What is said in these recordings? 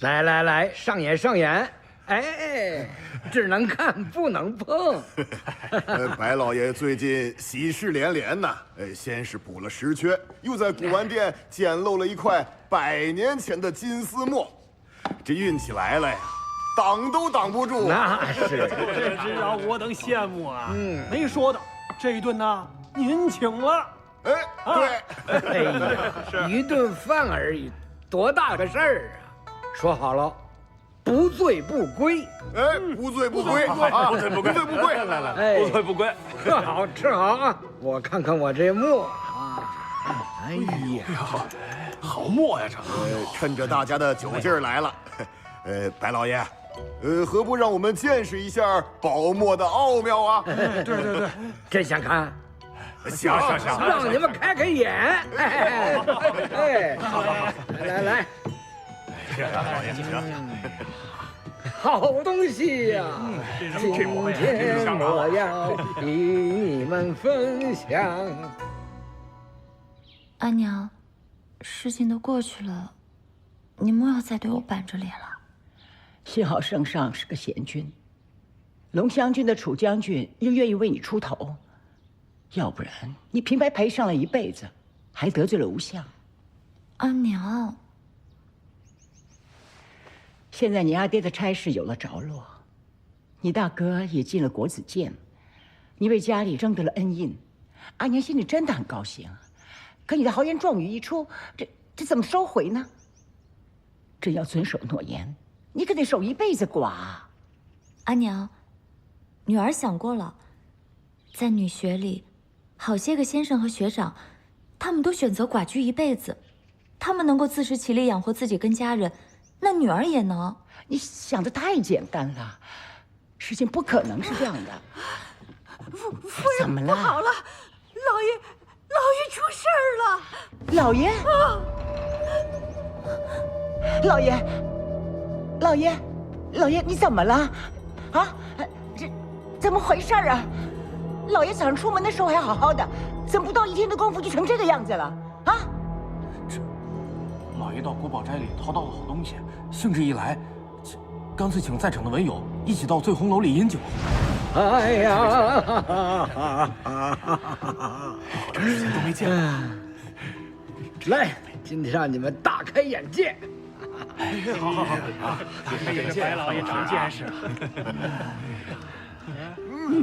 来来来，上演上演。哎，只能看不能碰。白老爷最近喜事连连呐，先是补了实缺，又在古玩店捡漏了一块100年前的金丝墨，这运气来了呀，挡都挡不住。那是，这是让我等羡慕啊！没说的，这一顿呢，您请了。哎，对，哎呀，一顿饭而已，多大个事儿啊！说好了。不醉不归，哎，不醉不归啊！不醉不归，不醉不归，哎，不醉不归。吃好吃好啊！我看看我这墨啊，哎呀，好墨呀，这。趁着大家的酒劲儿来了，白老爷，何不让我们见识一下宝墨的奥妙啊？对，真想看？想，让你们开开眼！哎，来。老爷，好东西呀！今天我要与你们分享。阿娘，事情都过去了，你莫要再对我板着脸了。幸好圣上是个贤君，龙香郡的楚将军又愿意为你出头，要不然你平白赔上了一辈子，还得罪了吴相。阿娘。现在你阿爹的差事有了着落，你大哥也进了国子监，你为家里争得了恩荫，阿娘心里真的很高兴。可你的豪言壮语一出，这怎么收回呢？真要遵守诺言，你可得守一辈子寡。阿娘，女儿想过了，在女学里，好些个先生和学长，他们都选择寡居一辈子，他们能够自食其力养活自己跟家人。那女儿也能？你想的太简单了，事情不可能是这样的。夫人，怎么了？不好了，老爷出事儿了！老爷，老爷，你怎么了？啊，这怎么回事啊？老爷早上出门的时候还好好的，怎么不到1天的功夫就成这个样子了？啊？老爷到国宝斋里淘到了好东西，兴致一来，干脆请在场的文友一起到醉红楼里饮酒。哎呀，这之前都没见过。来，今天让你们大开眼界。好，大开眼界，白老爷长见识。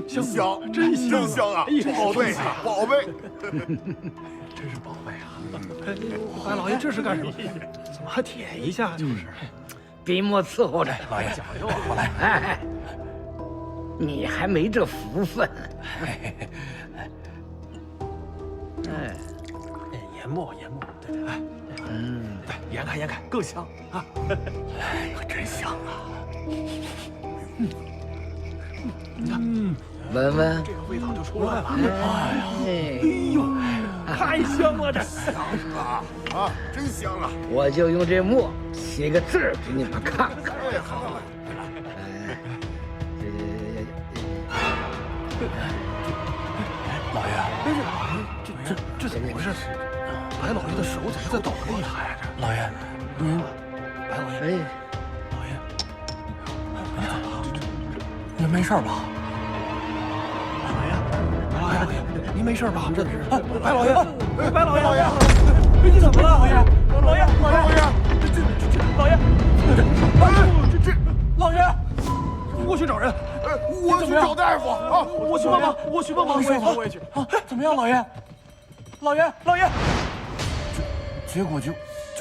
香，真香啊！宝贝，真是宝贝啊！白老爷这是干什么？怎么还舔一下？就是，笔墨伺候着。老爷讲究啊！我来。哎，你还没这福分。研墨，对，对，研开，更香啊！可真香啊！闻闻，这个味道就出来了。哎呦，太香了，这香啊，真香啊！我就用这墨写个字给你们看看。哎，好，老爷，这怎么回事？白老爷的手怎么在抖了呀？老爷，白老爷，老爷，你怎么了？您没事吧？白老爷，您没事吧？这是白老爷，你怎么了？老爷，老爷，我去找人，我去找大夫啊！我去帮忙，我也去。怎么样，老爷？结果就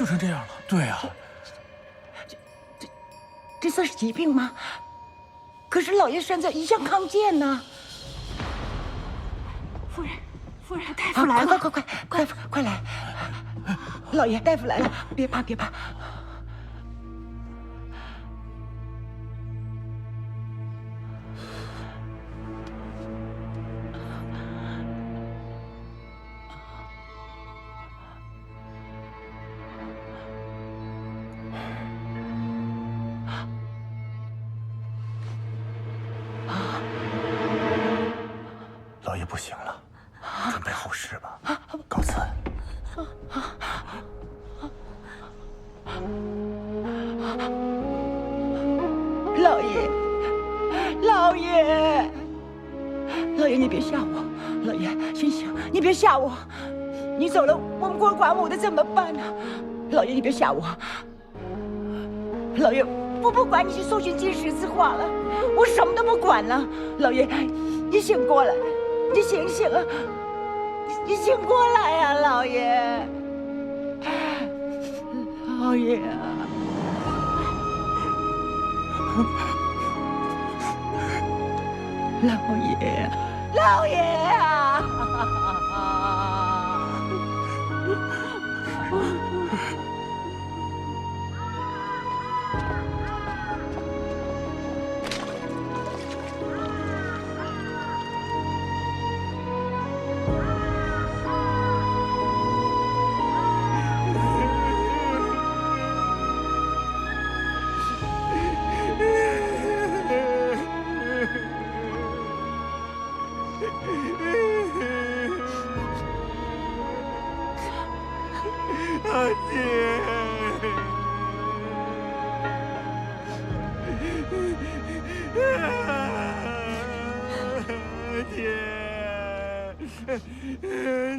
成这样了。对呀，这算是疾病吗？可是老爷身子一向康健呢。夫人，大夫来了！快来！老爷，大夫来了，别怕。老爷不行了，准备后事吧。告辞。老爷，老爷，老爷，你别吓我，老爷，醒醒，你别吓我，你走了，我们孤儿寡母的怎么办呢？老爷，你别吓我，老爷，我不管你去搜寻金十字画了，我什么都不管了，老爷，你醒过来，你醒醒啊，你醒过来呀，老爷，老爷啊！老爷，老爷啊！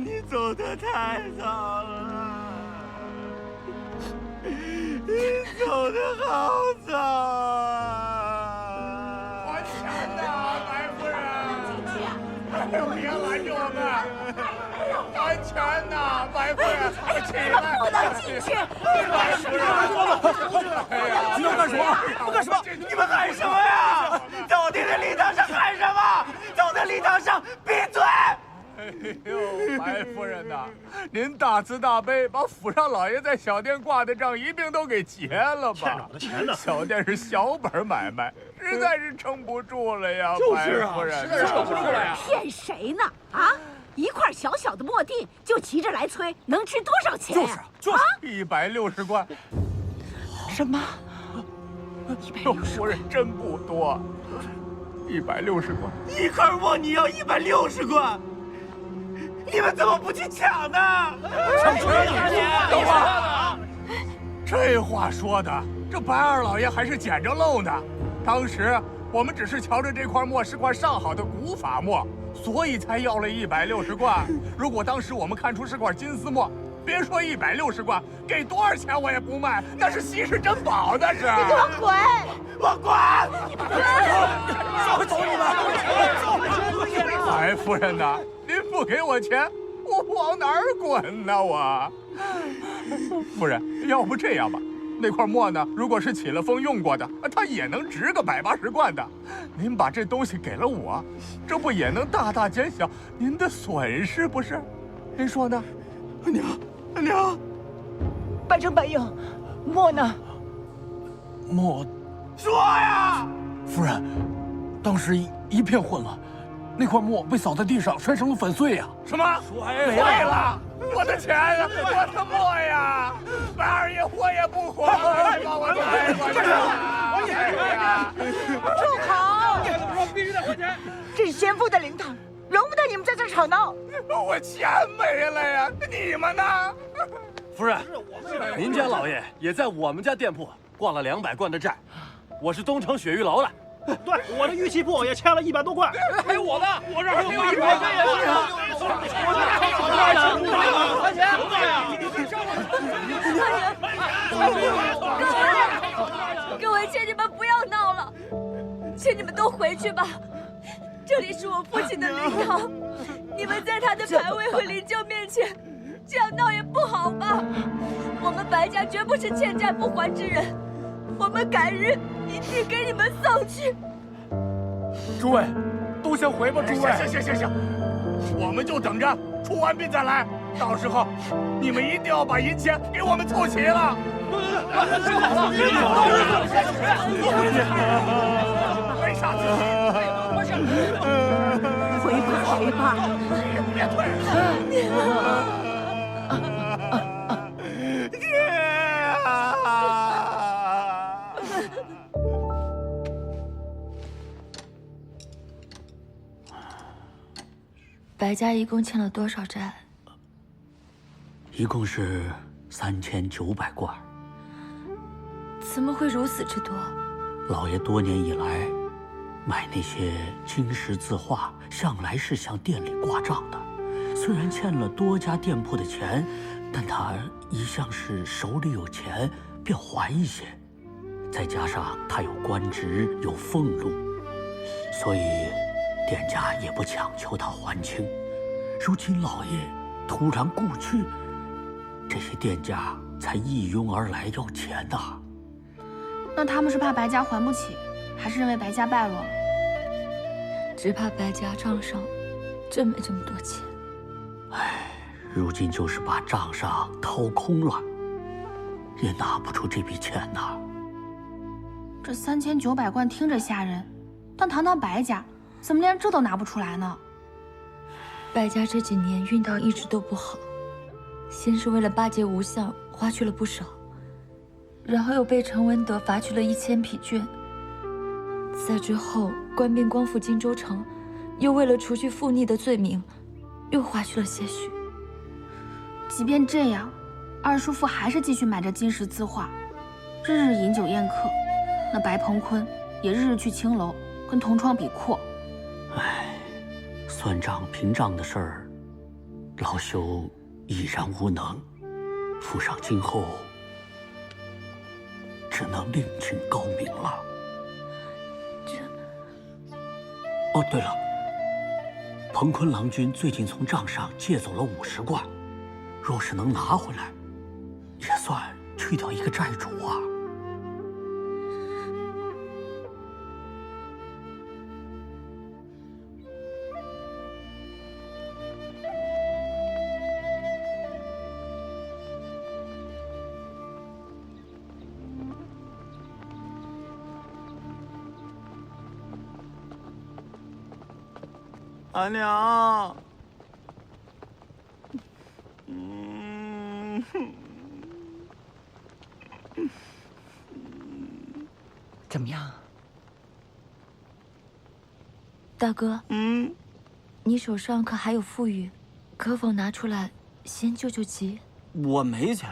你走得太早了，你走得好早啊！还钱呢，白夫人！哎呦，别拦着我们！还钱呢，白夫人！起来！不能进去！你们干什么？不干什么？你们喊什么呀？走进这礼堂上喊什么？走在礼堂上，闭嘴！哎呦，白夫人呐，您大慈大悲，把府上老爷在小店挂的账一并都给结了吧？欠哪的钱呢？小店是小本买卖，实在是撑不住了呀，就是啊，白夫人，实在是撑不住了呀！骗谁呢？啊！一块小小的墨地就急着来催，能值多少钱？就是160贯。什么160，夫人真不多，160贯。一块墨你要160贯，你们怎么不去抢呢？抢谁呀？等会儿，这话说的，这白二老爷还是捡着漏呢。当时我们只是瞧着这块墨是块上好的古法墨，所以才要了160贯。如果当时我们看出是块金丝墨，别说160贯，给多少钱我也不卖，那是稀世珍宝，那是。你给我滚！我滚！走你们！白夫人呐，您不给我钱，我往哪儿滚呢？我。夫人，要不这样吧，那块墨呢，如果是起了风用过的，它也能值个180贯的。您把这东西给了我，这不也能大大减小您的损失，不是？您说呢？娘，半生半硬，墨呢？墨，说呀！夫人，当时一片混乱，那块墨被扫在地上，摔成了粉碎呀！什么？没了！我的钱呀，我的墨呀！白二爷活也不活，快把我带过去！住口！必须得还钱！这是先父的灵堂，容不得你们在这吵闹。我钱没了呀，你们呢？夫人，您家老爷也在我们家店铺挂了200贯的债，我是东城雪玉楼的。对，我的玉器铺也欠了100多贯，还有我的，我这还有100各位，请你们不要闹了，请你们都回去吧。这里是我父亲的灵堂，你们在他的牌位和灵柩面前这样闹也不好吧？我们白家绝不是欠债不还之人，我们改日一定给你们送去。诸位，都先回吧。诸位，行，我们就等着出完殡再来。到时候你们一定要把银钱给我们凑齐了。对，说好了。没啥自己，回吧。别退。爹啊！白家一共欠了多少债？一共是3900贯。怎么会如此之多？老爷多年以来买那些金石字画，向来是向店里挂账的。虽然欠了多家店铺的钱，但他一向是手里有钱便还一些。再加上他有官职有俸禄，所以店家也不强求他还清。如今老爷突然故去，这些店家才一拥而来要钱呐。那他们是怕白家还不起，还是认为白家败落了？只怕白家账上真没这么多钱。唉，如今就是把账上掏空了，也拿不出这笔钱呐。这3900贯听着吓人，但堂堂白家，怎么连这都拿不出来呢？白家这几年运道一直都不好，先是为了巴结吴相花去了不少，然后又被陈文德罚去了1000匹绢，再之后官兵光复荆州城，又为了除去附逆的罪名，又花去了些许。即便这样，二叔父还是继续买着金石字画，日日饮酒宴客。那白鹏坤也日日去青楼跟同窗比阔。唉，算账平账的事儿，老朽已然无能，府上今后只能另请高明了。哦，对了，彭坤郎君最近从账上借走了50贯，若是能拿回来，也算去掉一个债主啊。阿娘，怎么样？大哥，你手上可还有富裕，可否拿出来先救救急？我没钱。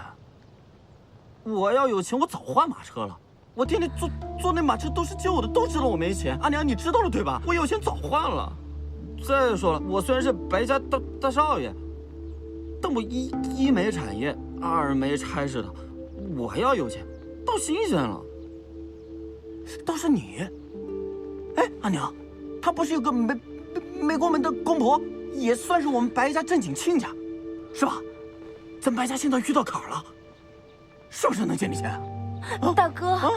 我要有钱，我早换马车了。我店里坐那马车都是旧的，都知道我没钱。阿娘，你知道了对吧？我有钱早换了。再说了，我虽然是白家大少爷，但我一没产业，二没差事的。我要有钱，倒新鲜了。倒是你，哎，阿娘，她不是有个美国门的公婆，也算是我们白家正经亲家，是吧？咱白家现在遇到坎儿了，是不是能借你钱啊？大哥，啊，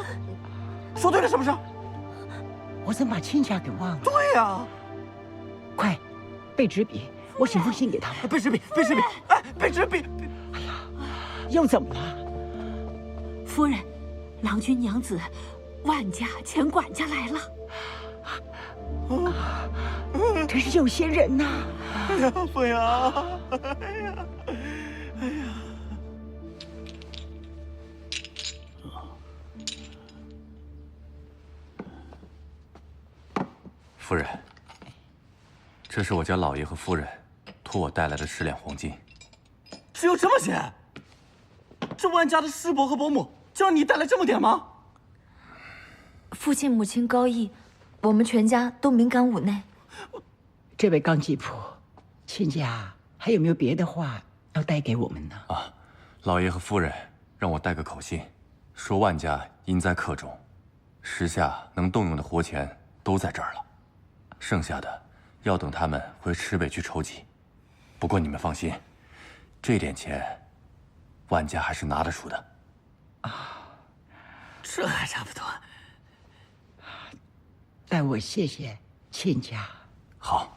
说对了是不是？我怎么把亲家给忘了？对呀。快，背纸笔，我写封信给他们。背纸笔，背纸笔，哎，背纸笔。哎呀，又怎么了？夫人，郎君娘子，万家前管家来了。真是有些人呐！哎呀，夫人，哎呀，哎呀。夫人。这是我家老爷和夫人托我带来的10两黄金。只有这么些？这万家的师伯和伯母就让你带来这么点吗？父亲母亲高义，我们全家都敏感五内。这位刚吉普，亲家还有没有别的话要带给我们呢？啊，老爷和夫人让我带个口信，说万家因灾克重，时下能动用的活钱都在这儿了，剩下的要等他们回池北去筹集。不过你们放心，这点钱，万家还是拿得出的。啊，这还差不多。代我谢谢亲家。好。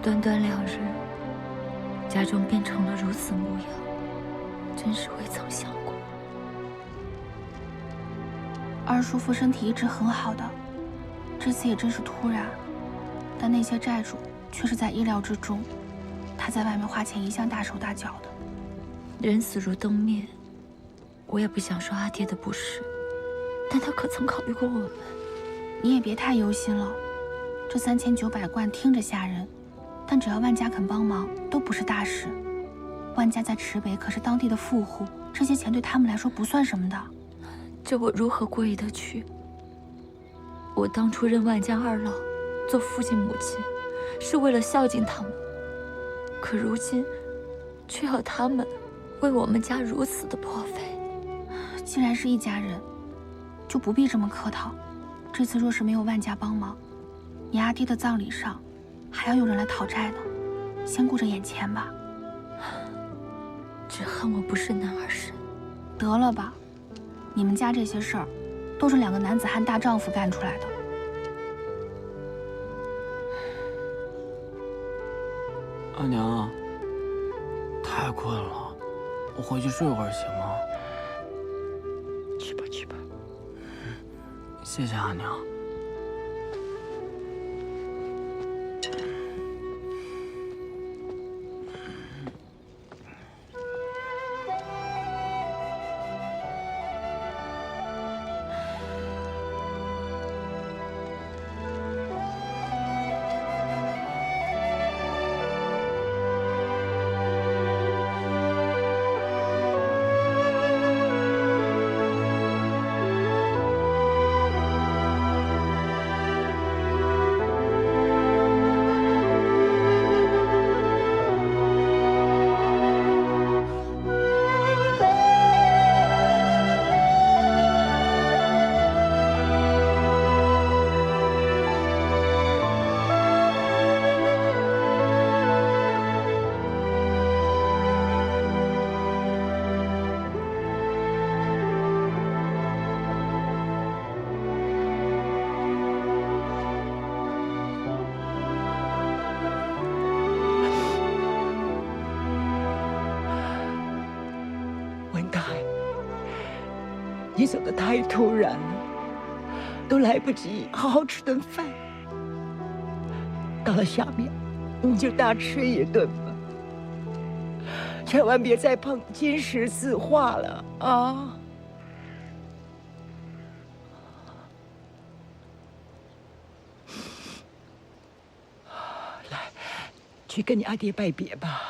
短短2日，家中变成了如此模样，真是未曾想过。二叔父身体一直很好的，这次也真是突然，但那些债主却是在意料之中。他在外面花钱一向大手大脚的，人死如灯灭，我也不想说阿爹的不是，但他可曾考虑过我们？你也别太忧心了，这3900贯听着吓人，但只要万家肯帮忙，都不是大事。万家在池北可是当地的富户，这些钱对他们来说不算什么的。这我如何过意得去？我当初认万家二老做父亲母亲，是为了孝敬他们，可如今却要他们为我们家如此的破费。既然是一家人，就不必这么客套。这次若是没有万家帮忙，你阿爹的葬礼上还要有人来讨债呢。先顾着眼前吧。只恨我不是男儿身。得了吧，你们家这些事儿，都是2个男子汉大丈夫干出来的。阿娘，太困了，我回去睡会儿行吗？去吧去吧。谢谢阿娘。你走得太突然了，都来不及好好吃顿饭。到了下面，你就大吃一顿吧，千万别再碰金石字画了啊！来，去跟你阿爹拜别吧。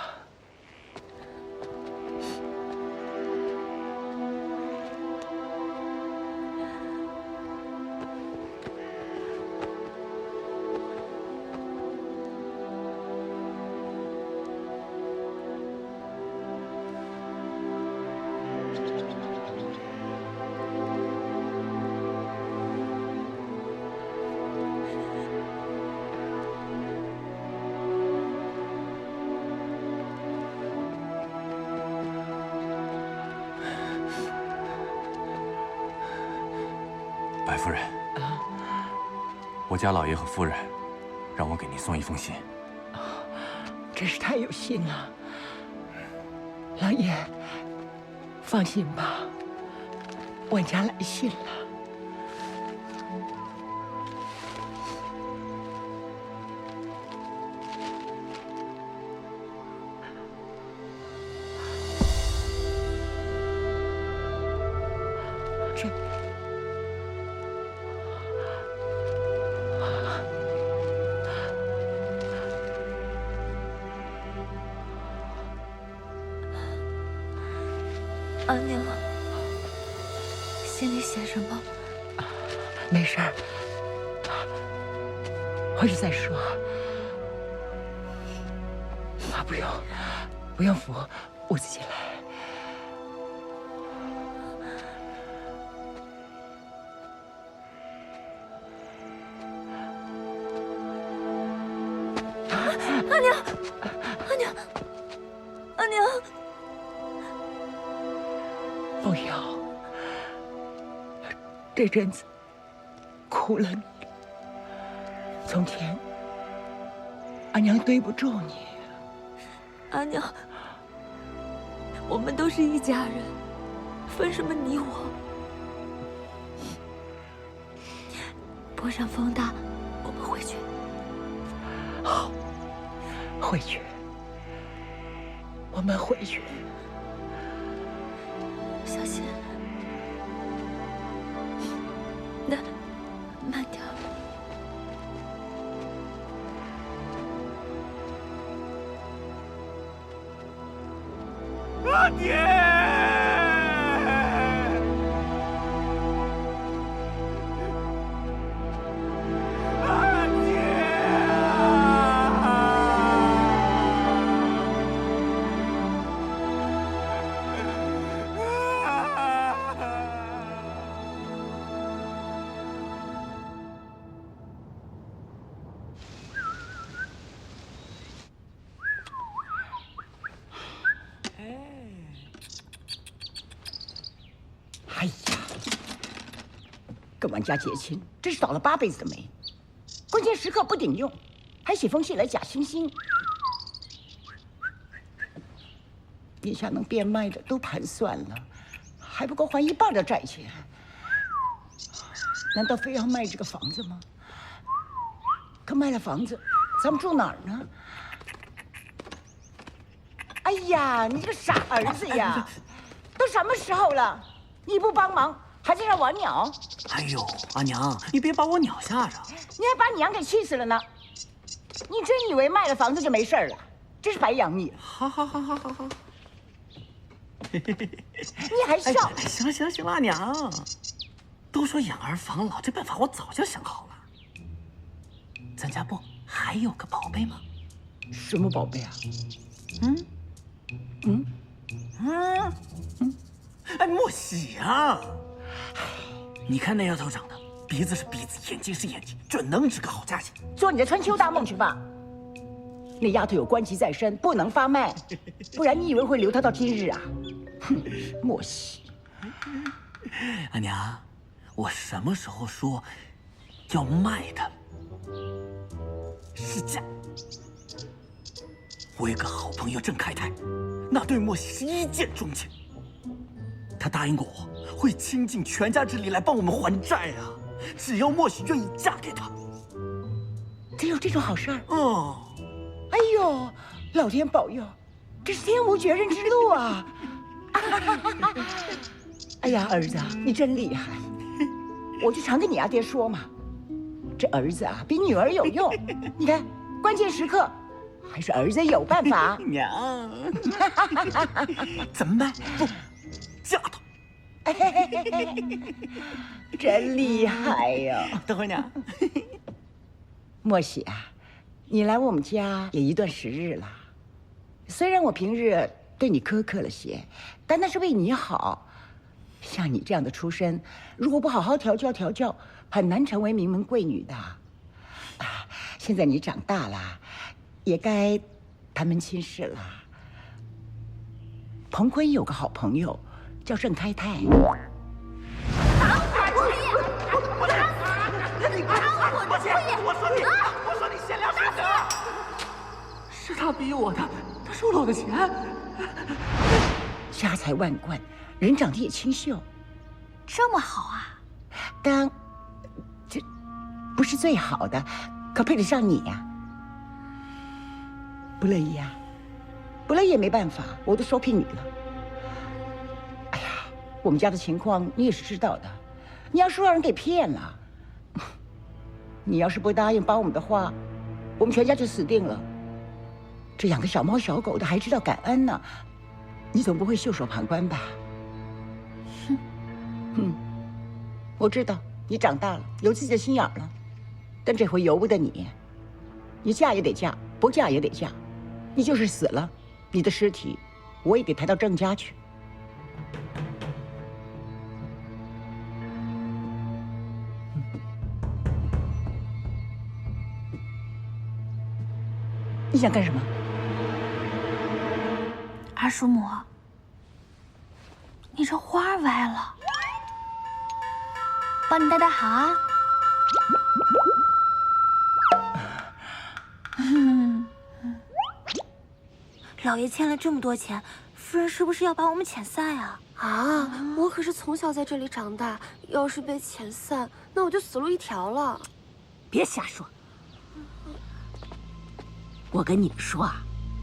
白夫人，我家老爷和夫人让我给您送一封信。真是太有心了，老爷，放心吧，万家来信了。阿娘，信里写什么？没事儿，回去再说。不用扶，我自己来。阿娘，阿娘，阿娘。凤瑶，这阵子苦了你。从前，阿娘对不住你。阿娘，我们都是一家人，分什么你我？坡上风大，我们回去。好，回去。我们回去。小心，那慢点。爹！哎呀，跟玩家结亲，真是倒了8辈子的霉。关键时刻不顶用，还写封信来假惺惺。眼下能变卖的都盘算了，还不够还1半的债钱。难道非要卖这个房子吗？可卖了房子，咱们住哪儿呢？哎呀，你这个傻儿子呀！都什么时候了？你不帮忙，还在这玩鸟？哎呦，阿娘，你别把我鸟吓着！你还把你娘给气死了呢！你真以为卖了房子就没事了？真是白养你！好，你还笑？行了，阿娘。都说养儿防老，这办法我早就想好了。咱家不还有个宝贝吗？什么宝贝啊？哎，莫喜啊！你看那丫头长得，鼻子是鼻子，眼睛是眼睛，准能值个好价钱。做你的春秋大梦去吧。那丫头有官级在身，不能发卖，不然你以为会留她到今日啊？哼，莫喜。阿娘，我什么时候说要卖她？是价。我有个好朋友郑开泰，那对莫喜是一见钟情。他答应过我，会倾尽全家之力来帮我们还债啊！只要莫喜愿意嫁给他。真有这种好事儿？哦。哎呦，老天保佑，这是天无绝人之路啊！哎呀，儿子，你真厉害！我就常跟你阿爹说嘛，这儿子啊比女儿有用。你看，关键时刻还是儿子有办法。娘，怎么办？不，嫁他。真厉害呀！等会儿娘。莫喜啊，你来我们家也一段时日了。虽然我平日对你苛刻了些，但那是为你好。像你这样的出身，如果不好好调教，很难成为名门贵女的。现在你长大了，也该谈门亲事了。彭坤有个好朋友叫郑开泰。我说你贤良淑德，是他逼我的，他收了我的钱。家财万贯，人长得也清秀，这么好啊！当这不是最好的，可配得上你呀。不乐意呀？不乐意也没办法，我都收聘你了。哎呀，我们家的情况你也是知道的，你要是让人给骗了，你要是不答应帮我们的话，我们全家就死定了。这养个小猫小狗的还知道感恩呢，你总不会袖手旁观吧？哼，我知道你长大了，有自己的心眼了，但这回由不得你。你嫁也得嫁，不嫁也得嫁。你就是死了，你的尸体我也得抬到郑家去。你想干什么？二叔母，你这花歪了，帮你戴戴好啊。老爷欠了这么多钱，夫人是不是要把我们遣散呀？啊！我可是从小在这里长大，要是被遣散，那我就死路一条了。别瞎说！我跟你们说啊，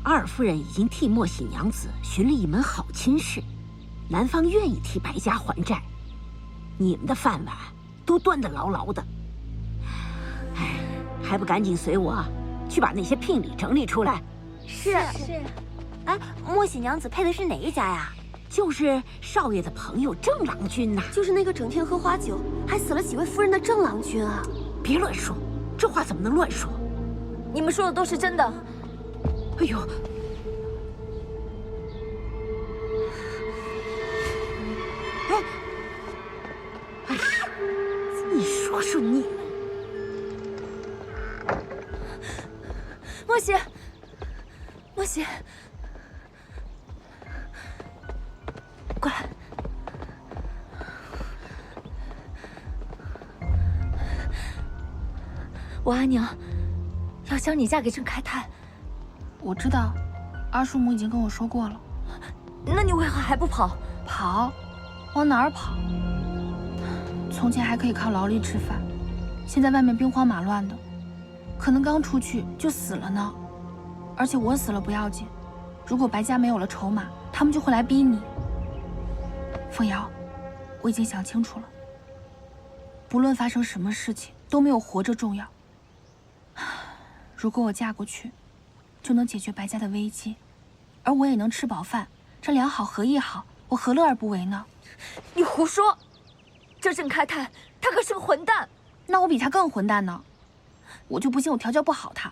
二夫人已经替莫喜娘子寻了一门好亲事，男方愿意替白家还债，你们的饭碗都端得牢牢的。哎，还不赶紧随我去把那些聘礼整理出来？是。哎，莫喜娘子配的是哪一家呀？就是少爷的朋友郑郎君呐，就是那个整天喝花酒，还死了几位夫人的郑郎君啊！别乱说，这话怎么能乱说？你们说的都是真的。哎呦！哎呀，你说说你们，莫西，莫西，过来。我阿娘要将你嫁给郑开泰。我知道，二叔母已经跟我说过了。那你为何还不跑？跑？往哪儿跑？从前还可以靠劳力吃饭，现在外面兵荒马乱的，可能刚出去就死了呢。而且我死了不要紧，如果白家没有了筹码，他们就会来逼你。凤瑶，我已经想清楚了，不论发生什么事情，都没有活着重要。如果我嫁过去，就能解决白家的危机，而我也能吃饱饭，这两好合一好，我何乐而不为呢？你胡说！这郑开泰他可是个混蛋。那我比他更混蛋呢，我就不信我调教不好他。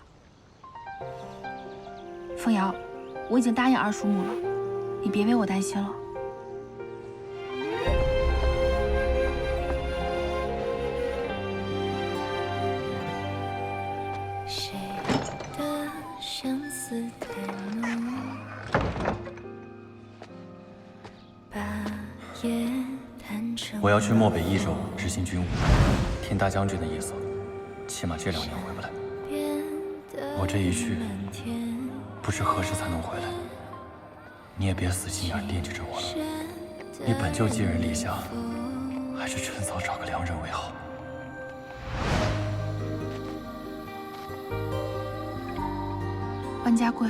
凤瑶，我已经答应二叔母了，你别为我担心了。谁的相思太浓，把夜弹成。我要去漠北益州执行军务，听大将军的意思，起码这2年回不来。我这一去，不知何时才能回来。你也别死心眼惦记着我了，你本就寄人篱下，还是趁早找个良人为好。万家贵，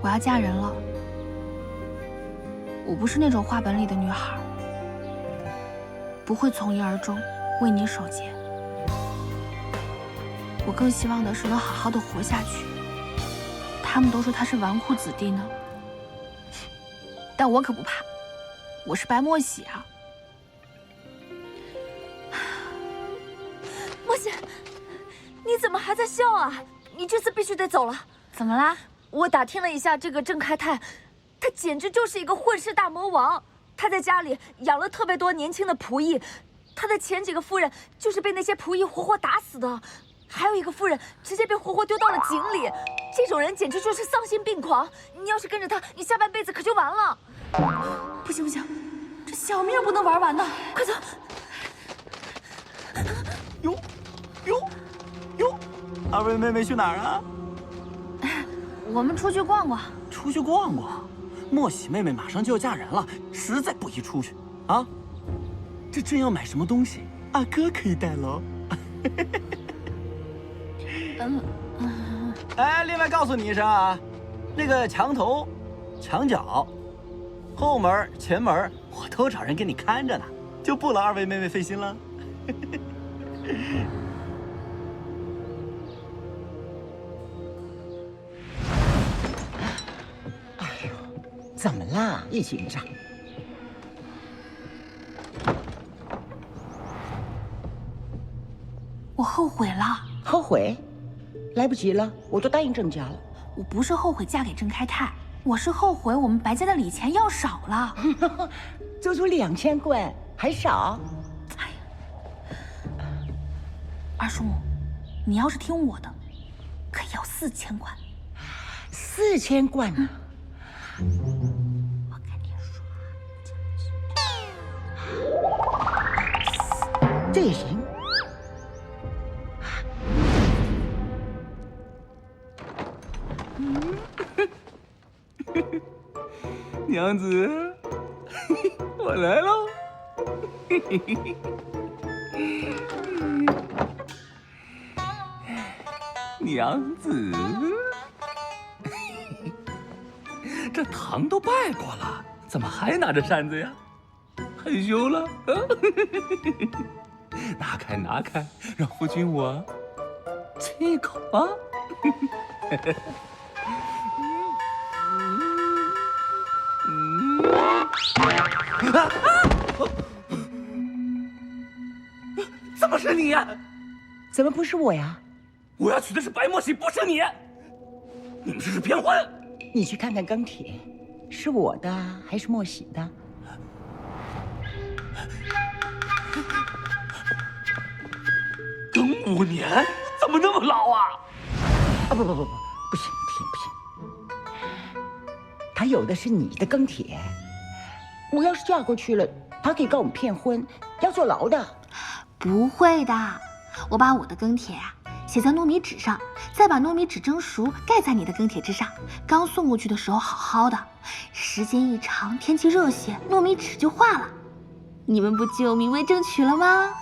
我要嫁人了。我不是那种话本里的女孩，不会从一而终，为你守节。我更希望的是能好好的活下去。他们都说他是纨绔子弟呢，但我可不怕，我是白墨喜啊。莫西，你怎么还在笑啊？你这次必须得走了。怎么啦？我打听了一下，这个郑开泰，他简直就是一个混世大魔王。他在家里养了特别多年轻的仆役，他的前几个夫人就是被那些仆役活活打死的，还有一个夫人直接被活活丢到了井里。这种人简直就是丧心病狂。你要是跟着他，你下半辈子可就完了。不行不行，这小命不能玩完呢！快走！哟，二位妹妹去哪儿啊？我们出去逛逛。出去逛逛？莫喜妹妹马上就要嫁人了，实在不宜出去啊。这真要买什么东西，阿哥可以带喽。哎，另外告诉你一声啊，那个墙头、墙角、后门、前门，我都找人给你看着呢，就不劳二位妹妹费心了。哎呦，怎么啦，一紧张？我后悔了。后悔？来不及了，我都答应郑家了。我不是后悔嫁给郑开泰，我是后悔我们白家的礼钱要少了。足足2000贯，还少？哎呀，二叔母，你要是听我的，可以要4000贯。4000贯呢？我跟你说，这也行。娘子，我来喽！娘子，这堂都拜过了，怎么还拿着扇子呀？害羞了？拿开，拿开，让夫君我亲一口啊！嗯。怎么是你呀？怎么不是我呀？我要娶的是白墨喜，不是你。你们这是骗婚。你去看看庚帖，是我的还是墨喜的？庚5年，怎么那么老啊？啊不行不行，他有的是你的庚帖。我要是嫁过去了，他可以告我们骗婚，要坐牢的。不会的，我把我的庚帖啊写在糯米纸上，再把糯米纸蒸熟盖在你的庚帖之上。刚送过去的时候好好的，时间一长，天气热些，糯米纸就化了。你们不就明媒正娶了吗？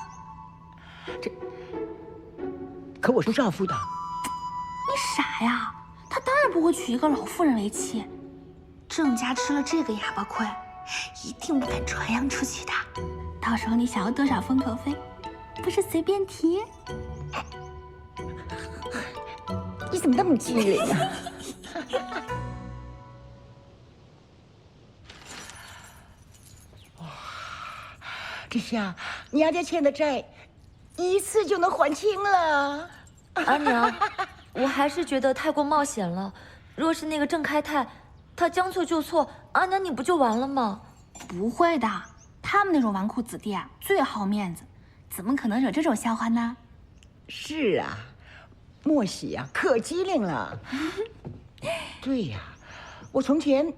可我是少妇的。你傻呀！他当然不会娶一个老妇人为妻。郑家吃了这个哑巴亏，一定不敢传扬出去的。到时候你想要多少封口费，不是随便提。你怎么那么机灵啊？哇，这下娘家欠的债，一次就能还清了。阿娘，我还是觉得太过冒险了。若是那个郑开泰，他将错就错，阿娘你不就完了吗？不会的，他们那种纨绔子弟啊，最好面子，怎么可能惹这种笑话呢？是啊，墨喜呀，可机灵了。对呀，我从前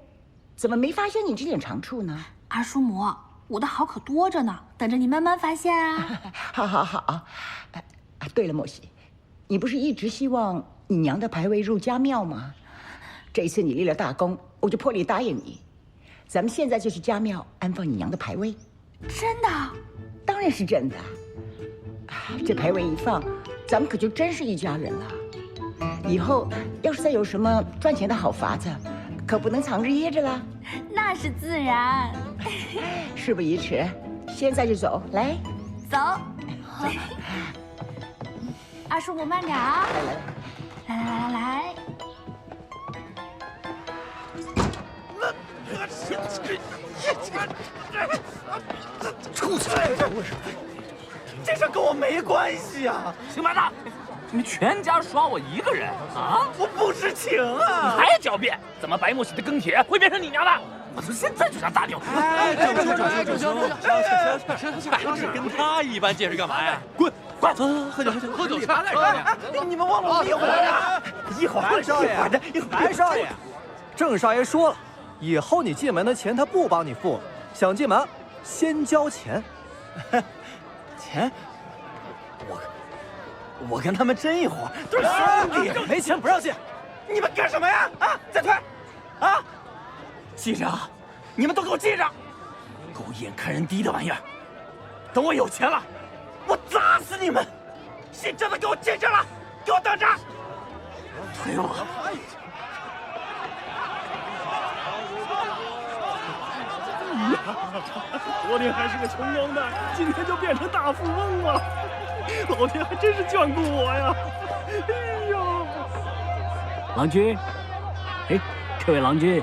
怎么没发现你这点长处呢？二叔母，我的好可多着呢，等着你慢慢发现啊。好。对了，墨喜，你不是一直希望你娘的牌位入家庙吗？这一次你立了大功，我就破例答应你，咱们现在就去家庙安放你娘的牌位。真的？当然是真的。这牌位一放，咱们可就真是一家人了。以后要是再有什么赚钱的好法子，可不能藏着掖着了。那是自然。事不宜迟，现在就走，来，走。二叔母慢点啊！来。出去！这事跟我没关系啊！姓白的，你们全家耍我一个人啊！我不知情啊！你还狡辩？怎么白墨喜的庚帖会变成你娘的？我从现在就想打掉！行，只跟他一般见识干嘛呀？滚！快走，喝酒！你们忘了我一会儿啊！一会儿，白少爷，郑少爷说了，以后你进门的钱他不帮你付，想进门先交钱。钱？我跟他们真一伙，都是兄弟，没钱不让进。你们干什么呀？啊，再退！啊，记着，你们都给我记着，狗眼看人低的玩意儿，等我有钱了，我砸死你们！姓郑的给我记着了，给我等着！推我！昨天还是个穷光蛋，今天就变成大富翁了。老天还真是眷顾我呀！哎呦，郎君，哎，这位郎君，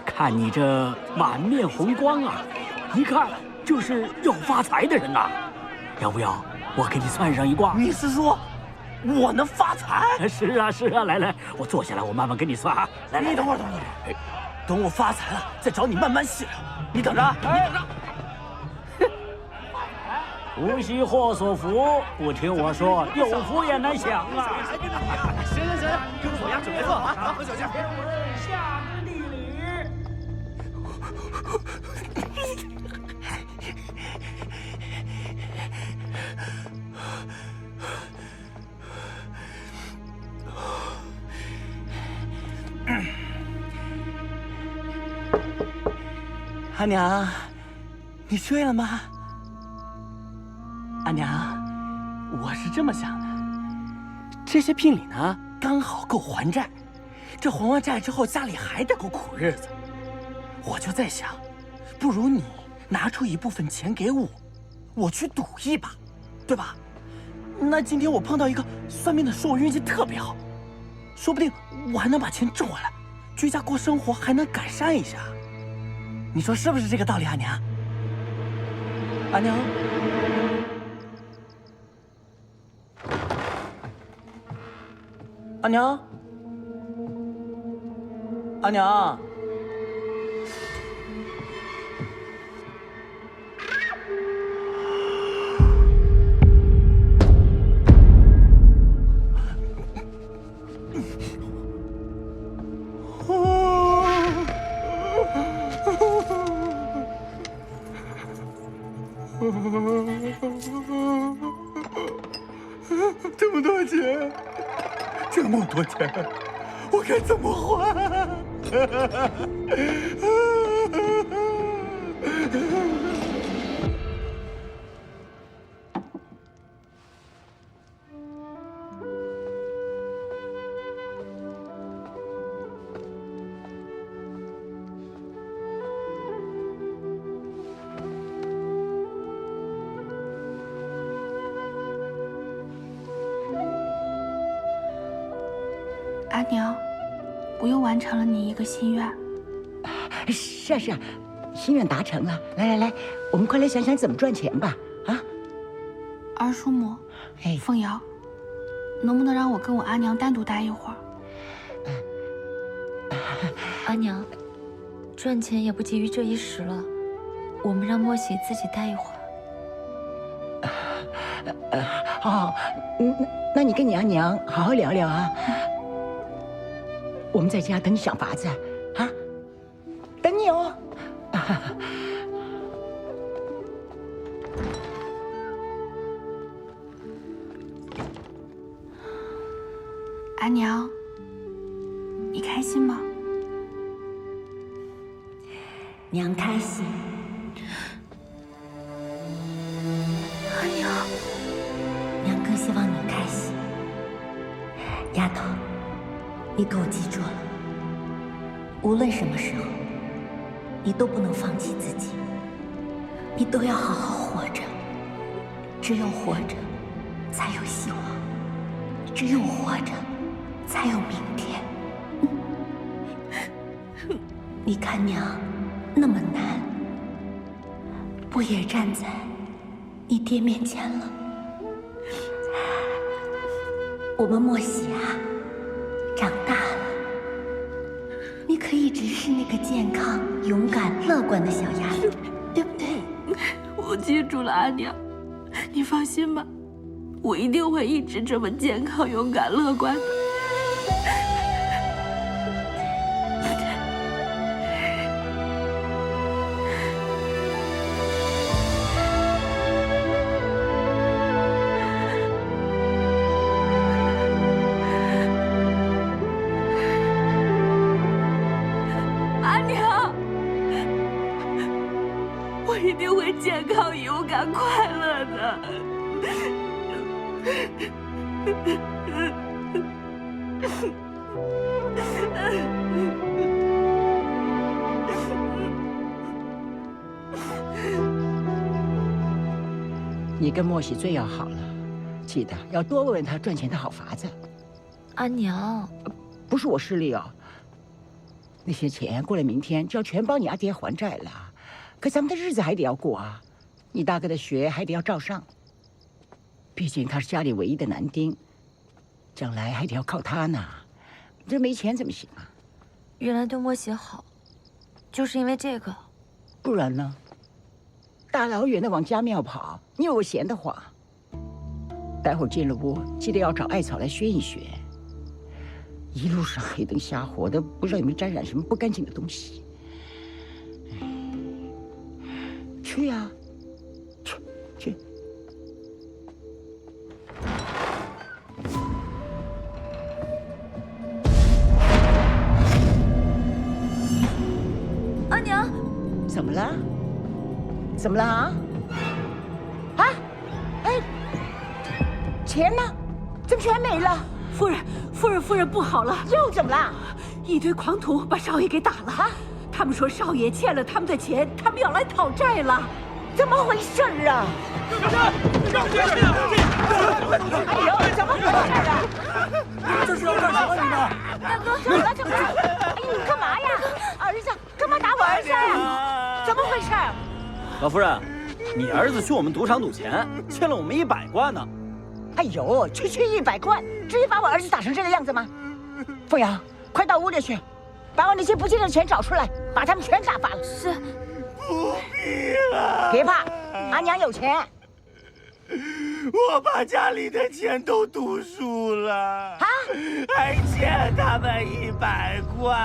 看你这满面红光啊，一看就是要发财的人呐。要不要我给你算上一卦？你是说我能发财？是啊，来，我坐下来，我慢慢给你算啊。来，你等会儿，等我发财了再找你慢慢细聊。你等着啊，你等着。福兮祸所伏，不听我说，有福也难享啊！行，跟我家准备坐啊，喝酒去。下知地理。阿娘，你睡了吗？阿娘，我是这么想的，这些聘礼呢，刚好够还债。这还完债之后，家里还得过苦日子。我就在想，不如你拿出一部分钱给我，我去赌一把，对吧？那今天我碰到一个算命的，说我运气特别好，说不定我还能把钱挣回来，居家过生活还能改善一下。你说是不是这个道理，阿娘？阿娘，阿娘，阿娘。这么多钱，这么多钱，我该怎么还？阿娘，我又完成了你一个心愿。是啊是啊，心愿达成了。来，我们快来想想怎么赚钱吧。啊，二叔母，凤瑶，能不能让我跟我阿娘单独待一会儿？阿娘，赚钱也不急于这一时了，我们让莫喜自己待一会儿。好，那你跟你阿娘好好聊聊啊。我们在家等你想法子，啊，等你哦。阿娘，你开心吗？娘开心。阿娘，娘更希望你开心。丫头，你给我记住了，无论什么时候，你都不能放弃自己，你都要好好活着。只有活着，才有希望；只有活着，才有明天。你看娘那么难，不也站在你爹面前了？我们莫喜啊，长大了，你可以一直是那个健康、勇敢、乐观的小丫头，对不对？我记住了，阿娘，你放心吧，我一定会一直这么健康、勇敢、乐观的。一定会健康、勇敢、快乐的。你跟莫喜最要好了，记得要多问问他赚钱的好法子。阿娘，不是我失礼哦，那些钱过了明天就要全帮你阿爹还债了。可咱们的日子还得要过啊，你大哥的学还得要照上。毕竟他是家里唯一的男丁，将来还得要靠他呢。这没钱怎么行啊？原来对莫喜好，就是因为这个。不然呢？大老远的往家庙跑，你有我闲得慌？待会儿进了屋，记得要找艾草来熏一熏。一路上黑灯瞎火的，不知道有没有沾染什么不干净的东西。去呀，去。阿娘，怎么了？怎么了啊？啊？哎，钱呢？怎么全没了？夫人，不好了！又怎么了？一堆狂徒把少爷给打了。他们说少爷欠了他们的钱，他们要来讨债了。怎么回事啊？哎呦，怎么回事啊？这是要干什么？你们？大哥，怎么了？哎呦，你干嘛呀？儿子，干嘛打我儿子呀？老夫人，你儿子去我们赌场赌钱，欠了我们100贯呢。哎呦，区区100贯，至于把我儿子打成这个样子吗？凤阳，快到屋里去，把我那些不见的钱找出来，把他们全打发了。是。不必了。别怕，阿娘有钱。我把家里的钱都赌输了，啊，还欠他们100贯。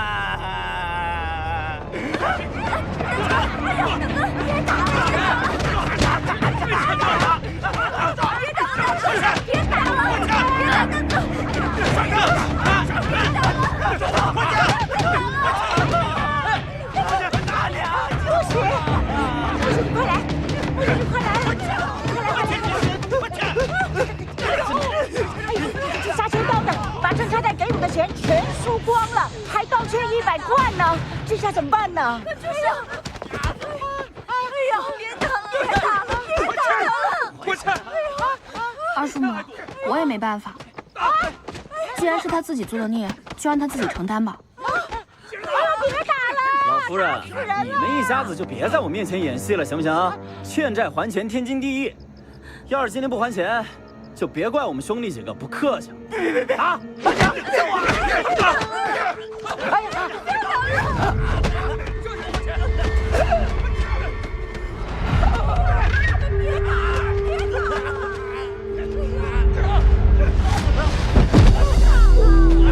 哎呦，大哥，别打了！别打了！这杀千刀的把郑太太给我的钱全输光了，还倒欠100贯呢，这下怎么办呢？哎呦，别打了，别打了，别打了！我去！二叔母，我也没办法。既然是他自己做的孽，就让他自己承担吧。别打了！老夫人，你们一家子就别在我面前演戏了，行不行？欠债还钱，天经地义。要是今天不还钱，就别怪我们兄弟几个不客气了。别啊！大家救我！哎呀！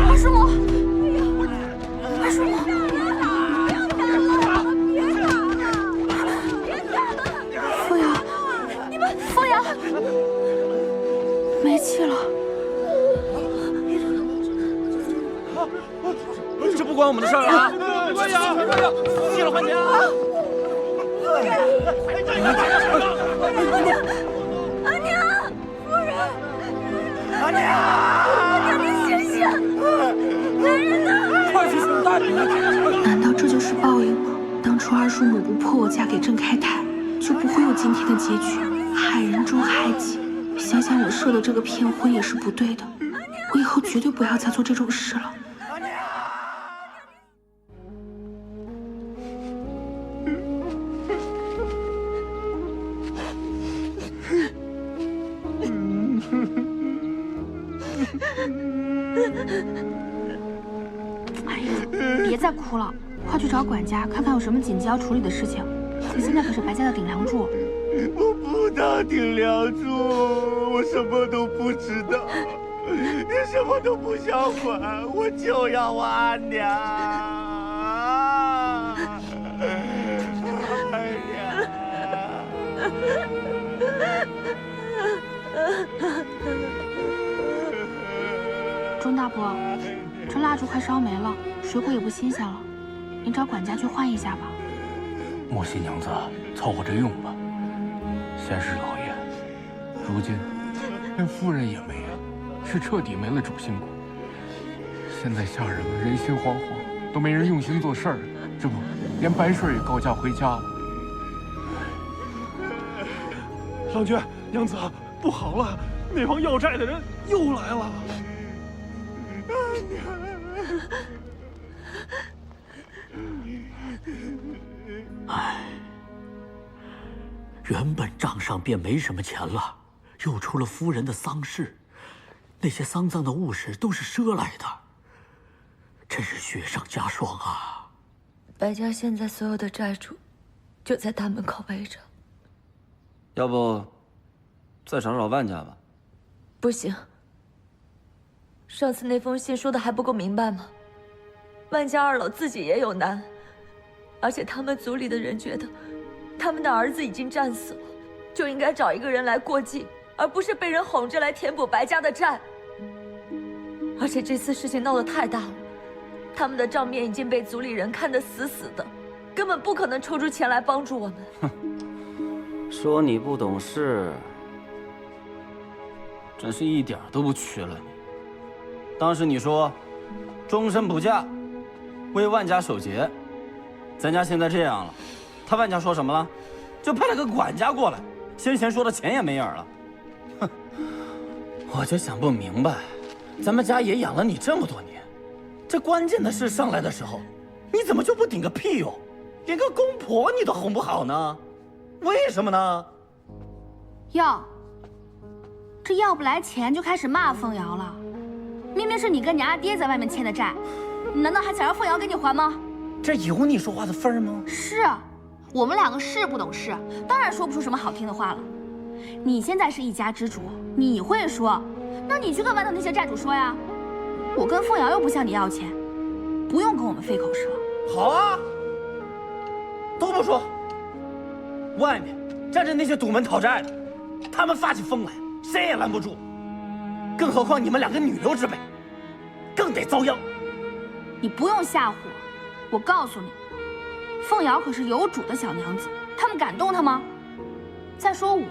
二叔母，二叔母，凤阳，你们，凤阳，没气了。这不关我们的事儿啊！没关系啊，没关系，借了还钱啊！阿娘，夫人，阿娘，阿娘，你醒醒！男人呢？快去请大人！难道这就是报应吗？当初二叔母不迫我嫁给郑开泰，就不会有今天的结局。害人终害己，想想我设的这个骗婚也是不对的。我以后绝对不要再做这种事了。哎呀，别再哭了，快去找管家，看看有什么紧急要处理的事情。你现在可是白家的顶梁柱。我不当顶梁柱，我什么都不知道，你什么都不想管，我就要我阿娘。哎呀！钟大伯，这蜡烛快烧没了，水果也不新鲜了，您找管家去换一下吧。莫西娘子，凑合着用吧。先是老爷，如今连夫人也没了，是彻底没了主心骨。现在下人们人心惶惶，都没人用心做事儿，这不，连白顺也告假回家了。郎君，娘子，不好了，那帮要债的人又来了。唉，原本账上便没什么钱了，又出了夫人的丧事，那些丧葬的物事都是赊来的，真是雪上加霜啊！白家现在所有的债主就在大门口围着。要不，再找找万家吧。不行，上次那封信说的还不够明白吗？万家二老自己也有难，而且他们族里的人觉得，他们的儿子已经战死了，就应该找一个人来过继，而不是被人哄着来填补白家的债。而且这次事情闹得太大了，他们的账面已经被族里人看得死死的，根本不可能抽出钱来帮助我们。说你不懂事，真是一点都不缺了你。当时你说，终身不嫁，为万家守节，咱家现在这样了，他万家说什么了？就派了个管家过来，先前说的钱也没影了。哼，我就想不明白，咱们家也养了你这么多年，这关键的事上来的时候，你怎么就不顶个屁用？连个公婆你都哄不好呢？为什么呢？哟，这要不来钱就开始骂凤瑶了。明明是你跟你阿爹在外面欠的债，你难道还想让凤瑶给你还吗？这有你说话的份儿吗？是，我们两个是不懂事，当然说不出什么好听的话了。你现在是一家之主，你会说，那你去跟外头那些债主说呀。我跟凤瑶又不向你要钱，不用跟我们费口舌。好啊，都不说。外面站着那些堵门讨债的，他们发起疯来，谁也拦不住。更何况你们两个女流之辈，更得遭殃。你不用吓唬我，我告诉你，凤瑶可是有主的小娘子，他们敢动她吗？再说我，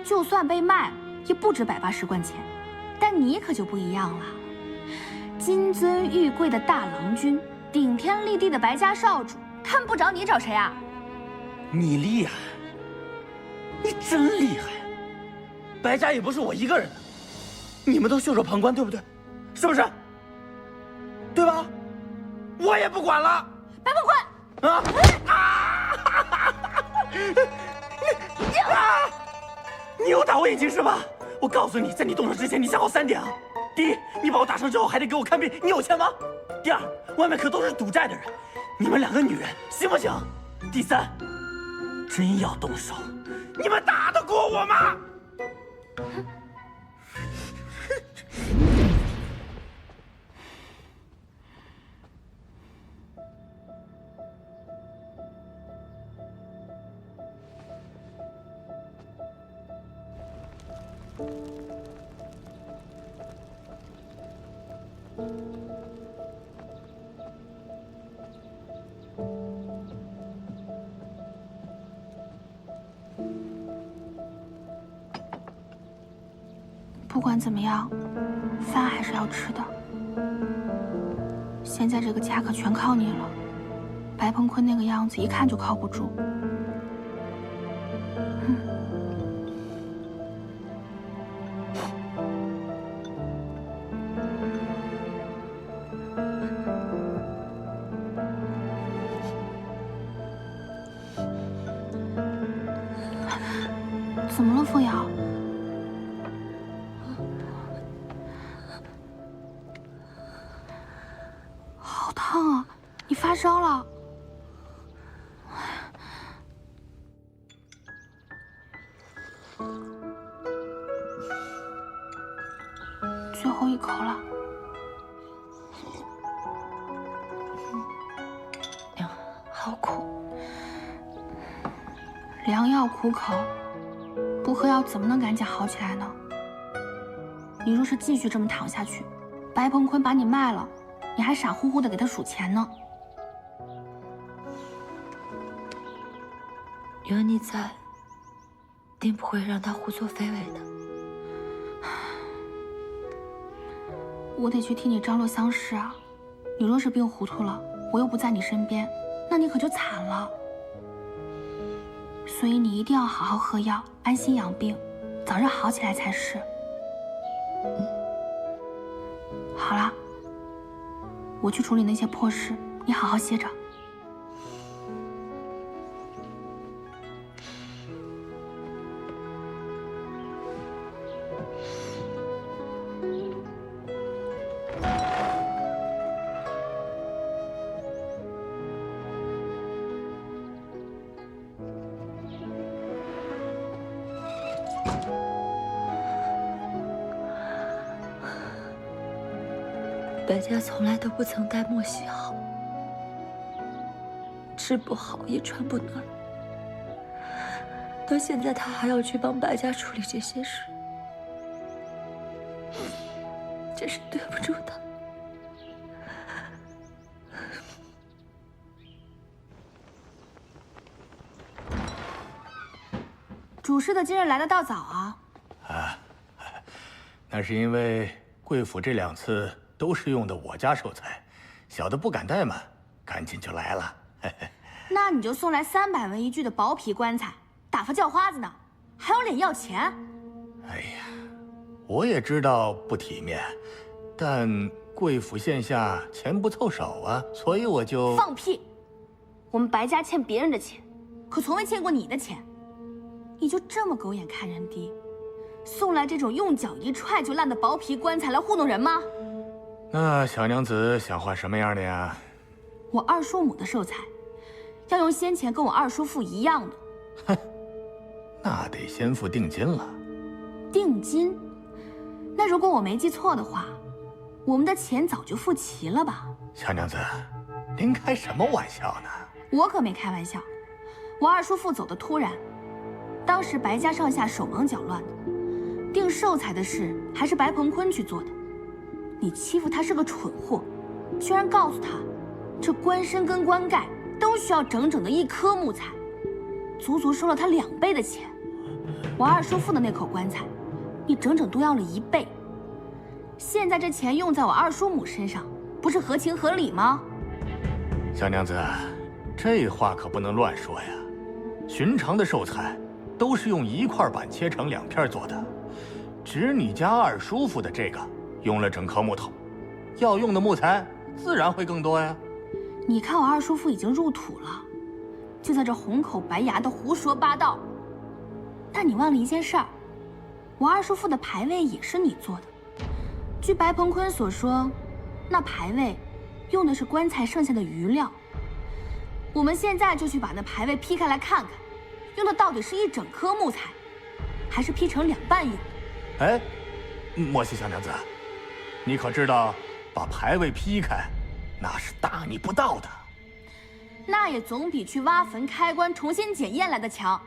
就算被卖了，也不止180贯钱。但你可就不一样了，金尊玉贵的大郎君，顶天立地的白家少主，他们不找你找谁啊？你厉害，你真厉害。白家也不是我一个人的，你们都袖手旁观，对不对？是不是？对吧？我也不管了。白凤坤你又打我眼睛是吧？我告诉你，在你动手之前，你想好3点啊。第一，你把我打伤之后还得给我看病，你有钱吗？第二，外面可都是赌债的人，你们2个女人行不行？第三，真要动手，你们打得过我吗？不管怎么样，饭还是要吃的。现在这个家可全靠你了。白鹏坤那个样子，一看就靠不住。怎么了，凤瑶？好烫啊！你发烧了？最后一口了。好苦。良药苦口。不喝药怎么能赶紧好起来呢？你若是继续这么躺下去，白鹏坤把你卖了，你还傻乎乎的给他数钱呢。有你在，定不会让他胡作非为的。我得去替你张罗丧事啊！你若是病糊涂了，我又不在你身边，那你可就惨了。所以你一定要好好喝药，安心养病，早日好起来才是。好了，我去处理那些破事，你好好歇着。白家从来都不曾待莫喜好，吃不好也穿不暖。到现在他还要去帮白家处理这些事，真是对不住他。主事的今日来得倒早啊！那是因为贵府这2次都是用的我家寿材，小的不敢怠慢，赶紧就来了。那你就送来300文一具的薄皮棺材，打发叫花子呢，还有脸要钱？哎呀，我也知道不体面，但贵府线下钱不凑手啊，所以我就……放屁！我们白家欠别人的钱，可从未欠过你的钱。你就这么狗眼看人低，送来这种用脚一踹就烂的薄皮棺材来糊弄人吗？那小娘子想换什么样的呀？我二叔母的寿材，要用先前跟我二叔父一样的。哼，那得先付定金了。定金？那如果我没记错的话，我们的钱早就付齐了吧？小娘子，您开什么玩笑呢？我可没开玩笑，我二叔父走得突然，当时白家上下手忙脚乱的，定寿材的事还是白鹏坤去做的。你欺负他是个蠢货，居然告诉他，这棺身跟棺盖都需要整整的1颗木材，足足收了他2倍的钱。我二叔父的那口棺材，你整整多要了1倍。现在这钱用在我二叔母身上，不是合情合理吗？小娘子，这话可不能乱说呀。寻常的寿材都是用1块板切成2片做的，只你家二叔父的这个用了整颗木头，要用的木材自然会更多呀。你看我二叔父已经入土了，就在这红口白牙的胡说八道。但你忘了一件事儿，我二叔父的牌位也是你做的。据白鹏坤所说，那牌位用的是棺材剩下的余料。我们现在就去把那牌位劈开来看看，用的到底是1整颗木材，还是劈成2半用？哎，莫西小娘子，你可知道把牌位劈开，那是大逆不道的。那也总比去挖坟开棺重新检验来的强。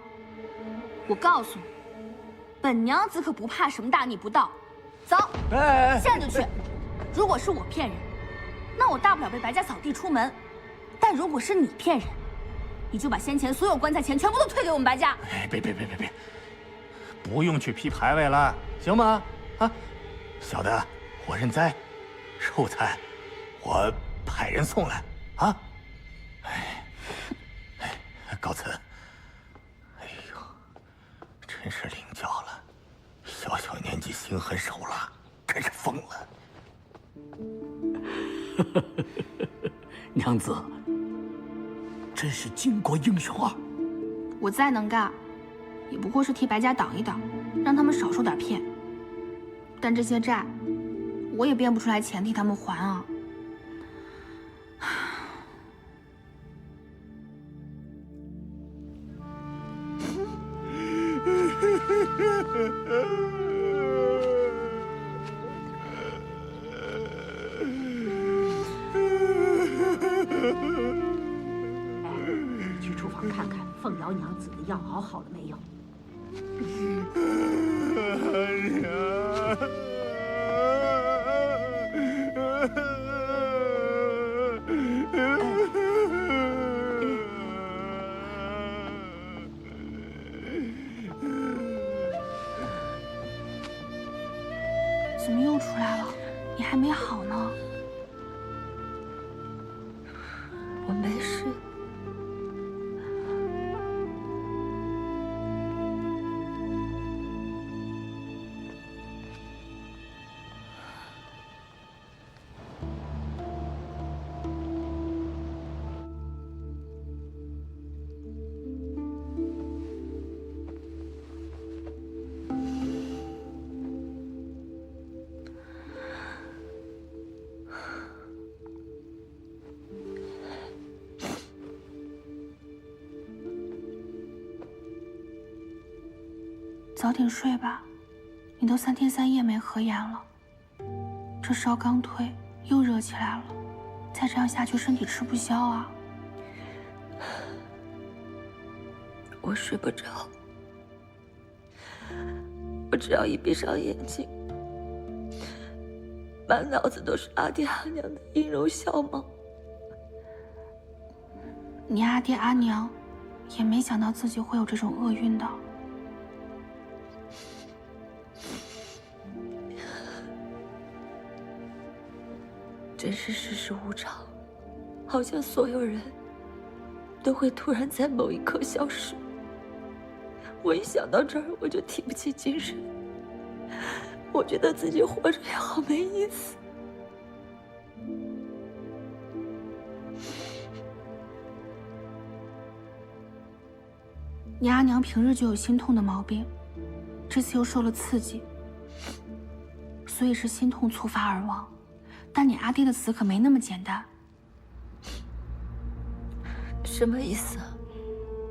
我告诉你，本娘子可不怕什么大逆不道。走，现在就去。如果是我骗人，那我大不了被白家扫地出门；但如果是你骗人，你就把先前所有棺材钱全部都退给我们白家。哎，别，不用去劈牌位了，行吗？啊，小的我认栽，寿材我派人送来啊。告辞。哎呦，真是领教了，小小年纪心狠手辣，真是疯了。娘子，真是巾帼英雄啊！我再能干，也不过是替白家挡一挡，让他们少受点骗。但这些债，我也编不出来钱替他们还啊。去厨房看看凤瑶娘子的药熬好了没有。怎么又出来了？你还没好呢。我没事。早点睡吧，你都3天3夜没合眼了，这烧刚退又热起来了，再这样下去身体吃不消啊。我睡不着，我只要一闭上眼睛，满脑子都是阿爹阿娘的音容笑貌。你阿爹阿娘也没想到自己会有这种厄运的。真是世事无常，好像所有人都会突然在某一刻消失。我一想到这儿，我就提不起精神，我觉得自己活着也好没意思。你阿娘平日就有心痛的毛病，这次又受了刺激，所以是心痛猝发而亡。但你阿爹的死可没那么简单。什么意思？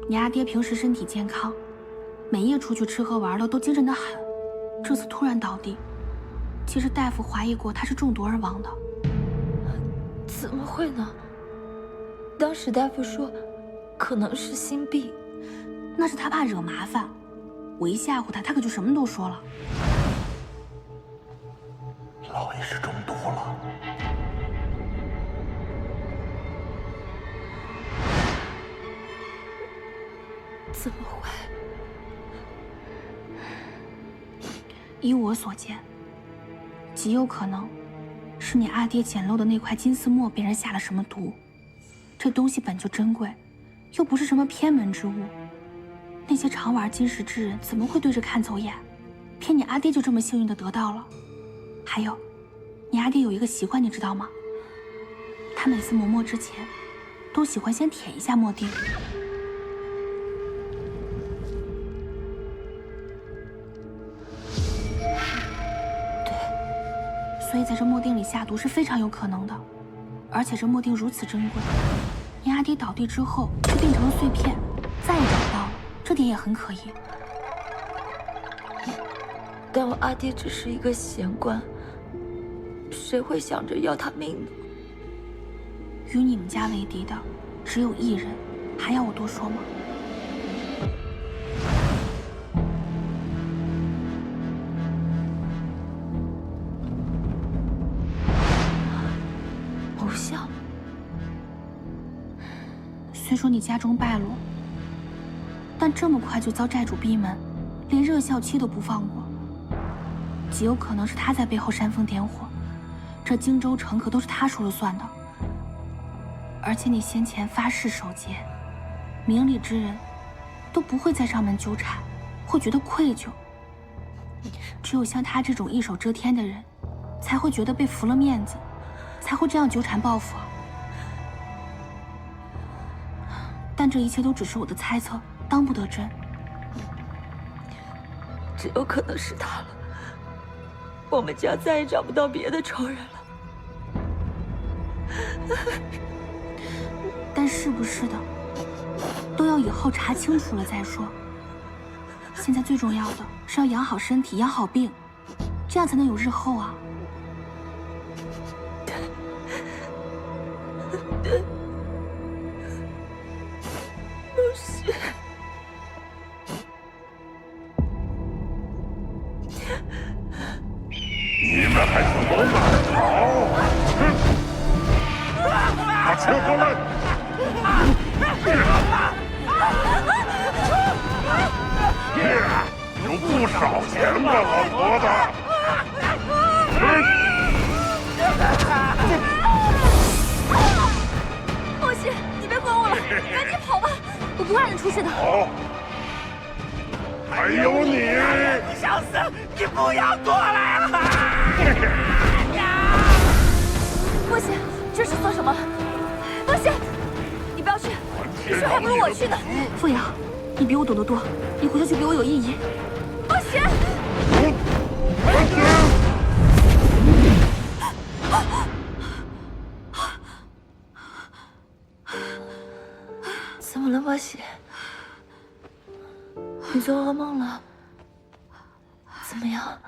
你阿爹平时身体健康，每夜出去吃喝玩乐都精神得很，这次突然倒地，其实大夫怀疑过他是中毒而亡的。怎么会呢？当时大夫说可能是心病。那是他怕惹麻烦，我一吓唬他，他可就什么都说了。老爷是中毒了。怎么会？依我所见，极有可能是你阿爹捡漏的那块金丝墨被人下了什么毒。这东西本就珍贵，又不是什么偏门之物。那些常玩金石之人怎么会对着看走眼？偏你阿爹就这么幸运的得到了。还有，你阿爹有一个习惯，你知道吗？他每次磨墨之前，都喜欢先舔一下墨锭。所以在这墨锭里下毒是非常有可能的。而且这墨锭如此珍贵，你阿爹倒地之后却变成了碎片，再也找不到了，这点也很可疑。但我阿爹只是一个闲官，谁会想着要他命呢？与你们家为敌的只有一人，还要我多说吗？偶像。虽说你家中败落，但这么快就遭债主逼门，连热孝妻都不放过，极有可能是他在背后煽风点火。这荆州城可都是他说了算的。而且你先前发誓守节，明理之人都不会再上门纠缠，会觉得愧疚。只有像他这种一手遮天的人，才会觉得被服了面子，才会这样纠缠报复。但这一切都只是我的猜测，当不得真。只有可能是他了。我们家再也找不到别的仇人了。但是不是的，都要以后查清楚了再说。现在最重要的是要养好身体，养好病，这样才能有日后啊。不是。你们还想往哪儿逃？把车过来！有不少钱的，老婆子。莫西，你别管我了，赶紧跑吧，我不会让你出事的。好，还有你！你想死，你不要过来了！莫西，这是做什么？莫西，你不要去，你说还不如我去呢。傅瑶，你比我懂得多，你回头去给我有意义。莫西，怎么了，莫西？你做噩梦了？怎么样？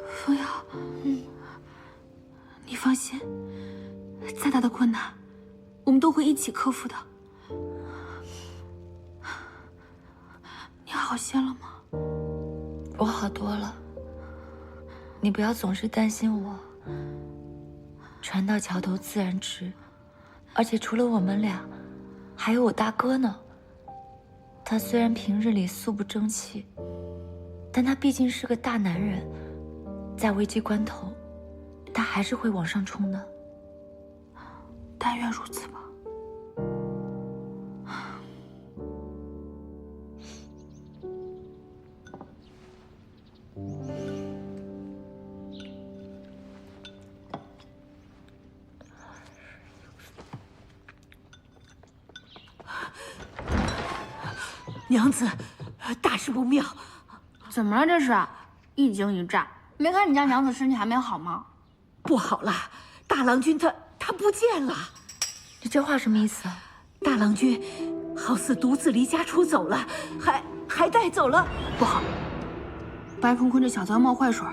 傅瑶，你放心，再大的困难，我们都会一起克服的。你好些了吗？我好多了。你不要总是担心我。船到桥头自然直，而且除了我们俩，还有我大哥呢。他虽然平日里素不争气，但他毕竟是个大男人，在危机关头，他还是会往上冲的。但愿如此吧。娘子，大事不妙！怎么了？这是一惊一乍。没看你家娘子身体还没好吗？不好了，大郎君他不见了。你这话什么意思啊？大郎君好似独自离家出走了，还带走了。不好，白坤坤这小子要冒坏水。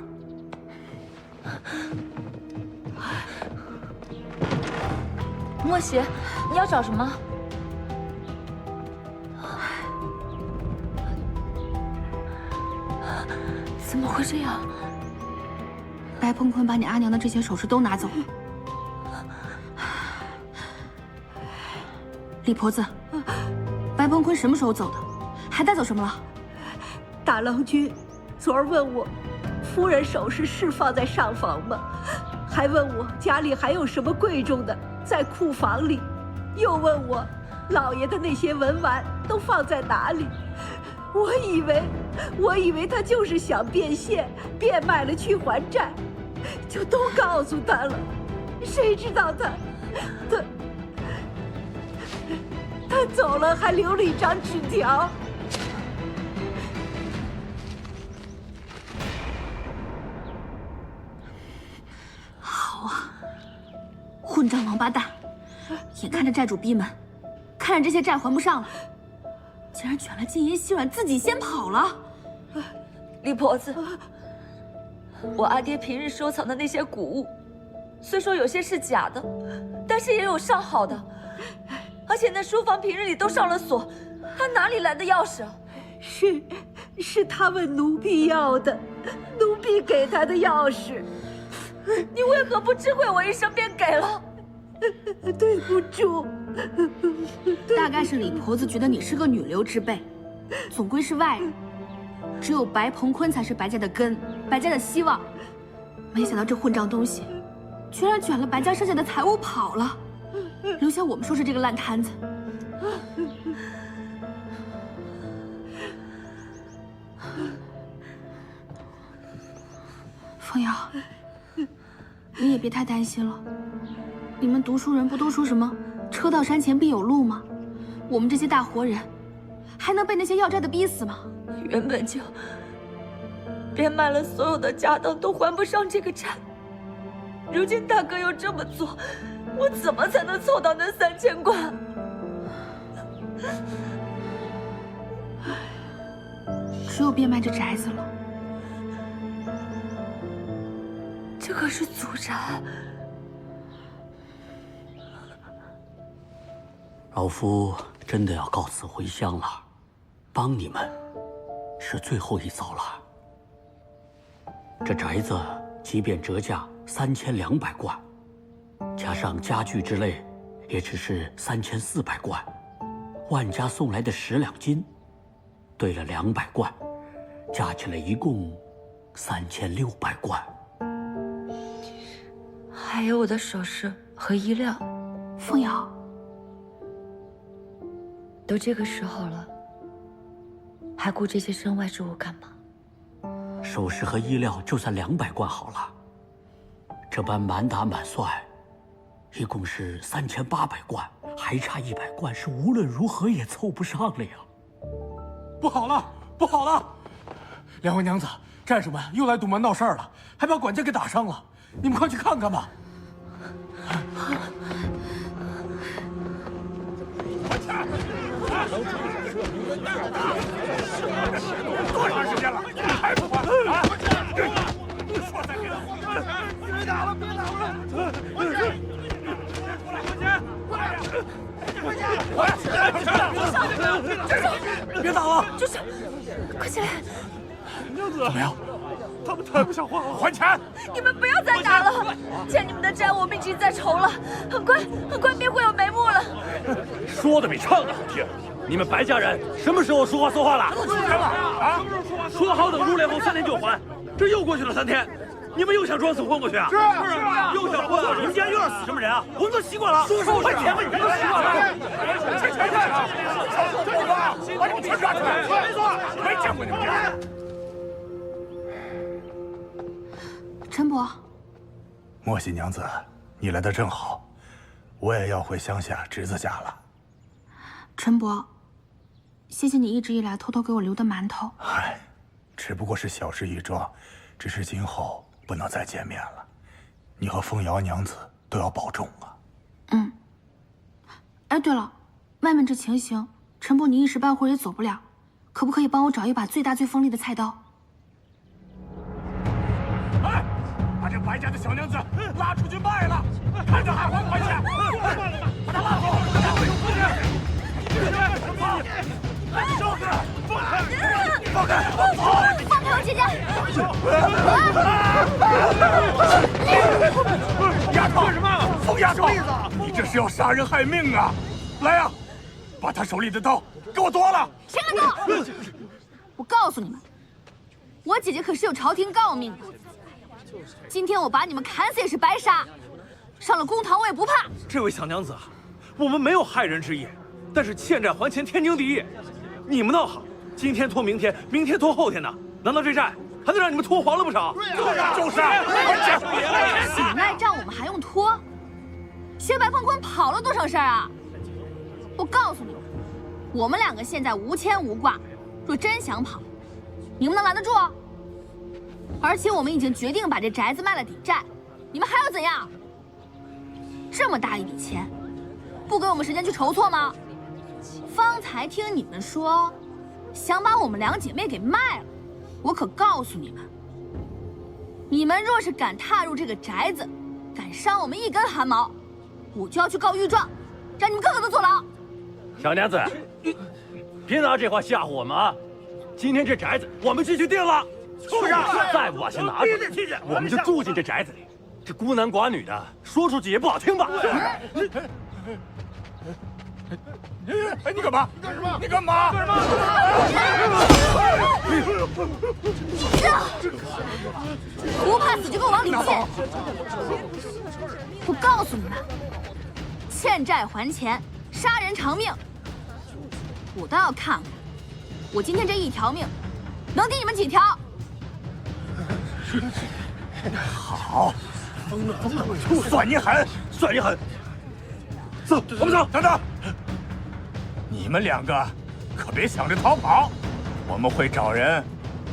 莫邪，你要找什么？怎么会这样？白坤坤把你阿娘的这些首饰都拿走了。李婆子，白坤坤什么时候走的？还带走什么了？大郎君昨儿问我，夫人首饰是放在上房吗？还问我家里还有什么贵重的在库房里，又问我老爷的那些文玩都放在哪里。我以为他就是想变现，变卖了去还债，就都告诉他了。谁知道他走了，还留了一张纸条。好啊，混账王八蛋！眼看着债主逼门，看着这些债还不上了，竟然卷了金银细软，自己先跑了。李婆子，我阿爹平日收藏的那些古物，虽说有些是假的，但是也有上好的。而且那书房平日里都上了锁，他哪里来的钥匙啊？是他问奴婢要的，奴婢给他的钥匙。你为何不知会我一声便给了？对不住。大概是李婆子觉得你是个女流之辈，总归是外人，只有白鹏坤才是白家的根，白家的希望。没想到这混账东西，居然卷了白家剩下的财物跑了，留下我们收拾这个烂摊子。凤瑶，你也别太担心了。你们读书人不都说什么“车到山前必有路”吗？我们这些大活人，还能被那些要债的逼死吗？原本就变卖了所有的家当，都还不上这个债。如今大哥又这么做，我怎么才能凑到那3000贯？只有变卖这宅子了。这可是祖宅。老夫真的要告辞回乡了，帮你们是最后一遭了。这宅子即便折价3200贯，加上家具之类，也只是3400贯。万家送来的10两金，兑了200贯，加起来一共3600贯。还有我的首饰和衣料。凤瑶，都这个时候了，还顾这些身外之物干嘛？首饰和衣料就算200贯好了，这般满打满算，一共是3800贯，还差100贯，是无论如何也凑不上了呀！不好了，不好了！两位娘子，战士们又来堵门闹事儿了，还把管家给打伤了，你们快去看看吧！多长时间了，你还不还啊？说再给他慌了，别打了，别打了！快点，过来，别打了！就是，快起来！娘子，怎么样？他们太不像话了！还钱！你们不要再打了，欠你们的债我们已经在筹了，很快便会有眉目了。说的比唱的好听。你们白家人什么时候说话算话了？啊！说好等入殓后3天就还，这又过去了3天，你们又想装死混过去啊？是啊，又想混，你们家又要死什么人啊？我们都习惯了。说还钱吧，你们都习惯了。钱！这你们把你们钱抓出来！没错，没见过你们这样。陈伯，莫喜娘子，你来的正好，我也要回乡下侄子家了。陈伯，谢谢你一直以来偷偷给我留的馒头。唉，只不过是小事一桩，只是今后不能再见面了。你和凤瑶娘子都要保重啊。嗯。哎，对了，外面这情形，陈伯你一时半会儿也走不了，可不可以帮我找一把最大最锋利的菜刀？哎，把这白家的小娘子拉出去卖了，看着还还不还钱？把他拉走！收拾！放开！放开！放开我姐姐！丫头，干什么？疯丫头，你这是要杀人害命啊！来呀，把他手里的刀给我夺了！谁敢动？我告诉你们，我姐姐可是有朝廷诰命的。今天我把你们砍死也是白杀，上了公堂我也不怕。这位小娘子，我们没有害人之意，但是欠债还钱天经地义。你们倒好，今天拖明天，明天拖后天的，难道这债还能让你们拖黄了不成？就是。血脉账我们还用拖？薛白凤坤跑了多少事儿啊？我告诉你们，我们两个现在无牵无挂，若真想跑，你们能拦得住？而且我们已经决定把这宅子卖了抵债，你们还要怎样？这么大一笔钱，不给我们时间去筹措吗？方才听你们说，想把我们两姐妹给卖了，我可告诉你们，你们若是敢踏入这个宅子，敢伤我们一根汗毛，我就要去告御状，让你们个个都坐牢。小娘子，别拿这话吓唬我们啊！今天这宅子我们继续定了，是啊，再不把钱拿出来，我们就住进这宅子里。这孤男寡女的，说出去也不好听吧？哎，你干嘛？你干什么？你干嘛？干什么？不怕死就给我往里进！我告诉你们，欠债还钱，杀人偿命，我倒要看看，我今天这一条命，能抵你们几条？好，疯了，算你狠，算你狠！走，我们走。等等，你们两个可别想着逃跑，我们会找人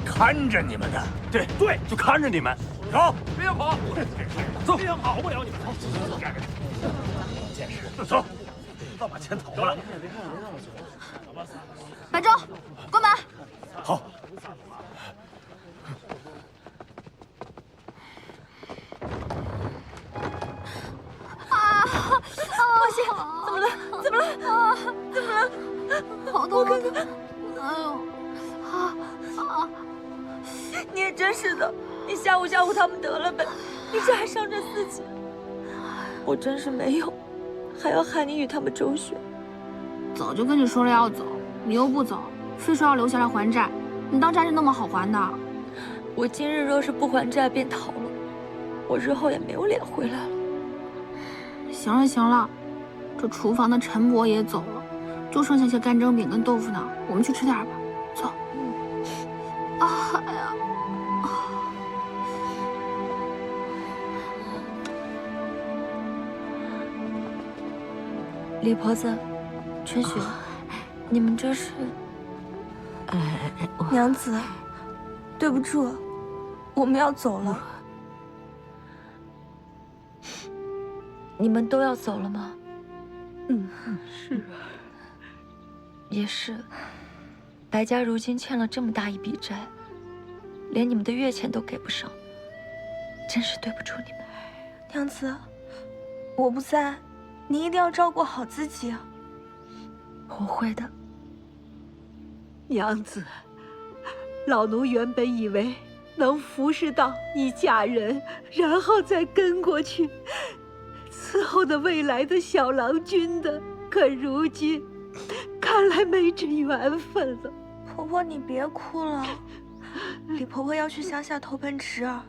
看着你们的。对，就看着你们。走，别想跑，走，别想跑不了你们。见识，走，倒把钱讨回来。白周，关门。好。不行，怎么了？怎么了？怎么了？好痛！我看看。哎呦，你也真是的，你吓唬他们得了呗，你这还伤着自己。我真是没有，还要害你与他们周旋。早就跟你说了要走，你又不走，非说要留下来还债，你当债是那么好还的？我今日若是不还债便逃了，我日后也没有脸回来了。行了行了，这厨房的陈伯也走了，就剩下些干蒸饼跟豆腐脑，我们去吃点吧。走。哎呀！李婆子，春雪，你们这是？娘子，对不住，我们要走了。你们都要走了吗？是。也是，白家如今欠了这么大一笔债，连你们的月钱都给不上，真是对不住你们。娘子，我不在，你一定要照顾好自己啊。我会的。娘子，老奴原本以为能服侍到你嫁人，然后再跟过去伺候的未来的小郎君的，可如今看来没这缘分了。婆婆，你别哭了。李婆婆要去乡下投奔侄儿，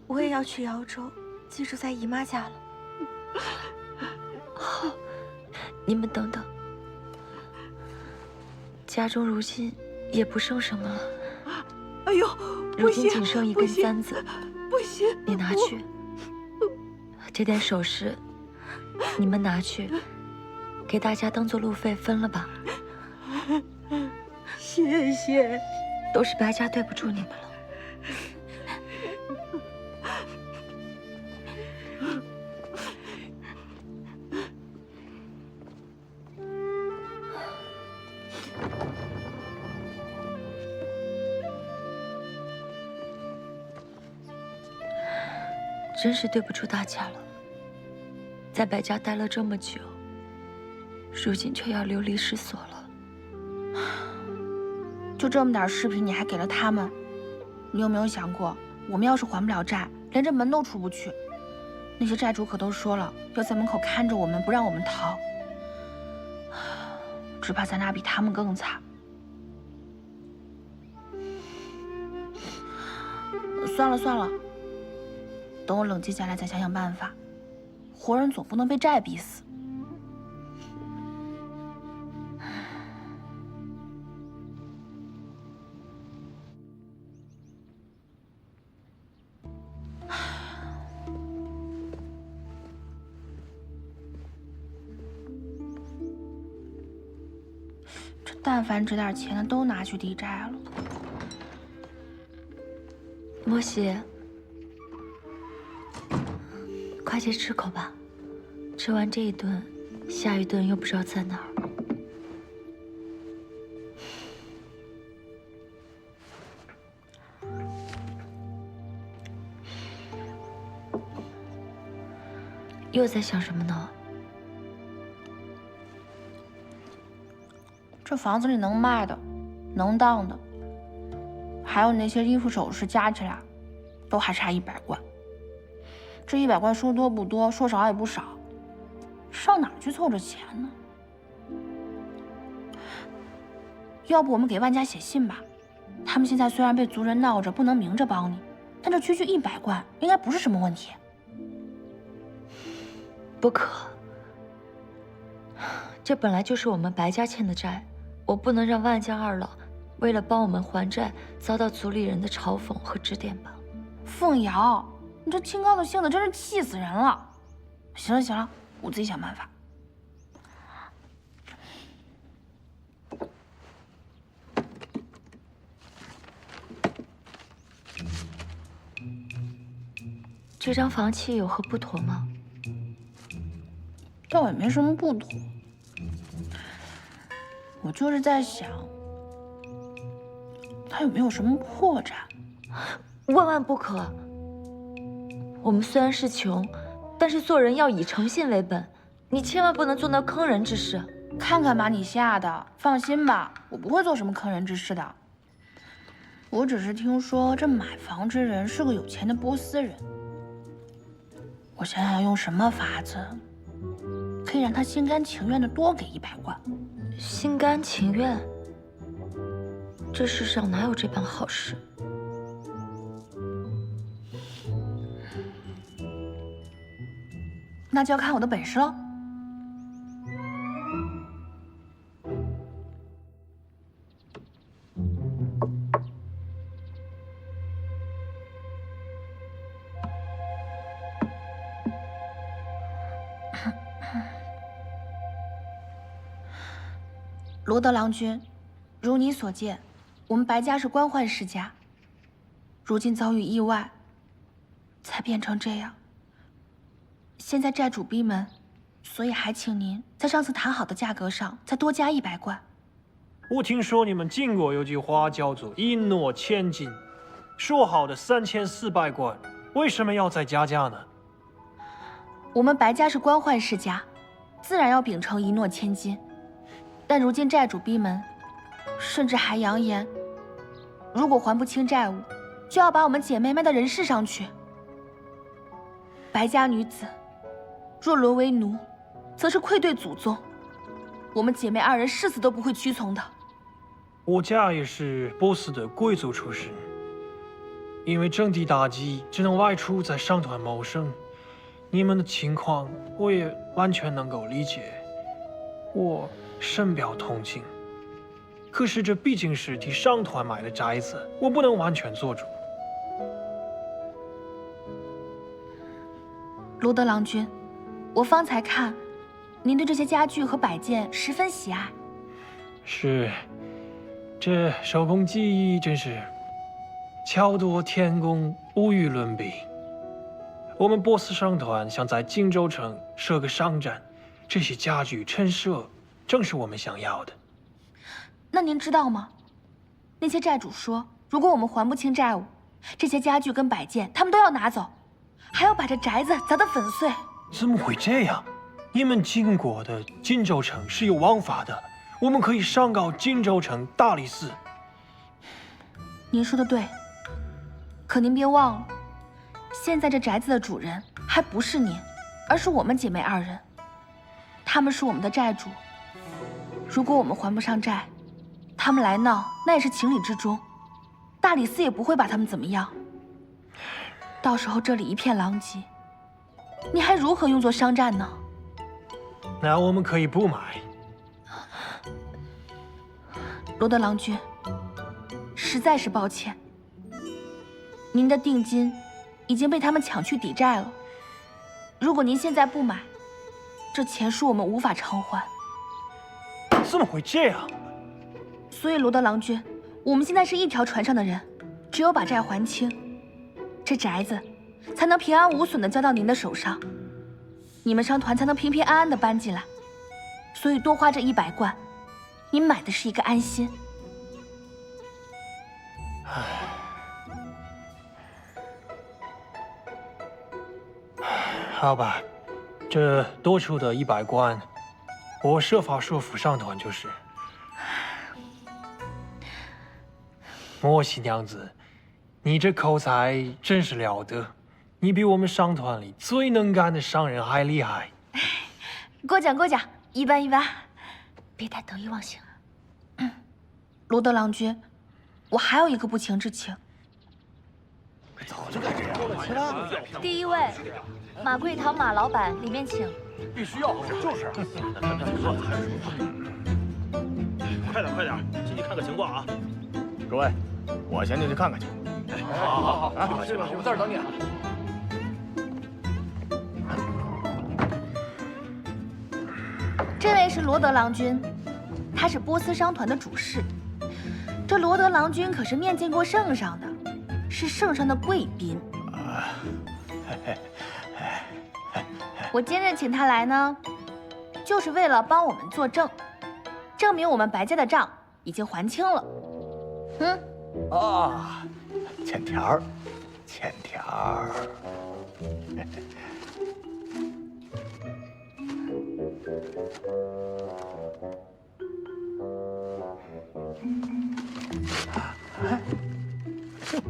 我也要去瑶州，寄住在姨妈家了。好，你们等等，家中如今也不剩什么了。哎呦，如今仅剩一根簪子，不行，你拿去。这点首饰，你们拿去，给大家当做路费分了吧。谢谢。都是白家对不住你们了。真是对不住大家了，在白家待了这么久，如今却要流离失所了。就这么点饰品，你还给了他们？你有没有想过，我们要是还不了债，连这门都出不去？那些债主可都说了，要在门口看着我们，不让我们逃。只怕咱俩比他们更惨。算了算了。等我冷静下来再想想办法。活人总不能被债逼死。这但凡值点钱的都拿去抵债了。莫西。快些吃口吧，吃完这一顿，下一顿又不知道在哪儿。又在想什么呢？这房子里能卖的、能当的，还有那些衣服首饰，加起来，都还差100贯。这100贯说多不多，说少也不少，上哪儿去凑这钱呢？要不我们给万家写信吧？他们现在虽然被族人闹着，不能明着帮你，但这区区100贯应该不是什么问题。不可，这本来就是我们白家欠的债，我不能让万家二老为了帮我们还债，遭到族里人的嘲讽和指点吧。凤瑶。你这清高的性子真是气死人了！行了行了，我自己想办法。这张房契有何不妥吗？倒也没什么不妥，我就是在想，他有没有什么破绽？万万不可！我们虽然是穷，但是做人要以诚信为本，你千万不能做那坑人之事。看看把你吓的，放心吧，我不会做什么坑人之事的。我只是听说这买房之人是个有钱的波斯人，我想想用什么法子可以让他心甘情愿的多给100贯。心甘情愿？这世上哪有这般好事？那就要看我的本事了。罗德郎君，如你所见，我们白家是官宦世家，如今遭遇意外，才变成这样。现在债主逼门，所以还请您在上次谈好的价格上再多加100贯。我听说你们晋国有句话叫做“一诺千金”，说好的3400贯，为什么要再加价呢？我们白家是官宦世家，自然要秉承一诺千金。但如今债主逼门，甚至还扬言，如果还不清债务，就要把我们姐妹卖到人世上去。白家女子若沦为奴，则是愧对祖宗。我们姐妹2人誓死都不会屈从的。我家也是波斯的贵族出身，因为政敌打击，只能外出在商团谋生。你们的情况，我也完全能够理解，我深表同情。可是这毕竟是替商团买的宅子，我不能完全做主。罗德郎君，我方才看，您对这些家具和摆件十分喜爱。是，这手工技艺真是巧夺天工，无与伦比。我们波斯商团想在荆州城设个商站，这些家具陈设正是我们想要的。那您知道吗？那些债主说，如果我们还不清债务，这些家具跟摆件他们都要拿走，还要把这宅子砸得粉碎。怎么会这样？你们经过的荆州城是有王法的，我们可以上告荆州城大理寺。您说的对，可您别忘了，现在这宅子的主人还不是您，而是我们姐妹二人。他们是我们的债主，如果我们还不上债，他们来闹那也是情理之中，大理寺也不会把他们怎么样。到时候这里一片狼藉，你还如何用作商战呢？那我们可以不买。罗德郎君，实在是抱歉，您的定金已经被他们抢去抵债了。如果您现在不买，这钱数我们无法偿还。怎么会这样？所以罗德郎君，我们现在是一条船上的人，只有把债还清，这宅子才能平安无损地交到您的手上，你们商团才能平平安安地搬进来。所以多花这100贯，您买的是一个安心。好吧，这多出的100贯，我设法说服商团就是。莫西娘子，你这口才真是了得，你比我们商团里最能干的商人还厉害。过奖过奖，一般一般，别太得意忘形。罗德郎君，我还有一个不情之请。早就该这样了。第一位，马桂堂马老板，里面请。必须要，就是。快点，进去看个情况啊！诸位，我先进去看看去。好，去吧，我在这等你啊。这位是罗德郎君，他是波斯商团的主事。这罗德郎君可是面见过圣上的，是圣上的贵宾。我今日请他来呢，就是为了帮我们作证，证明我们白家的账已经还清了。欠条。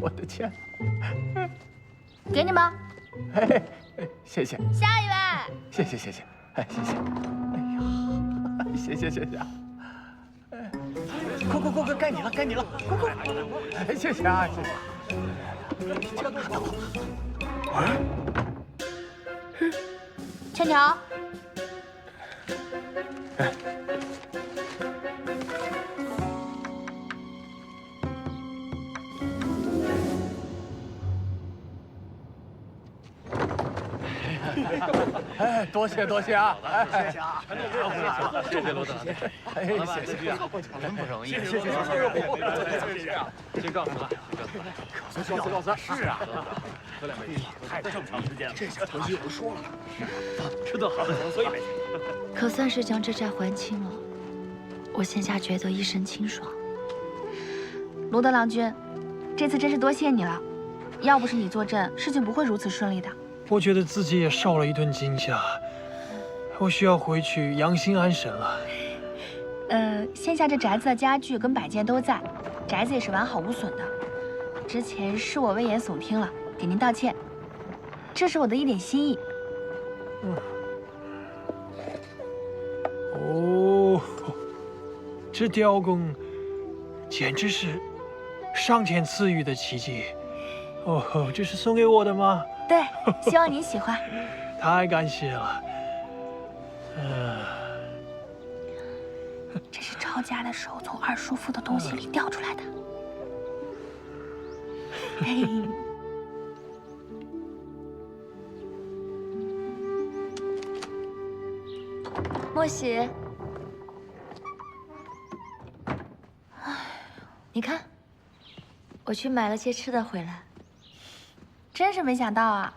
我的钱，给你们。谢谢。下一位。谢谢，谢谢。哎呀，谢谢。快，该你了，快！谢谢啊，谢谢。欠条。多谢啊！谢谢啊！谢谢罗德。谢谢啊！真不容易。谢谢。先告辞了。告辞。是啊，喝两杯，太这么长时间了。这下团结不说了。吃顿好的，喝一杯。可算是将这债还清了，我现下觉得一身清爽。罗德郎君，这次真是多谢你了，要不是你坐镇，事情不会如此顺利的。我觉得自己也受了一顿惊吓，我需要回去养心安神了。现下这宅子的家具跟摆件都在，宅子也是完好无损的。之前是我危言耸听了，给您道歉。这是我的一点心意。这雕工简直是上天赐予的奇迹。这是送给我的吗？对，希望您喜欢。太感谢了。这是抄家的时候从二叔父的东西里掉出来的。莫喜，你看，我去买了些吃的回来。真是没想到啊，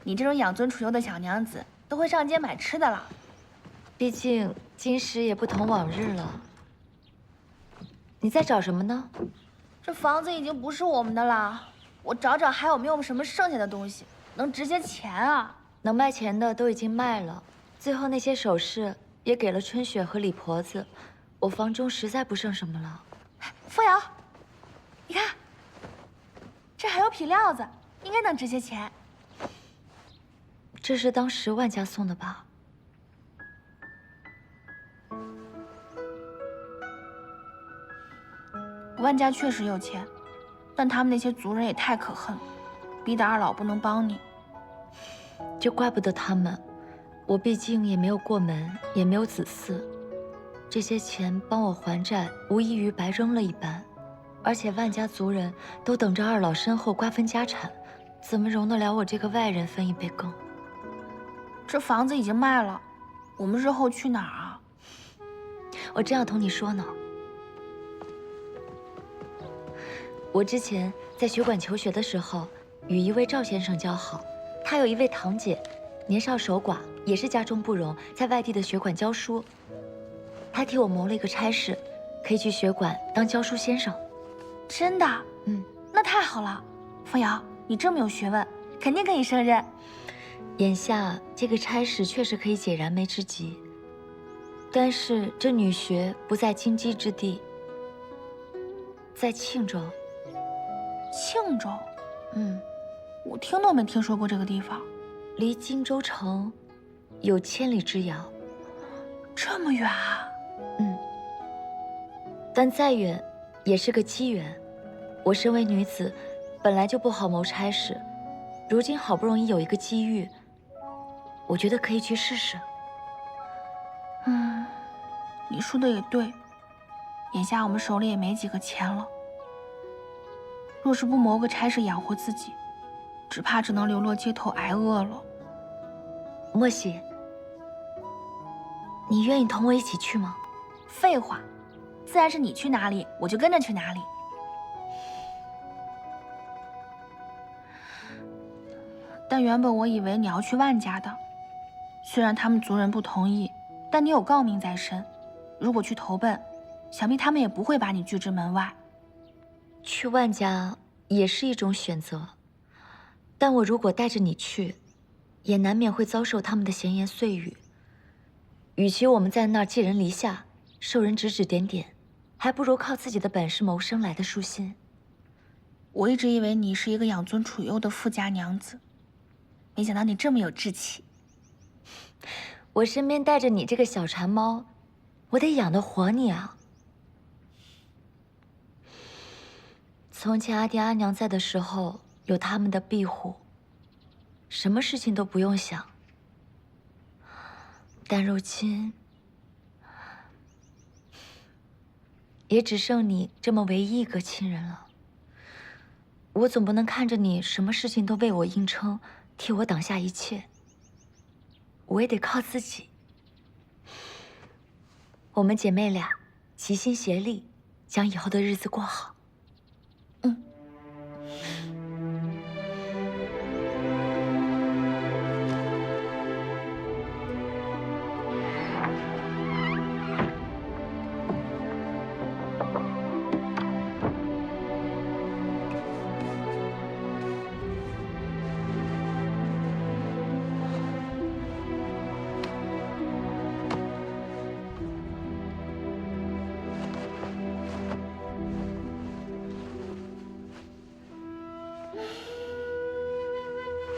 你这种养尊处优的小娘子都会上街买吃的了。毕竟今时也不同往日了。你在找什么呢？这房子已经不是我们的了，我找找还有没有什么剩下的东西能值些钱啊。能卖钱的都已经卖了，最后那些首饰也给了春雪和李婆子，我房中实在不剩什么了。傅瑶，你看，这还有匹料子，应该能值些钱。这是当时万家送的吧？万家确实有钱，但他们那些族人也太可恨了，逼得二老不能帮你。就怪不得他们，我毕竟也没有过门，也没有子嗣，这些钱帮我还债，无异于白扔了一般。而且万家族人都等着二老身后瓜分家产，怎么容得了我这个外人分一杯羹？这房子已经卖了，我们日后去哪儿啊？我正要同你说呢。我之前在学馆求学的时候，与一位赵先生交好，他有一位堂姐，年少守寡，也是家中不容，在外地的学馆教书。他替我谋了一个差事，可以去学馆当教书先生。真的？嗯，那太好了。凤瑶，你这么有学问，肯定可以胜任。眼下这个差事确实可以解燃眉之急，但是这女学不在京畿之地，在庆州。庆州？嗯，我听都没听说过这个地方。离荆州城有千里之遥。这么远啊？嗯，但再远也是个机缘。我身为女子，本来就不好谋差事，如今好不容易有一个机遇，我觉得可以去试试。嗯，你说的也对，眼下我们手里也没几个钱了，若是不谋个差事养活自己，只怕只能流落街头挨饿了。莫喜，你愿意同我一起去吗？废话，自然是你去哪里，我就跟着去哪里。但原本我以为你要去万家的，虽然他们族人不同意，但你有诰命在身，如果去投奔，想必他们也不会把你拒之门外。去万家也是一种选择，但我如果带着你去，也难免会遭受他们的闲言碎语。与其我们在那儿寄人篱下，受人指指点点，还不如靠自己的本事谋生来的舒心。我一直以为你是一个养尊处优的富家娘子，没想到你这么有志气。我身边带着你这个小馋猫，我得养得活你啊。从前阿爹阿娘在的时候，有他们的庇护，什么事情都不用想。但如今，也只剩你这么唯一一个亲人了。我总不能看着你什么事情都为我硬撑，替我挡下一切。我也得靠自己。我们姐妹俩齐心协力，将以后的日子过好。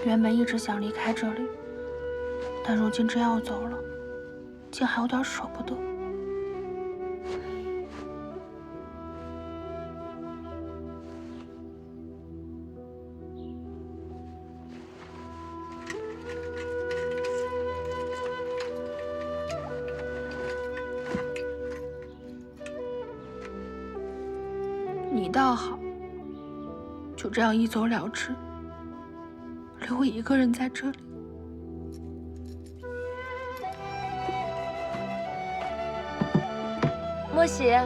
原本一直想离开这里，但如今真要走了，竟还有点舍不得。你倒好，就这样一走了之。留我一个人在这里。莫喜，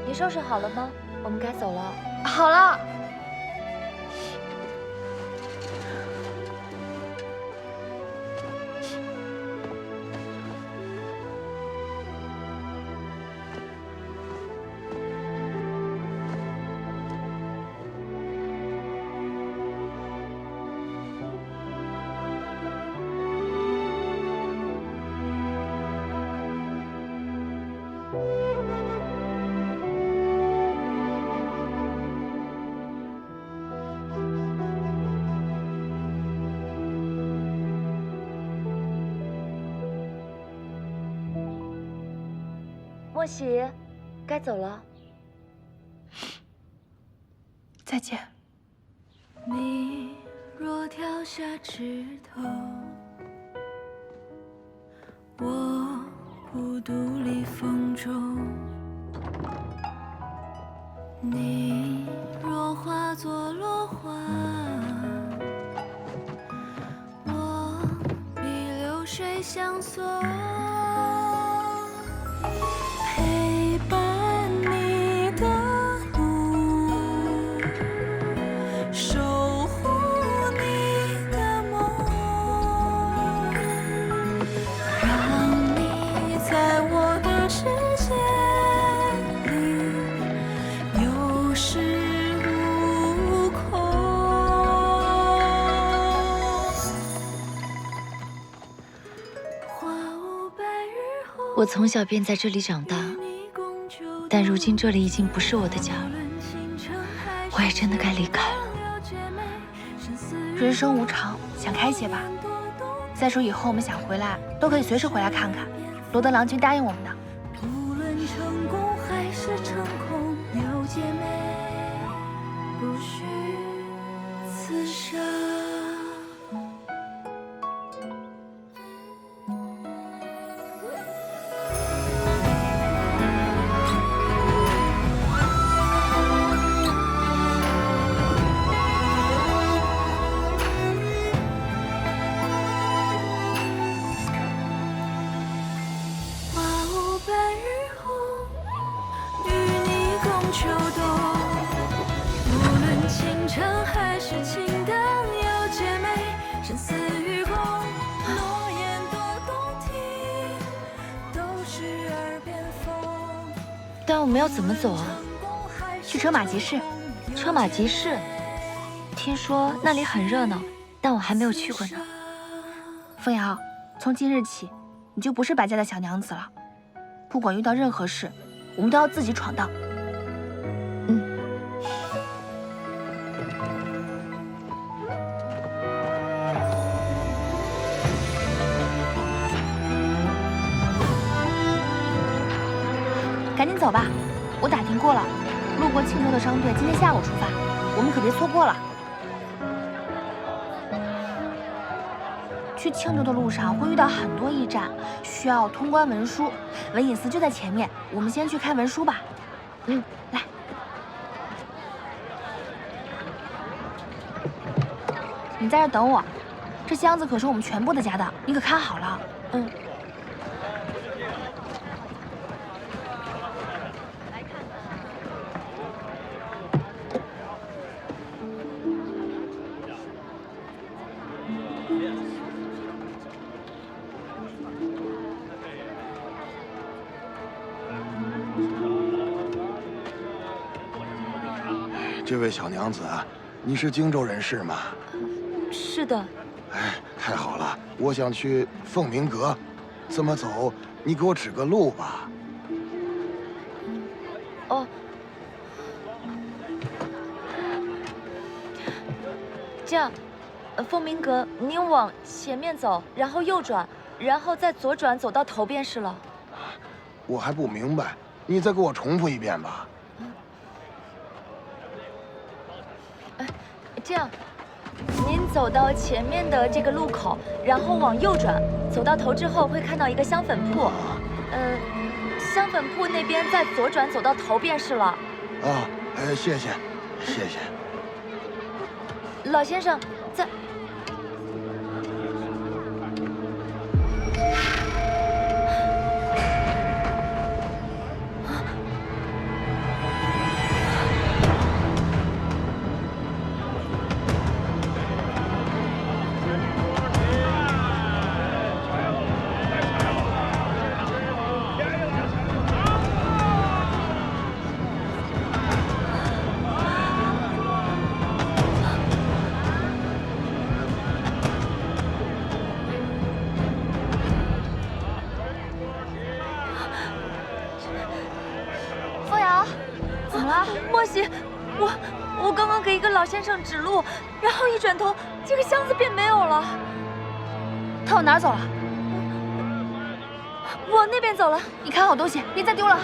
你收拾好了吗？我们该走了。好了。莫喜，该走了。再见。你若跳下枝头，我不独立风中。你若化作落花，我比流水相送。陪伴你的路，守护你的梦，让你在我的世界里有恃无恐。我从小便在这里长大，但如今这里已经不是我的家了，我也真的该离开了。人生无常，想开些吧。再说以后我们想回来，都可以随时回来看看。罗德郎君答应我们的。无论成功还是成空，六姐妹不虚此生。秋冬，无论清晨还是清灯，有姐妹生死与共，诺言多动听，都是耳边风。但我们要怎么走啊？去车马集市。车马集市，听说那里很热闹，但我还没有去过呢。凤瑶，从今日起，你就不是白家的小娘子了。不管遇到任何事，我们都要自己闯荡。赶紧走吧，我打听过了，路过庆州的商队今天下午出发，我们可别错过了。去庆州的路上会遇到很多驿站，需要通关文书，文隐寺就在前面，我们先去开文书吧。来。你在这等我，这箱子可是我们全部的家的，你可看好了。这位小娘子，你是荆州人士吗？是的。哎，太好了！我想去凤鸣阁，怎么走？你给我指个路吧。哦，这样，凤鸣阁，您往前面走，然后右转，然后再左转，走到头便是了。我还不明白，你再给我重复一遍吧。这样，您走到前面的这个路口，然后往右转，走到头之后会看到一个香粉铺，香粉铺那边再左转，走到头便是了。谢谢，谢谢。老先生，在。给一个老先生指路，然后一转头，这个箱子便没有了。他往哪儿走了？往那边走了。你看好东西，别再丢了。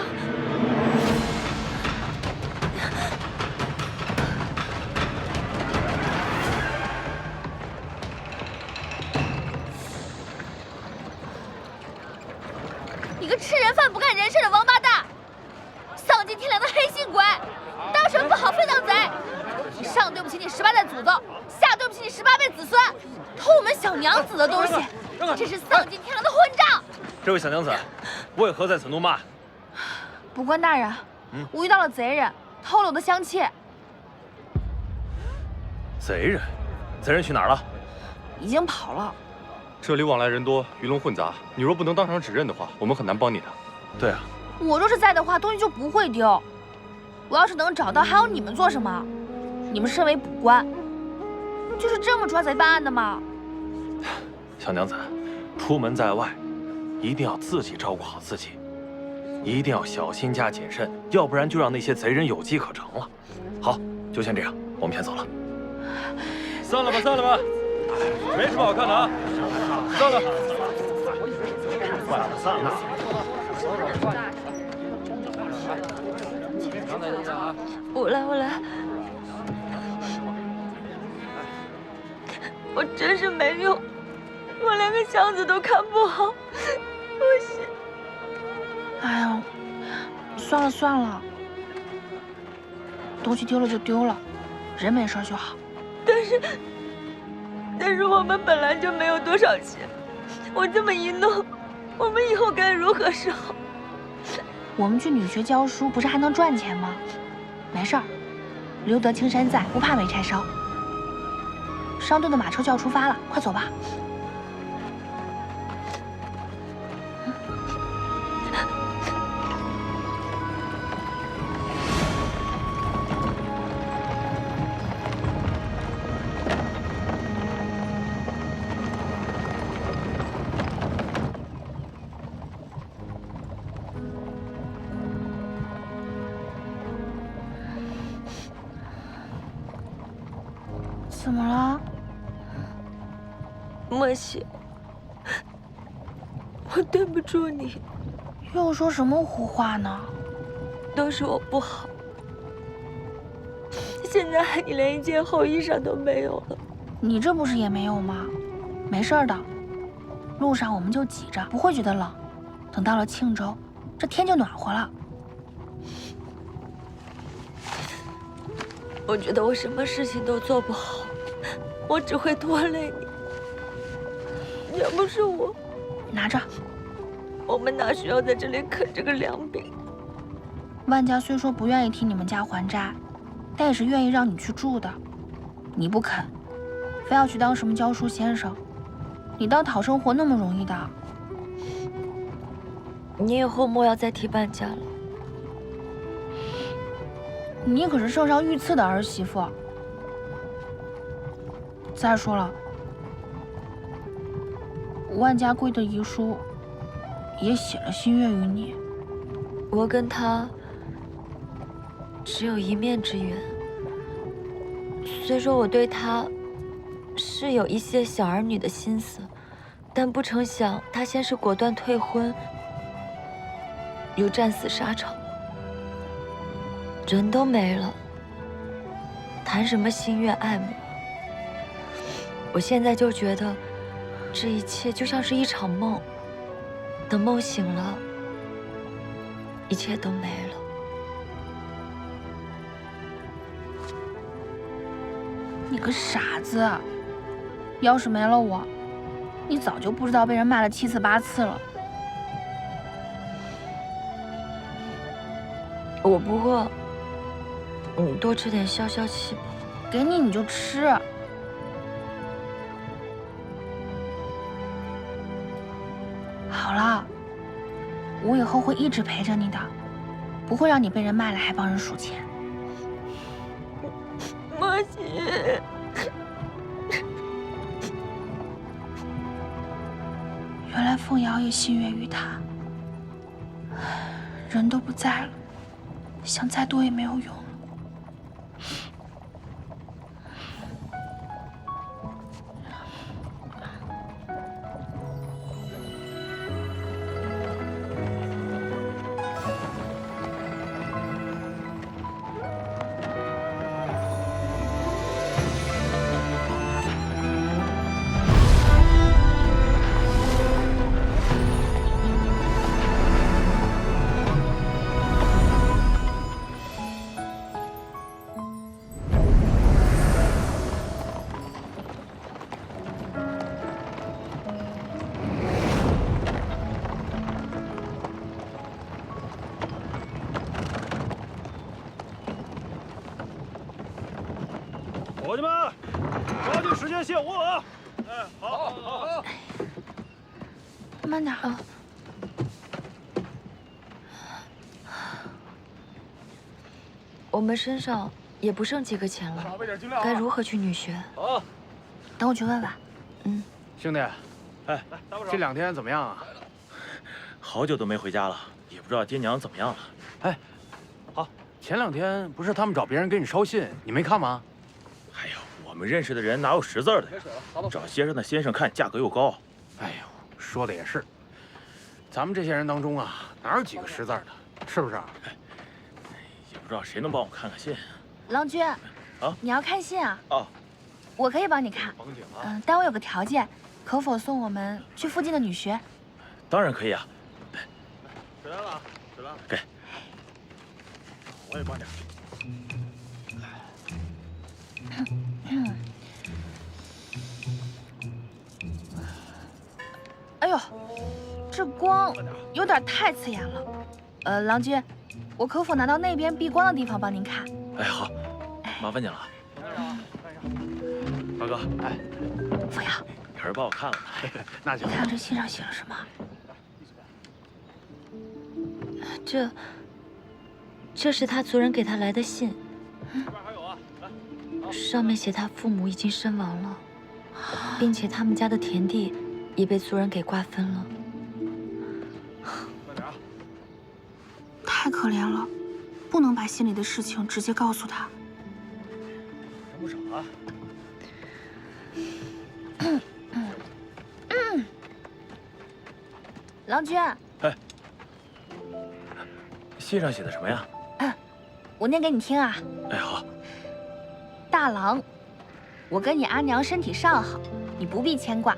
你个吃人饭不干人事的王八蛋，丧尽天良的黑心鬼，当什么不好非当贼？你上对不起你18代祖宗，下对不起你18辈子孙，偷我们小娘子的东西，这是丧尽天良的混账！这位小娘子，为何在此怒骂？捕官大人，我遇到了贼人，偷了我的香气。贼人？贼人去哪儿了？已经跑了。这里往来人多，鱼龙混杂，你若不能当场指认的话，我们很难帮你的。对啊，我若是在的话，东西就不会丢。我要是能找到，还要你们做什么？你们身为捕官，就是这么抓贼办案的吗？小娘子，出门在外，一定要自己照顾好自己，一定要小心加谨慎，要不然就让那些贼人有机可乘了。好，就先这样，我们先走了。散了吧，散了吧，没什么好看的啊，散了。散了。我来。我真是没用，我连个箱子都看不好，不行。哎呀，算了，东西丢了就丢了，人没事就好。但是我们本来就没有多少钱，我这么一弄，我们以后该如何是好？我们去女学教书，不是还能赚钱吗？没事儿，留得青山在，不怕没柴烧。商队的马车就要出发了，快走吧。怎么了？莫西，我对不住你。又说什么胡话呢？都是我不好。现在你连一件厚衣裳都没有了。你这不是也没有吗？没事的，路上我们就挤着，不会觉得冷。等到了庆州，这天就暖和了。我觉得我什么事情都做不好，我只会拖累你。要不是我，拿着。我们哪需要在这里啃这个凉饼？万家虽说不愿意替你们家还债，但也是愿意让你去住的。你不肯，非要去当什么教书先生，你当讨生活那么容易的？你以后莫要再提万家了。你可是圣上御赐的儿媳妇。再说了，万家贵的遗书也写了心愿于你。我跟他只有一面之缘。虽说我对他是有一些小儿女的心思，但不成想他先是果断退婚，又战死沙场，人都没了，谈什么心愿爱慕？我现在就觉得这一切就像是一场梦，等梦醒了，一切都没了。你个傻子！要是没了我，你早就不知道被人卖了7次8次了。我不饿，你多吃点消消气吧。给你你就吃。好了，我以后会一直陪着你的，不会让你被人卖了还帮人数钱。莫西，原来凤瑶也心悦于他，人都不在了，想再多也没有用了。伙计们，抓紧时间卸货啊！哎，好。慢点啊。我们身上也不剩几个钱了，该如何去女学？好，等我去问问。嗯，兄弟，哎，这2天怎么样啊？好久都没回家了，也不知道爹娘怎么样了。哎，好，前2天不是他们找别人给你捎信，你没看吗？哎呦，我们认识的人哪有识字的呀？找街上的先生看，价格又高。哎呦，说的也是，咱们这些人当中啊，哪有几个识字的，是不是？也不知道谁能帮我看看信。郎君，啊，你要看信啊？哦，我可以帮你看。甭紧了。但我有个条件，可否送我们去附近的女学？当然可以啊。水来了，水来了。给。我也帮点。哎呦，这光有点太刺眼了。郎君，我可否拿到那边避光的地方帮您看？哎，好，麻烦你了。二哥，哎，扶摇，你还是帮我看了。那就。看看这信上写了什么。这是他族人给他来的信，上面写他父母已经身亡了，并且他们家的田地也被族人给瓜分了。太可怜了，不能把心里的事情直接告诉他。人不少啊。郎君，哎，信上写的什么呀？我念给你听啊。哎，好。大郎，我跟你阿娘身体尚好，你不必牵挂。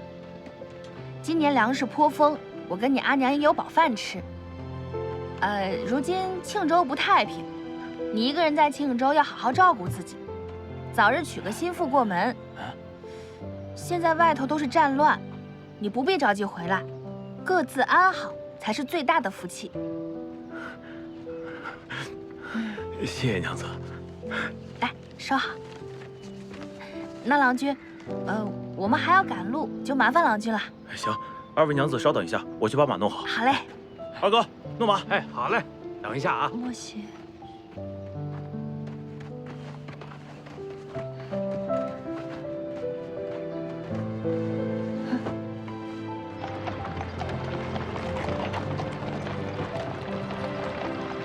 今年粮食颇丰，我跟你阿娘也有饱饭吃。如今庆州不太平，你一个人在庆州要好好照顾自己，早日娶个心腹过门。现在外头都是战乱，你不必着急回来，各自安好才是最大的福气。谢谢娘子。来，收好。那郎君，我们还要赶路，就麻烦郎君了。行，二位娘子稍等一下，我去把马弄好。好嘞。二哥，弄马。哎，好嘞，等一下啊。莫邪。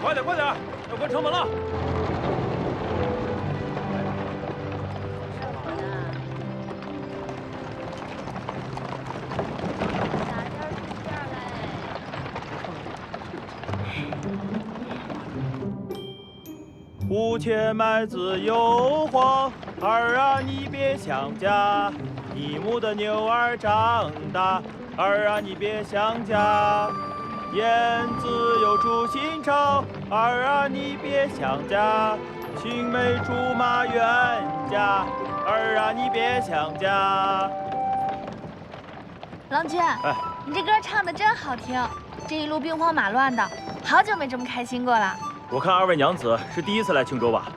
快点，快点，要关城门了。无钱麦子油黄，儿啊你别想家，你母的牛儿长大，儿啊你别想家。燕子有出新巢，儿啊你别想家，青梅竹马远嫁，儿啊你别想家。郎君，你这歌唱的真好听，这一路兵荒马乱的，好久没这么开心过了。我看二位娘子是第一次来青州吧？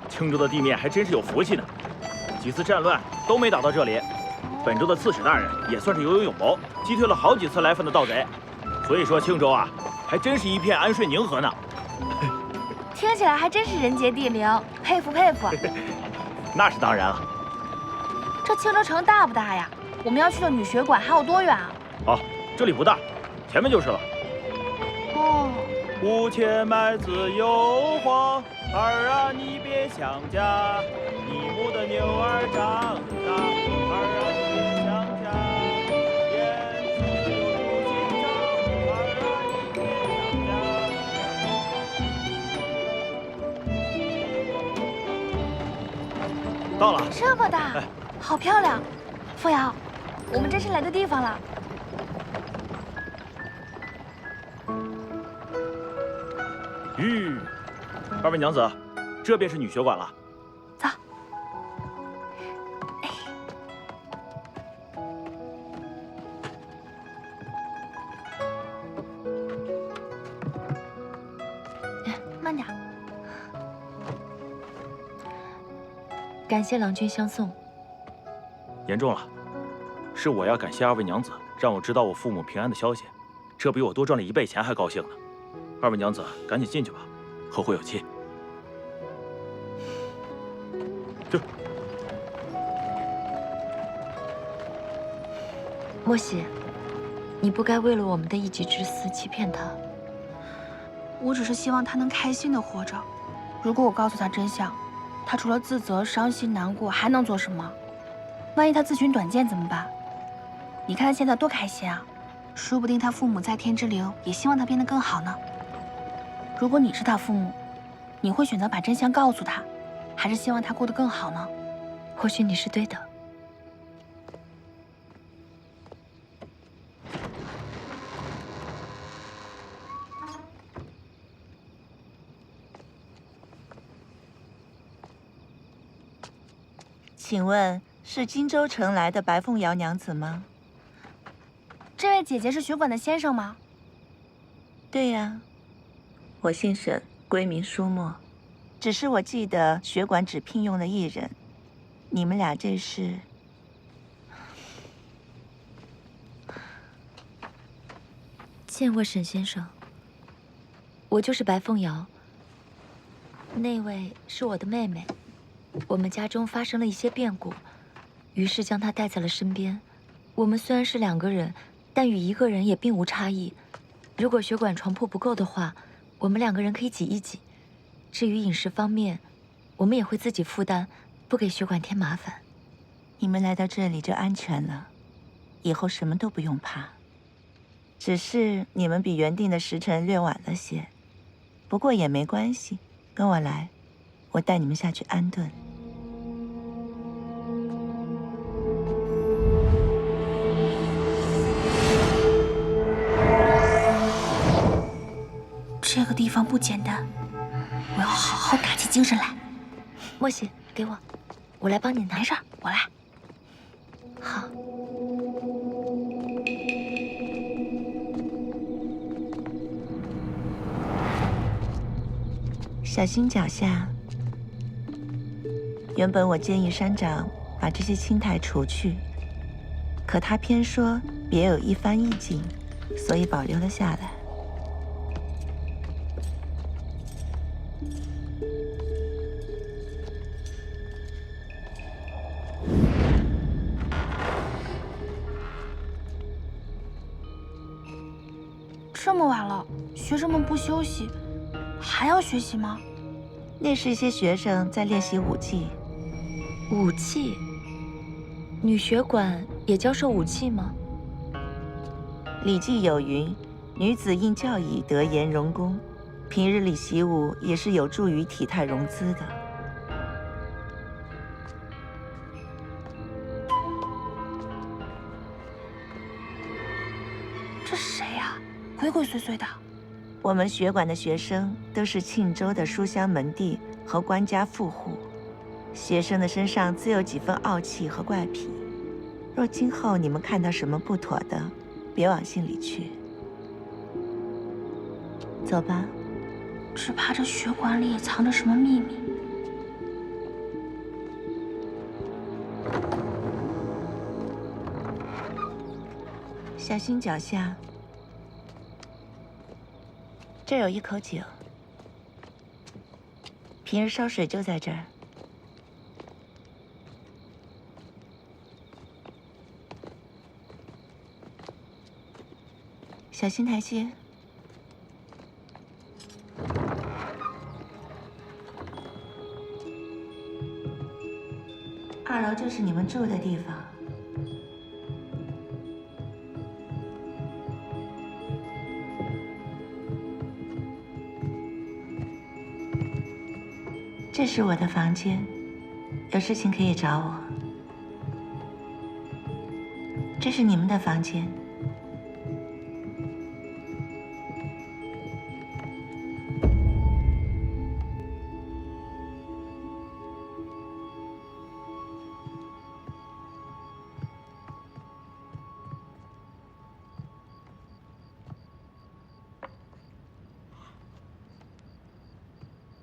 青州的地面还真是有福气呢，几次战乱都没打到这里。本州的刺史大人也算是有勇有谋，击退了好几次来犯的盗贼。所以说青州啊，还真是一片安顺宁和呢。听起来还真是人杰地灵，佩服佩服。那是当然了。这青州城大不大呀？我们要去的女学馆还有多远啊？哦，这里不大，前面就是了。哦。无钱麦子油黄，儿啊你别想家，你母的牛儿长大，儿啊你别想家。燕子有出新巢，儿啊你别想家。到了。这么大，好漂亮。扶摇，我们真是来对地方了。二位娘子，这便是女学馆了。走。慢点。感谢郎君相送。严重了，是我要感谢二位娘子，让我知道我父母平安的消息，这比我多赚了1倍钱还高兴呢。二位娘子，赶紧进去吧，后会有期。这。莫喜，你不该为了我们的一己之私欺骗他。我只是希望他能开心的活着。如果我告诉他真相，他除了自责、伤心、难过，还能做什么？万一他自寻短见怎么办？你看他现在多开心啊！说不定他父母在天之灵也希望他变得更好呢。如果你是他父母，你会选择把真相告诉他，还是希望他过得更好呢？或许你是对的。请问是荆州城来的白凤瑶娘子吗？这位姐姐是学馆的先生吗？对呀，我姓沈，闺名舒墨。只是我记得学馆只聘用了1人，你们俩这是？见过沈先生，我就是白凤瑶。那位是我的妹妹。我们家中发生了一些变故，于是将她带在了身边。我们虽然是2个人，但与1个人也并无差异。如果学馆床铺不够的话，我们2个人可以挤一挤。至于饮食方面，我们也会自己负担，不给学馆添麻烦。你们来到这里就安全了，以后什么都不用怕。只是你们比原定的时辰略晚了些，不过也没关系，跟我来，我带你们下去安顿。这个地方不简单，我要好好打起精神来。莫喜，给我，我来帮你拿。没事，我来。好。小心脚下。原本我建议山长把这些青苔除去，可他偏说别有一番意境，所以保留了下来。这么晚了，学生们不休息，还要学习吗？那是一些学生在练习武技。武技？女学馆也教授武技吗？《礼记》有云：“女子应教以德颜容功。”平日里习武也是有助于体态容姿的。这是谁呀？鬼鬼祟祟的。我们学馆的学生都是庆州的书香门第和官家富户，学生的身上自有几分傲气和怪癖。若今后你们看到什么不妥的，别往心里去。走吧。只怕这学馆里也藏着什么秘密。小心脚下。这儿有一口井，平日烧水就在这儿。小心台阶。2楼就是你们住的地方。这是我的房间，有事情可以找我。这是你们的房间。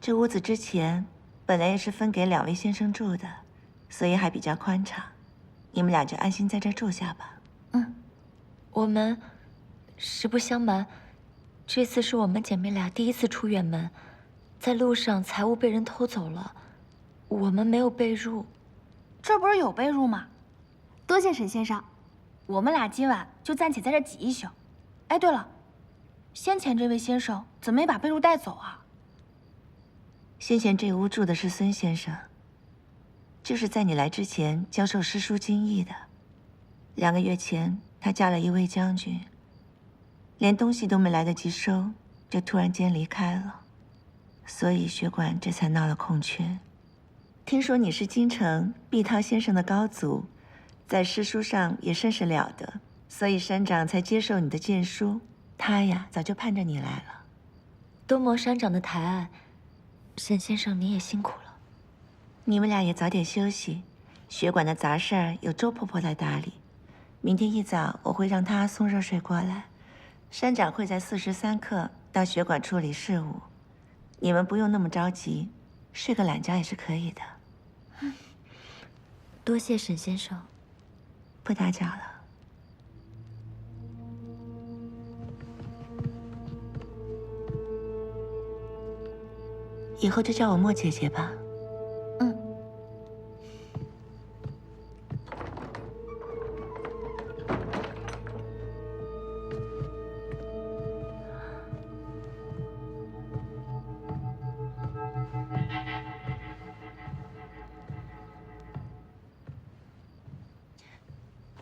这屋子之前本来也是分给2位先生住的，所以还比较宽敞。你们俩就安心在这儿住下吧。我们实不相瞒，这次是我们姐妹俩第一次出远门，在路上财物被人偷走了，我们没有被褥。这不是有被褥吗？多谢沈先生，我们俩今晚就暂且在这挤一宿。哎，对了，先前这位先生怎么没把被褥带走啊？先前这屋住的是孙先生，就是在你来之前教授诗书经义的。2个月前，他嫁了一位将军，连东西都没来得及收，就突然间离开了，所以学馆这才闹了空缺。听说你是京城毕涛先生的高祖，在诗书上也甚是了得，所以山长才接受你的荐书。他呀，早就盼着你来了。多蒙山长的抬爱，沈先生你也辛苦了。你们俩也早点休息，学馆的杂事儿由周婆婆来打理。明天一早我会让她送热水过来，山长会在4时3刻到学馆处理事务。你们不用那么着急，睡个懒觉也是可以的。多谢沈先生。不打搅了。以后就叫我莫姐姐吧。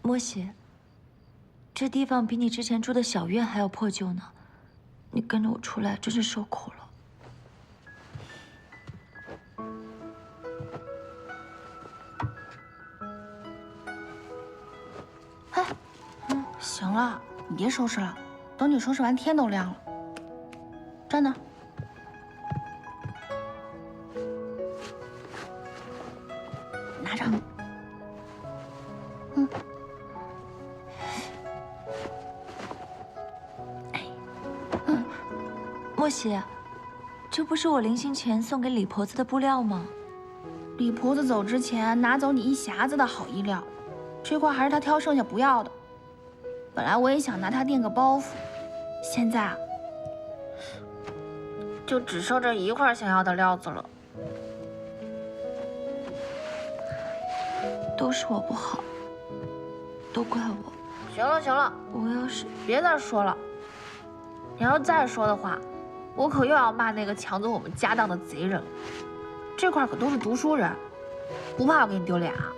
莫喜，这地方比你之前住的小院还要破旧呢，你跟着我出来真是受苦了。行了，你别收拾了，等你收拾完天都亮了。站那。拿着。莫喜，这不是我临行前送给李婆子的布料吗？李婆子走之前拿走你一匣子的好衣料，这块还是她挑剩下不要的。本来我也想拿它垫个包袱，现在啊，就只剩这一块想要的料子了。都是我不好，都怪我。行了行了，我要是别再说了，你要再说的话，我可又要骂那个抢走我们家当的贼人了。这块可都是读书人，不怕我给你丢脸啊？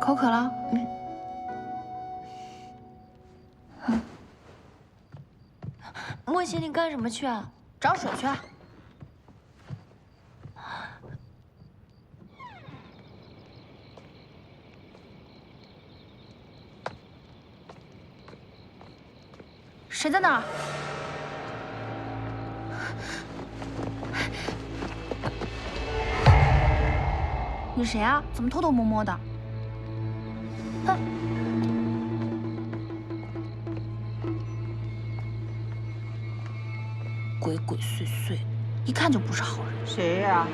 口渴了？莫西，你干什么去啊？找水去。谁在那儿？你谁啊？怎么偷偷摸摸的？鬼鬼祟祟，一看就不是好人。谁呀？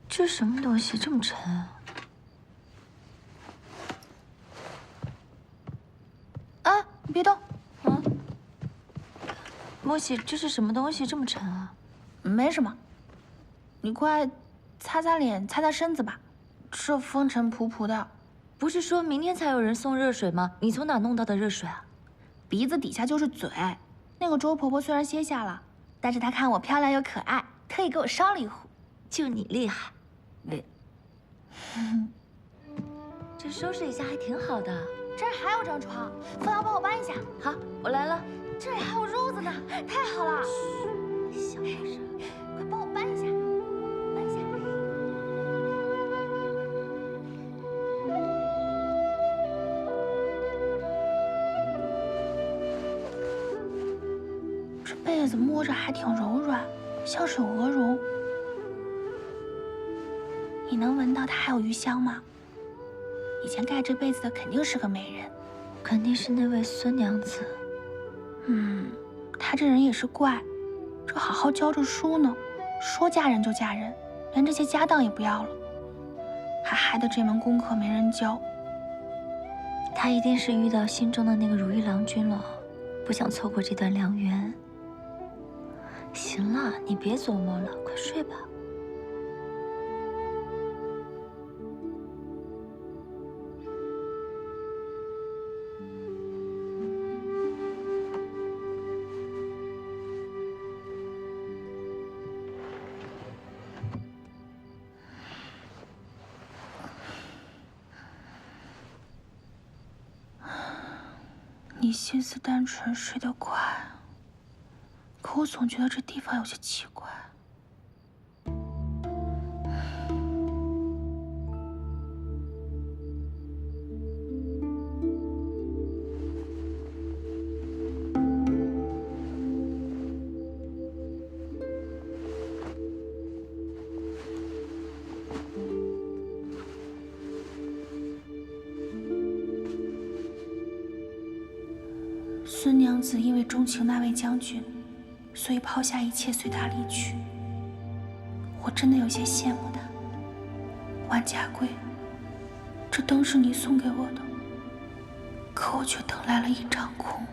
这什么东西这么沉啊？啊，你别动！莫喜，这是什么东西这么沉啊？没什么，你快擦擦脸，擦擦身子吧。这风尘仆仆的，不是说明天才有人送热水吗？你从哪弄到的热水啊？鼻子底下就是嘴。那个周婆婆虽然歇下了，但是她看我漂亮又可爱，特意给我烧了一壶。就你厉害。这收拾一下还挺好的。这儿还有张床，凤瑶帮我搬一下。好，我来了。这里还有褥子呢，太好了！小点声，快帮我搬一下，搬一下。这被子摸着还挺柔软，像是鹅绒。你能闻到它还有余香吗？以前盖这被子的肯定是个美人，肯定是那位孙娘子。她这人也是怪，这好好教着书呢，说嫁人就嫁人，连这些家当也不要了，还害得这门功课没人教。她一定是遇到心中的那个如意郎君了，不想错过这段良缘。行了，你别琢磨了，快睡吧。你心思单纯，睡得快，可我总觉得这地方有些奇怪。孙娘子因为钟情那位将军，所以抛下一切随他离去。我真的有些羡慕他。万家贵，这灯是你送给我的，可我却等来了一场空。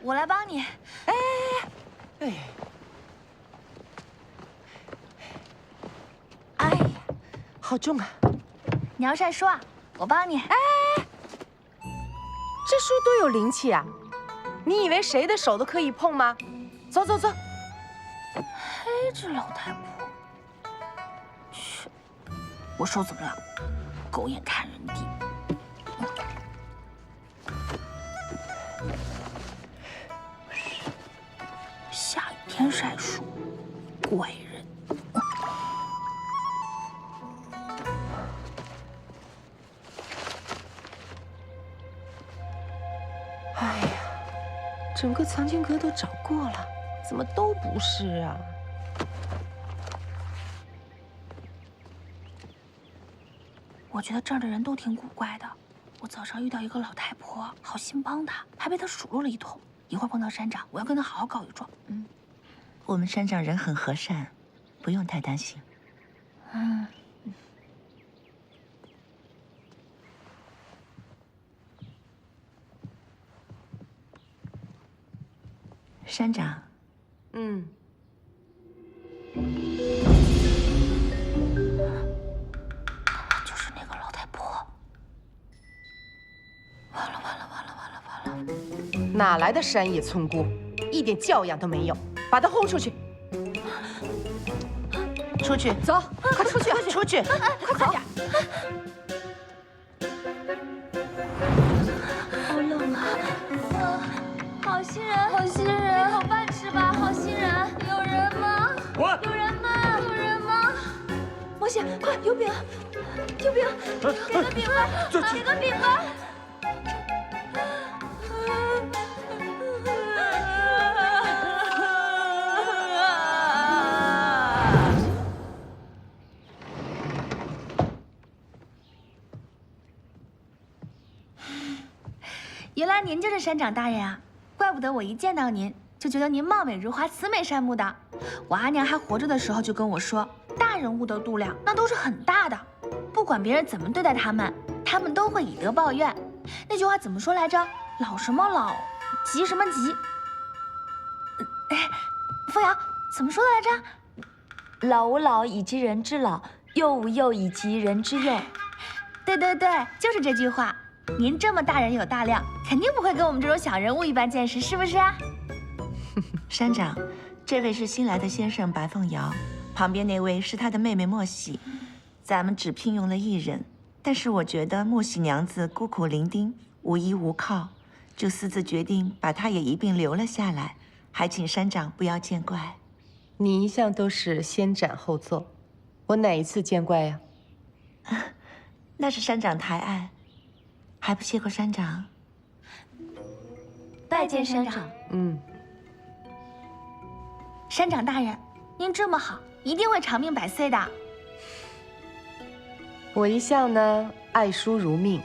我来帮你。哎呀，好重啊！你要晒书啊？我帮你。这书多有灵气啊！你以为谁的手都可以碰吗？走走走。嘿，这老太婆，去，我手怎么了？狗眼看人低。下雨天晒书，怪人。哎呀，整个藏经阁都找过了，怎么都不是啊？我觉得这儿的人都挺古怪的。我早上遇到一个老太婆，好心帮她，还被她数落了一通。一会儿碰到山长，我要跟他好好告一状。我们山长人很和善，不用太担心。山长。就是那个老太婆。完了！哪来的山野村姑，一点教养都没有，把她轰出去！出去，走，快出去，出去！快点！好冷啊！好心人，好心人，给口饭吃吧，好心人，有人吗？有人吗？有人吗？毛姐，快有饼，有饼，给个饼吧，给个饼吧。原来您就是山长大人啊，怪怪不得我一见到您就觉得您貌美如花、慈眉善目的。我阿娘还活着的时候就跟我说，大人物的度量那都是很大的，不管别人怎么对待他们，他们都会以德报怨。那句话怎么说来着？老什么老，急什么急？凤瑶怎么说的来着？老吾老以及人之老，幼吾幼以及人之幼。对对对，就是这句话。您这么大人有大量，肯定不会跟我们这种小人物一般见识，是不是啊？山长，这位是新来的先生白凤瑶，旁边那位是他的妹妹莫喜。咱们只聘用了1人，但是我觉得莫喜娘子孤苦伶仃，无依无靠，就私自决定把她也一并留了下来，还请山长不要见怪。你一向都是先斩后奏，我哪一次见怪呀？那是山长抬爱，还不谢过山长。拜见山长。山长大人，您这么好，一定会长命百岁的。我一向呢爱书如命，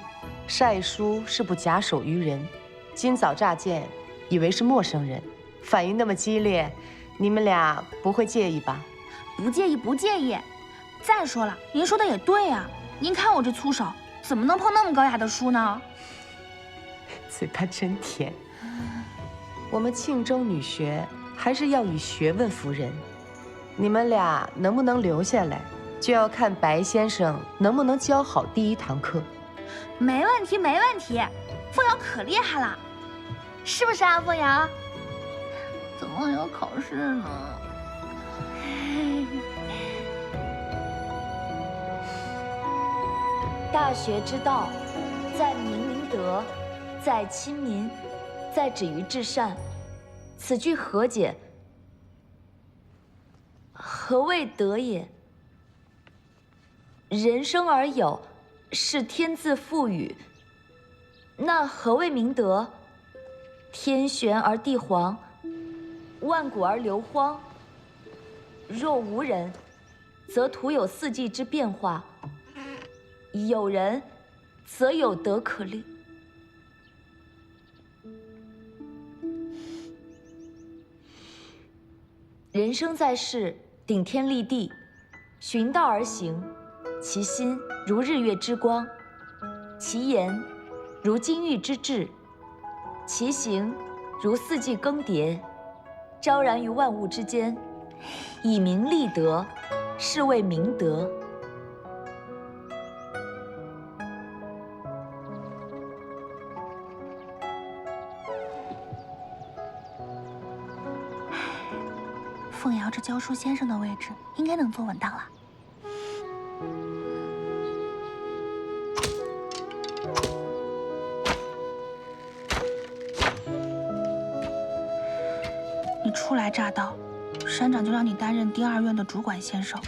晒书是不假手于人。今早乍见，以为是陌生人，反应那么激烈，你们俩不会介意吧？不介意，不介意。再说了，您说的也对呀。您看我这粗手，怎么能碰那么高雅的书呢？嘴巴真甜。我们庆州女学还是要以学问服人。你们俩能不能留下来，就要看白先生能不能教好第1堂课。没问题，没问题。凤瑶可厉害了，是不是啊，凤瑶？怎么还要考试呢？大学之道，在明明德，在亲民，在止于至善。此句何解？何谓德也？人生而有，是天自赋予。那何谓明德？天玄而地黄，万古而流荒。若无人，则徒有4季之变化；有人，则有德可立。人生在世，顶天立地，循道而行，其心如日月之光，其言如金玉之质，其行如4季更迭，昭然于万物之间，以明立德，是谓明德。凤瑶这教书先生的位置应该能坐稳当了。你初来乍到，山长就让你担任第2院的主管先生，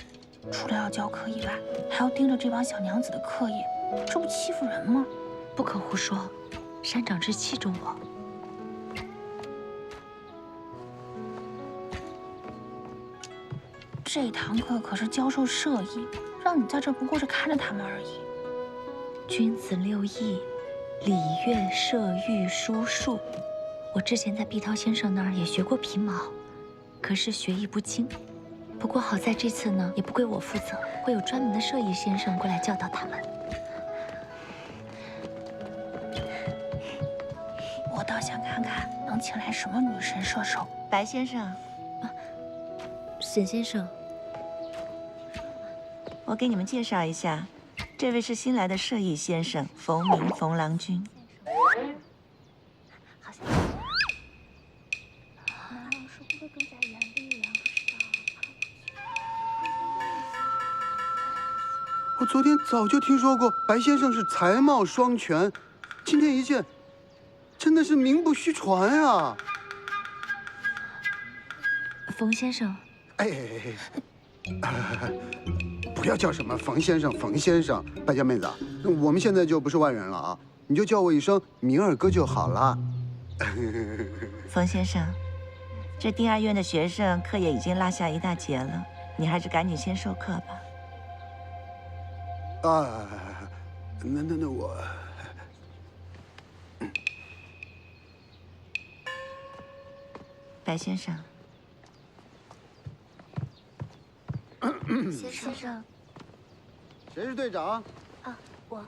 除了要教课以外，还要盯着这帮小娘子的课业，这不欺负人吗？不可胡说，山长之器重我。这堂课可是教授射艺，让你在这不过是看着他们而已。君子6艺，礼乐射御书数。我之前在碧涛先生那儿也学过皮毛，可是学艺不精。不过好在这次呢，也不归我负责，会有专门的射艺先生过来教导他们。我倒想看看能请来什么女神射手。白先生，沈先生，我给你们介绍一下，这位是新来的射艺先生冯明冯郎君。我昨天早就听说过白先生是才貌双全，今天一见，真的是名不虚传啊！冯先生，不要叫什么冯先生，冯先生，白家妹子，我们现在就不是外人了啊，你就叫我一声明儿哥就好了。冯先生，这第2院的学生课业已经落下一大截了，你还是赶紧先授课吧。啊，那我，白先生。先生，谁是队长？啊，我。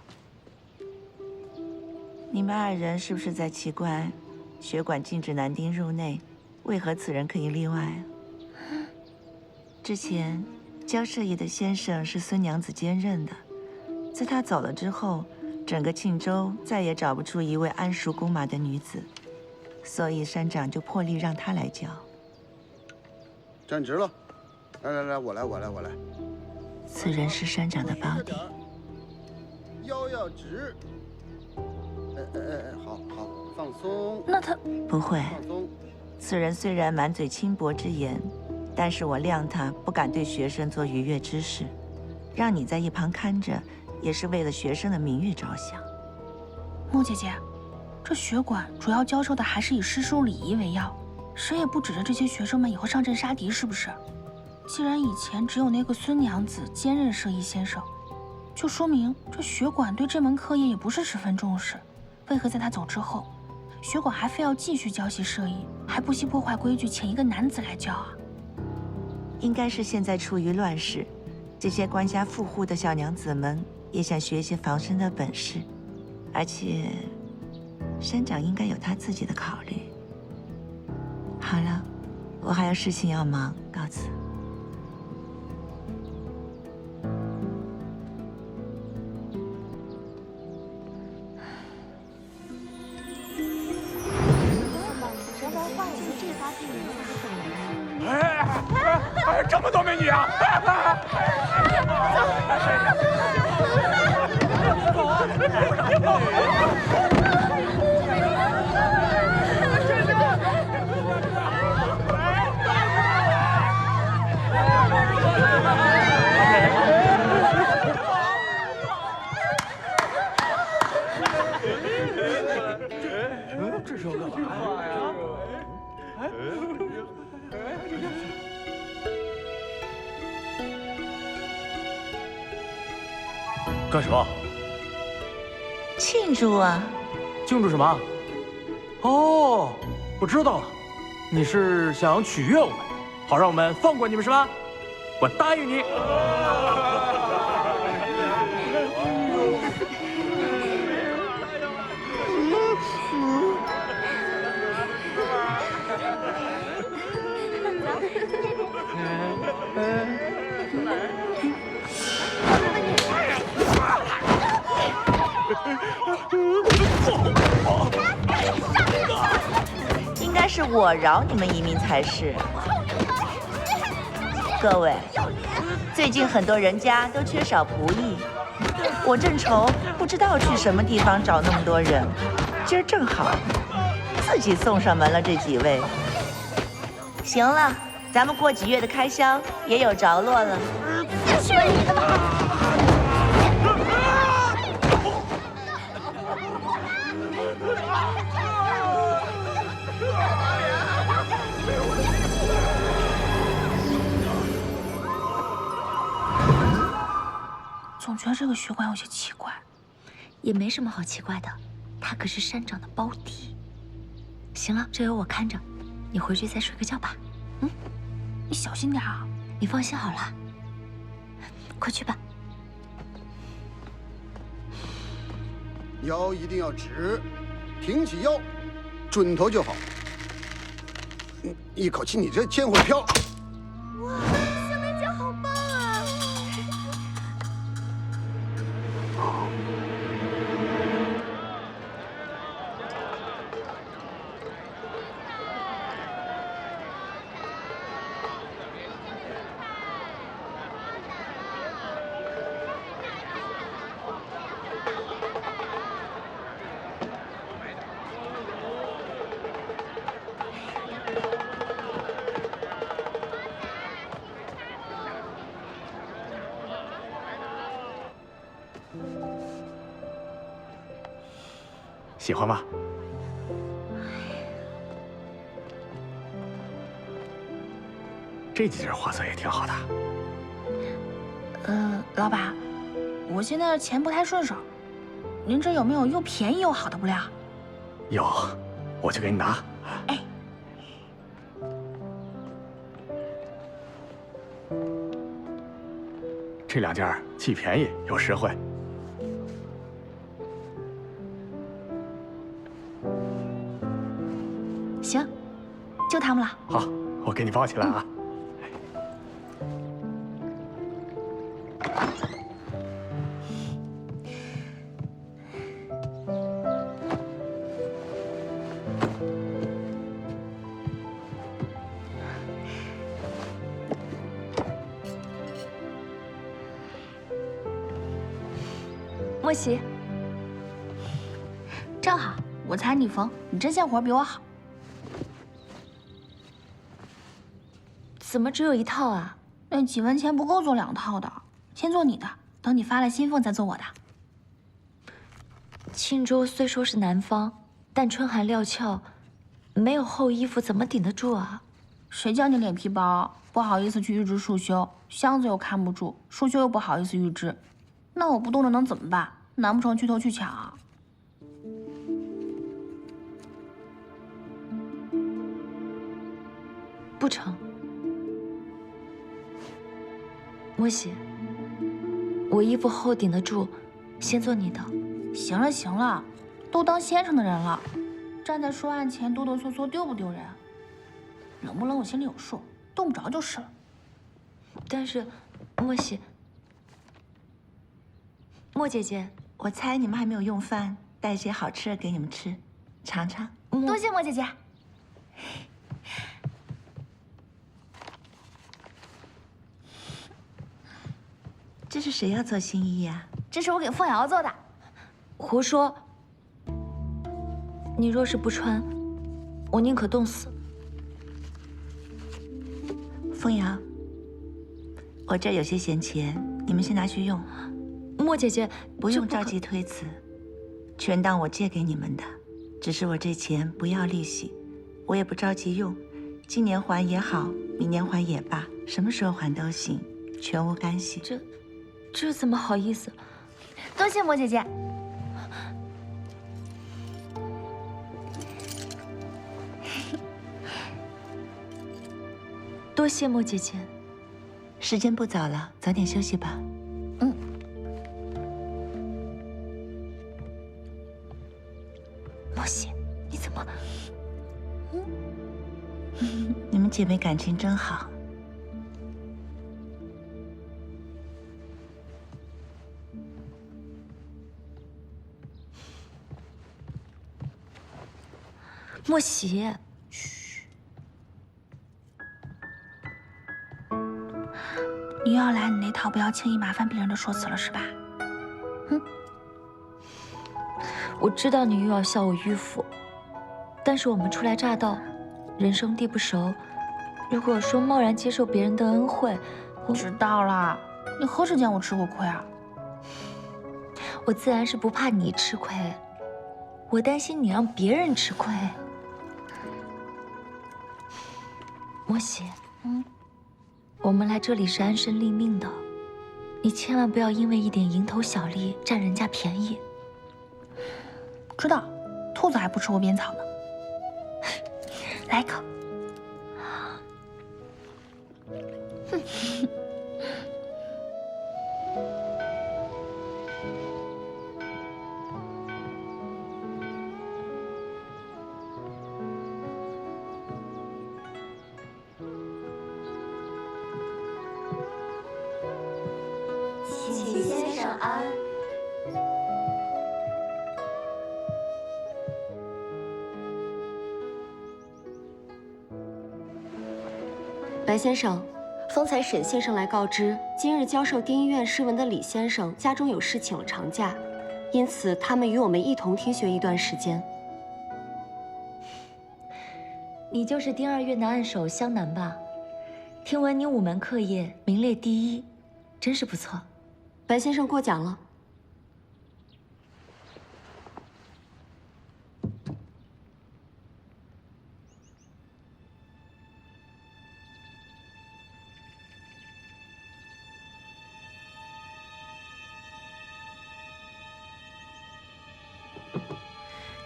你们二人是不是在奇怪，血馆禁止男丁入内，为何此人可以例外？之前教射艺的先生是孙娘子兼任的，自他走了之后，整个庆州再也找不出一位安熟弓马的女子，所以山长就破例让他来教。站直了，来，我来。此人是山长的胞弟，腰要直。好，放松。那他不会。放松。此人虽然满嘴轻薄之言，但是我谅他不敢对学生做逾越之事，让你在一旁看着，也是为了学生的名誉着想。穆姐姐，这学馆主要教授的还是以诗书礼仪为要，谁也不指着这些学生们以后上阵杀敌，是不是？既然以前只有那个孙娘子兼任射艺先生，就说明这学馆对这门课业也不是十分重视。为何在他走之后，学馆还非要继续教习射艺，还不惜破坏规矩，请一个男子来教啊？应该是现在处于乱世，这些官家富户的小娘子们也想学一些防身的本事，而且山长应该有他自己的考虑。好了，我还有事情要忙，告辞。哎，这么多美女啊！这是要干嘛呀？干什么？庆祝啊！庆祝什么？哦，我知道了，你是想取悦我们，好让我们放过你们是吧？我答应你。应该是我饶你们一命才是。各位，最近很多人家都缺少仆役，我正愁不知道去什么地方找那么多人，今儿正好自己送上门了这几位。行了，咱们过几月的开销也有着落了。去你的吧！总觉得这个学馆有些奇怪。也没什么好奇怪的，他可是山长的胞弟。行了，这有我看着，你回去再睡个觉吧。嗯，你小心点啊！你放心好了，快去吧。腰一定要直，挺起腰，准头就好。一口气，你这千会飘。哇，小梅姐好棒啊！喜欢吗？这几件花色也挺好的。老板，我现在钱不太顺手，您这有没有又便宜又好的布料？有，我去给你拿。哎，这2件既便宜又实惠。行，就他们了。好，我给你包起来啊。莫喜，正好我裁你缝，你针线活比我好。怎么只有1套啊？那几文钱不够做2套的，先做你的，等你发了薪俸再做我的。庆州虽说是南方，但春寒料峭，没有厚衣服怎么顶得住啊？谁叫你脸皮薄，不好意思去预支束修，箱子又看不住，束修又不好意思预支，那我不动了能怎么办？难不成去偷去抢？不成。莫喜，我衣服厚顶得住，先做你的。行了行了，都当先生的人了，站在书案前哆哆嗦嗦丢不丢人？冷不冷我心里有数，动不着就是了。但是，莫喜，莫姐姐，我猜你们还没有用饭，带一些好吃的给你们吃，尝尝。多谢莫姐姐。这是谁要做新衣呀？这是我给凤瑶做的。胡说！你若是不穿，我宁可冻死。凤瑶，我这儿有些闲钱，你们先拿去用。莫姐姐，不用着急推辞，全当我借给你们的。只是我这钱不要利息，我也不着急用，今年还也好，明年还也罢，什么时候还都行，全无干系。这怎么好意思？多谢莫姐姐。多谢莫姐姐。时间不早了，早点休息吧。嗯。莫喜，你怎么？你们姐妹感情真好。莫喜，嘘。你又要来你那套不要轻易麻烦别人的说辞了是吧？我知道你又要笑我迂腐，但是我们初来乍到，人生地不熟，如果说贸然接受别人的恩惠，我知道了。你何时见我吃过亏啊？我自然是不怕你吃亏，我担心你让别人吃亏。莫喜，我们来这里是安身立命的，你千万不要因为一点蝇头小利占人家便宜。知道，兔子还不吃窝边草呢。来一口。请先生安。白先生，方才沈先生来告知，今日教授丁医院诗文的李先生家中有事请了长假，因此他们与我们一同听学一段时间。你就是丁2院的案首湘南吧？听闻你5门课业名列第1，真是不错。白先生过奖了。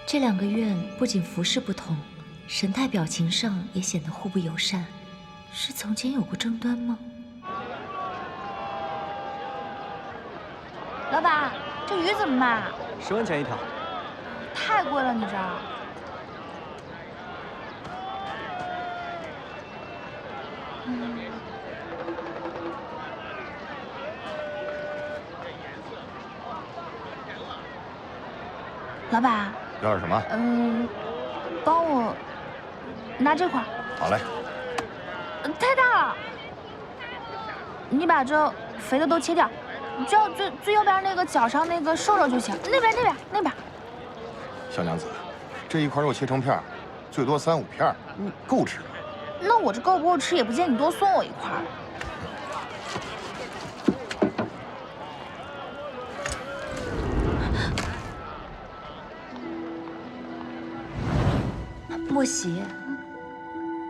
这2个院不仅服饰不同，神态表情上也显得互不友善，是从前有过争端吗？老板，这鱼怎么卖？10文钱一条。太贵了，你这儿。老板。要点什么？帮我拿这块。好嘞。太大了，你把这肥的都切掉，只要最右边那个脚上那个瘦肉就行。那边。小娘子，这一块肉切成片，最多3、5片，够吃吗？那我这够不够吃也不见你多送我一块。莫喜，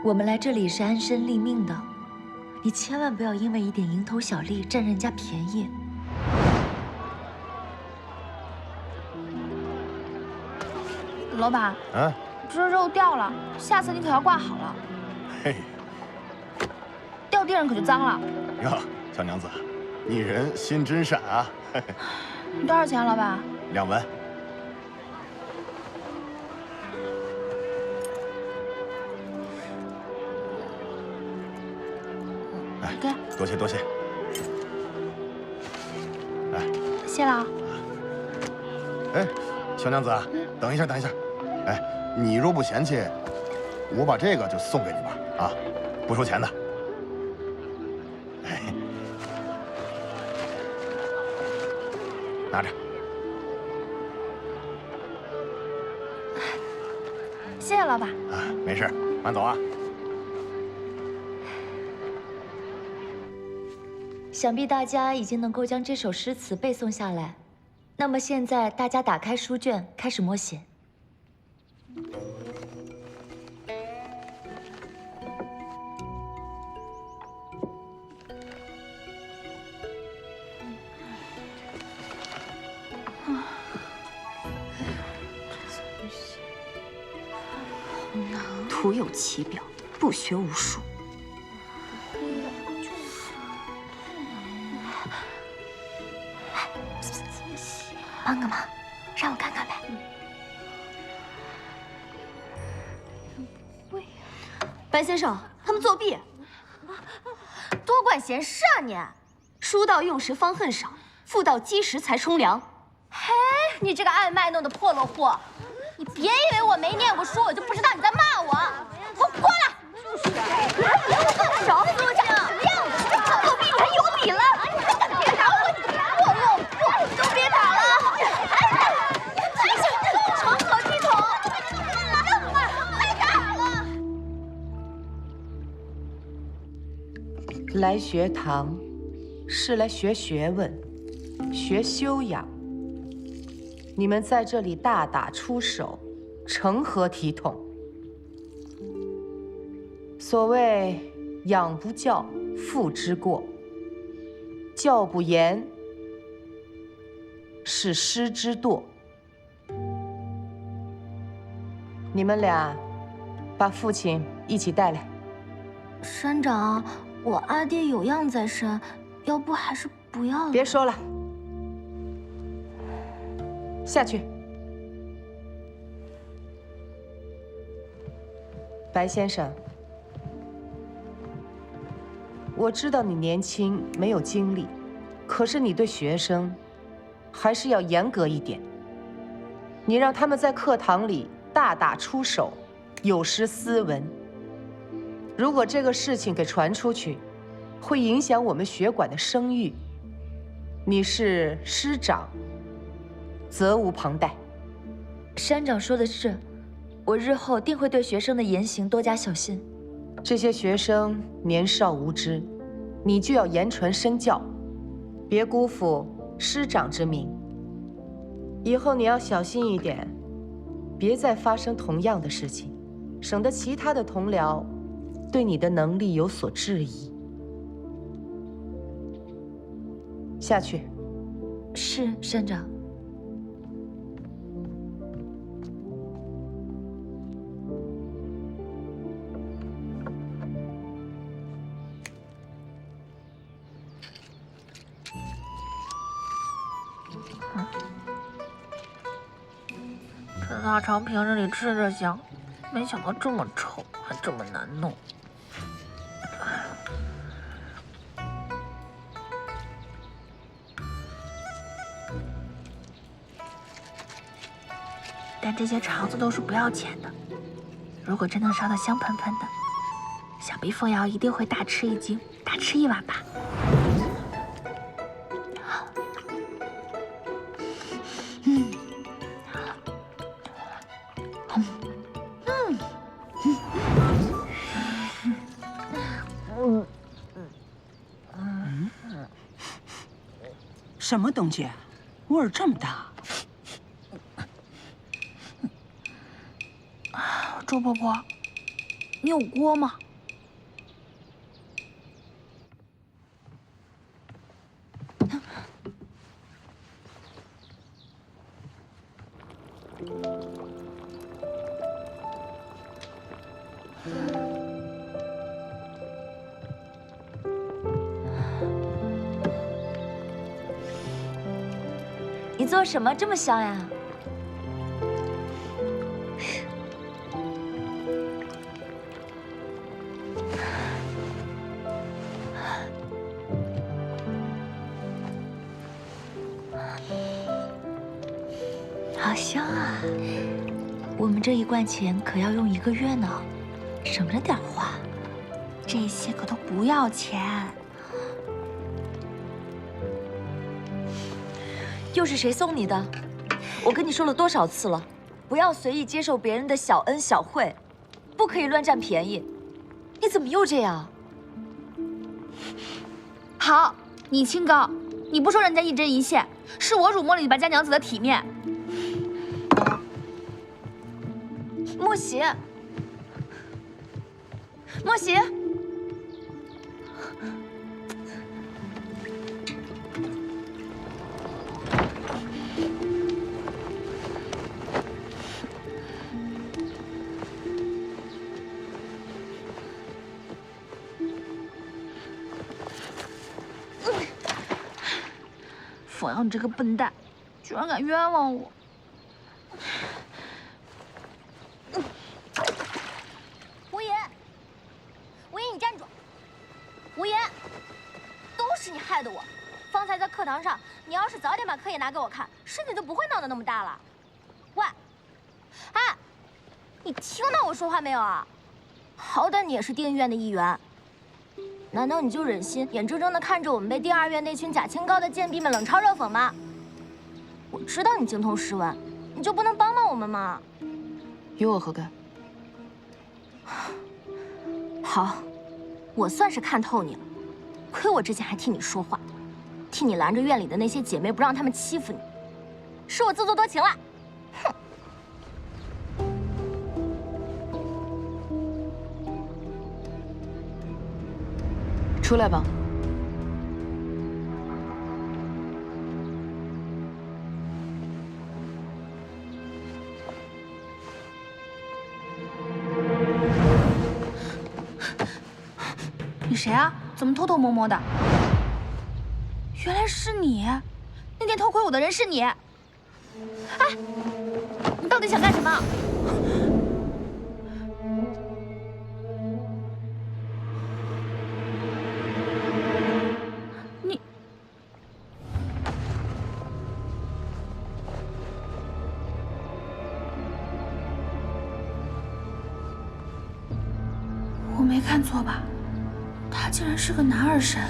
我们来这里是安身立命的，你千万不要因为一点蝇头小利占人家便宜。老板，这肉掉了，下次你可要挂好了。嘿，掉地上可就脏了。哟，小娘子，你人心真善啊！多少钱，老板2文。给，多谢。来，谢了啊。哎，小娘子，等一下。哎，你若不嫌弃，我把这个就送给你吧，啊，不收钱的。哎，拿着。谢谢老板。没事，慢走啊。想必大家已经能够将这首诗词背诵下来，那么现在大家打开书卷，开始默写。徒有其表，不学无术。帮个忙，让我看看呗。白先生，他们作弊，多管闲事啊你！书到用时方恨少，腹到饥时才充粮。嘿，你这个爱卖弄的破落户，你别以为我没念过书，我就不知道你在骂我。给我过来！动手！作家什么样子？作弊你还有理了？你还敢别打我？你破落户，都别打了！成何体统？别打了！来学堂是来学学问、学修养。你们在这里大打出手，成何体统？所谓养不教，父之过；教不严，是师之惰。你们俩把父亲一起带来。山长，我阿爹有恙在身，要不还是不要了。别说了，下去。白先生，我知道你年轻没有精力，可是你对学生还是要严格一点。你让他们在课堂里大打出手，有失斯文。如果这个事情给传出去，会影响我们学馆的声誉。你是师长，责无旁贷。山长说的是，我日后定会对学生的言行多加小心。这些学生年少无知，你就要言传身教，别辜负师长之名。以后你要小心一点，别再发生同样的事情，省得其他的同僚对你的能力有所质疑。下去。是，山长。腊肠平日里吃着香，没想到这么臭，还这么难弄。但这些肠子都是不要钱的，如果真能烧得香喷喷的，想必凤瑶一定会大吃一惊，大吃一碗吧。什么东西啊？味儿这么大！周婆婆，你有锅吗？你做什么这么香呀？好香啊！我们这一罐钱可要用1个月呢，省着点花。这些可都不要钱。又是谁送你的？我跟你说了多少次了，不要随意接受别人的小恩小惠，不可以乱占便宜。你怎么又这样？好，你清高，你不收人家一针一线，是我辱没了你白家娘子的体面。莫邪，莫邪。凤瑶，你这个笨蛋，居然敢冤枉我！无言，无言，你站住！无言，都是你害的我。方才在课堂上，你要是早点把课业拿给我看，事情就不会闹得那么大了。喂，哎，你听到我说话没有啊？好歹你也是电影院的一员。难道你就忍心眼睁睁地看着我们被第2院那群假清高的贱婢们冷嘲热讽吗？我知道你精通诗文，你就不能帮帮我们吗？与我何干？好，我算是看透你了。亏我之前还替你说话，替你拦着院里的那些姐妹不让她们欺负你，是我自作多情了。哼！出来吧。你谁啊？怎么偷偷摸摸的？原来是你！那天偷窥我的人是你！哎，你到底想干什么？你……我没看错吧？他竟然是个男儿身。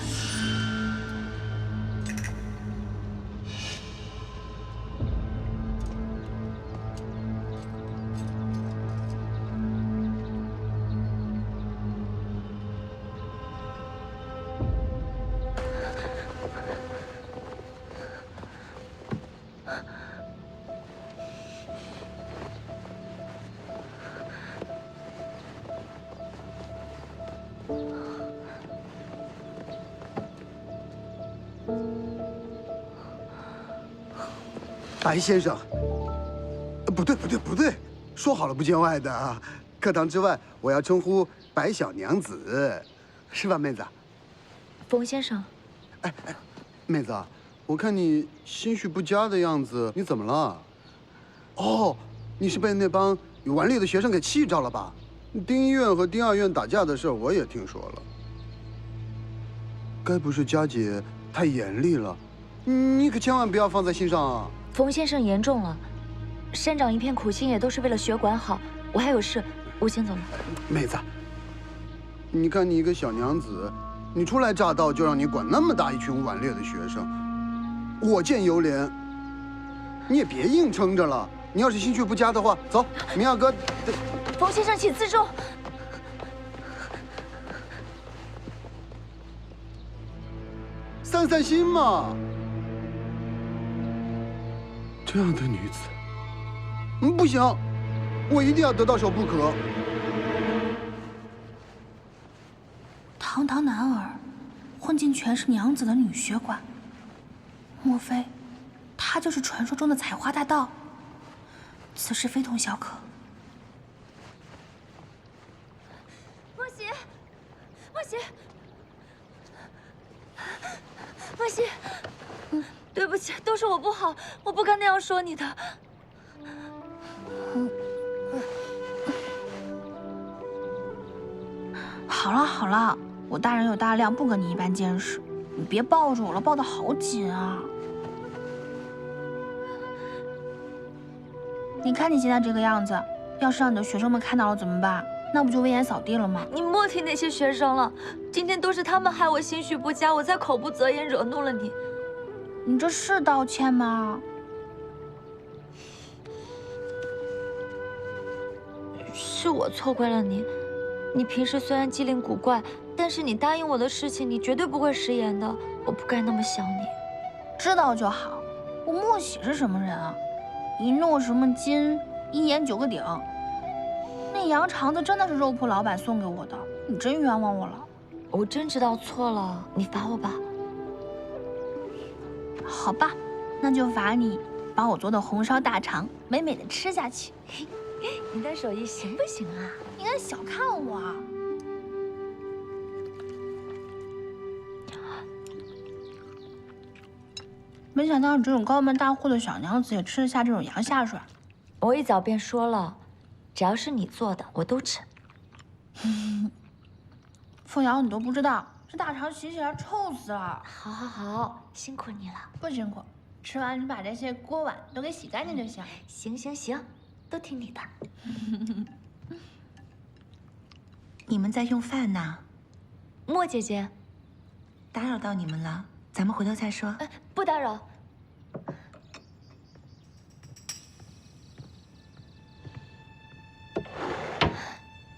白先生，不对，说好了不见外的啊。课堂之外，我要称呼白小娘子，是吧，妹子？冯先生，妹子，我看你心绪不佳的样子，你怎么了？哦，你是被那帮有顽劣的学生给气着了吧？丁一院和丁二院打架的事我也听说了。该不是佳姐太严厉了？你可千万不要放在心上啊！冯先生严重了，山长一片苦心，也都是为了血管好。我还有事，我先走了。妹子，你看你一个小娘子，你初来乍到就让你管那么大一群顽劣的学生，我见犹怜。你也别硬撑着了。你要是兴趣不佳的话，走，明耀哥。冯先生，请自重。散散心嘛。这样的女子，不行，我一定要得到手不可。堂堂男儿，混进全是娘子的女学馆，莫非他就是传说中的采花大盗？此事非同小可。莫邪，莫邪，莫邪，对不起，都是我不好，我不该那样说你的。好了好了，我大人有大量，不跟你一般见识。你别抱着我了，抱得好紧啊！你看你现在这个样子，要是让你的学生们看到了怎么办？那不就危言扫地了吗？你莫提那些学生了，今天都是他们害我心绪不佳，我才口不择言惹怒了你。你这是道歉吗？是我错怪了你。你平时虽然机灵古怪，但是你答应我的事情，你绝对不会食言的。我不该那么想你。知道就好。我莫喜是什么人啊？一诺什么金，一言9个鼎。那羊肠子真的是肉铺老板送给我的，你真冤枉我了。我真知道错了，你罚我吧。好吧，那就罚你把我做的红烧大肠美美的吃下去。你的手艺行不行啊？你敢小看我啊！没想到你这种高门大户的小娘子也吃得下这种羊下水。我一早便说了，只要是你做的，我都吃。凤瑶，你都不知道，这大肠洗起来臭死了。好，好，好，辛苦你了。不辛苦，吃完你把这些锅碗都给洗干净就行。行行行，都听你的。你们在用饭呢？莫姐姐，打扰到你们了，咱们回头再说。不打扰。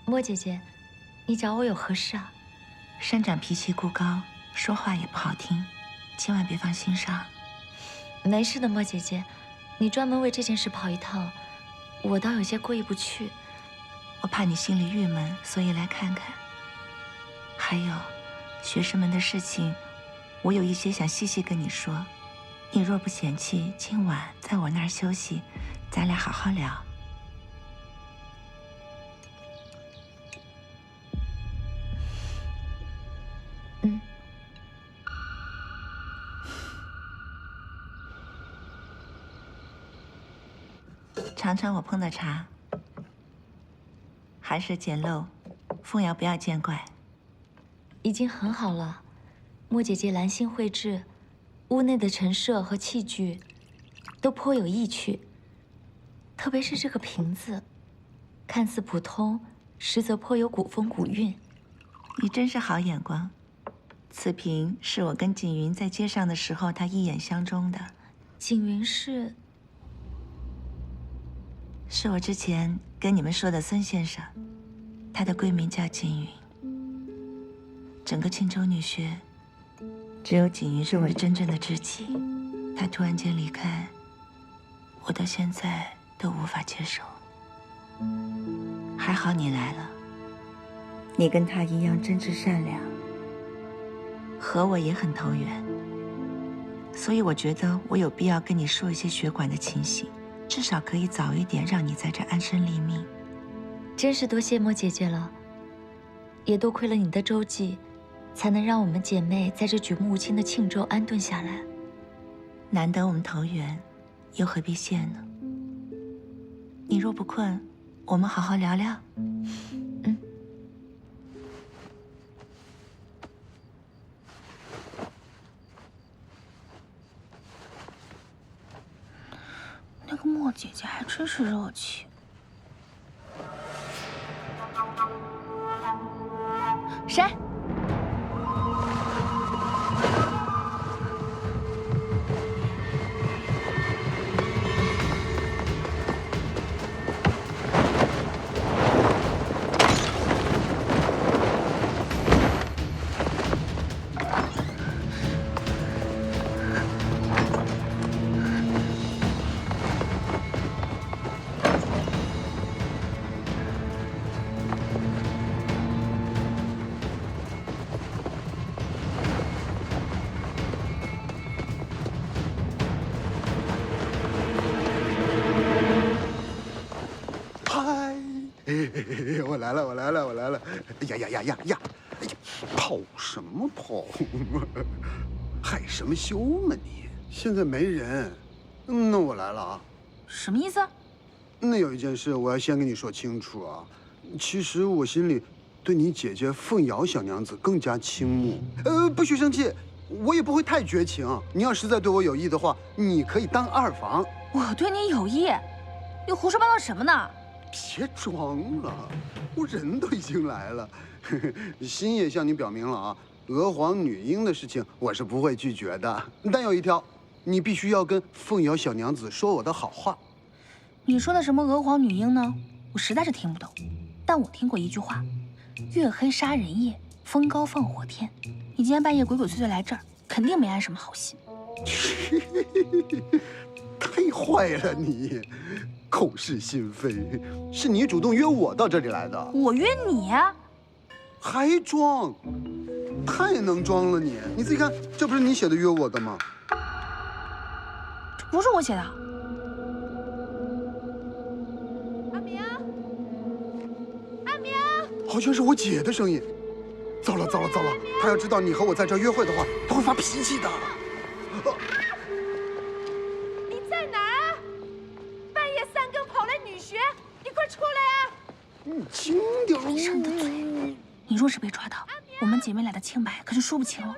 莫姐姐，你找我有何事啊？山长脾气孤高，说话也不好听，千万别放心上。没事的，莫姐姐，你专门为这件事跑一趟，我倒有些过意不去。我怕你心里郁闷，所以来看看。还有，学生们的事情，我有一些想细细跟你说。你若不嫌弃，今晚在我那儿休息，咱俩好好聊。尝尝我烹的茶，还是简陋，凤瑶不要见怪。已经很好了，莫姐姐兰心蕙质，屋内的陈设和器具都颇有意趣，特别是这个瓶子，看似普通，实则颇有古风古韵。你真是好眼光。此瓶是我跟景云在街上的时候，他一眼相中的。景云是我之前跟你们说的孙先生，他的闺名叫景云。整个庆州女学，只有景云是我真正的知己。他突然间离开，我到现在都无法接受。还好你来了，你跟他一样真挚善良，和我也很投缘，所以我觉得我有必要跟你说一些血管的情形。至少可以早一点让你在这安身立命。真是多谢莫姐姐了，也多亏了你的周济，才能让我们姐妹在这举目无亲的庆州安顿下来。难得我们投缘，又何必谢呢？你若不困，我们好好聊聊。那个莫姐姐还真是热情。谁？我来了，我来了，我来了！呀呀呀呀呀！哎呀，跑什么跑？害什么羞嘛你？现在没人，那我来了啊！什么意思？那有一件事我要先跟你说清楚啊。其实我心里对你姐姐凤瑶小娘子更加倾慕。不许生气，我也不会太绝情。你要实在对我有意的话，你可以当二房。我对你有意？你胡说八道什么呢？别装了，我人都已经来了，心也向你表明了啊，娥皇女英的事情我是不会拒绝的，但有一条，你必须要跟凤瑶小娘子说我的好话。你说的什么娥皇女英呢？我实在是听不懂，但我听过一句话：月黑杀人夜，风高放火天。你今天半夜鬼鬼祟祟来这儿，肯定没安什么好心。太坏了你！口是心非，是你主动约我到这里来的。我约你啊？还装？太能装了你！你自己看，这不是你写的约我的吗？这不是我写的。阿明，阿明，好像是我姐的声音。糟了糟了糟了！她要知道你和我在这儿约会的话，她会发脾气的。你在哪儿？半夜三更跑来女婿，你快出来啊！你轻点儿！闭上你的嘴！你若是被抓到，我们姐妹俩的清白可就说不清了。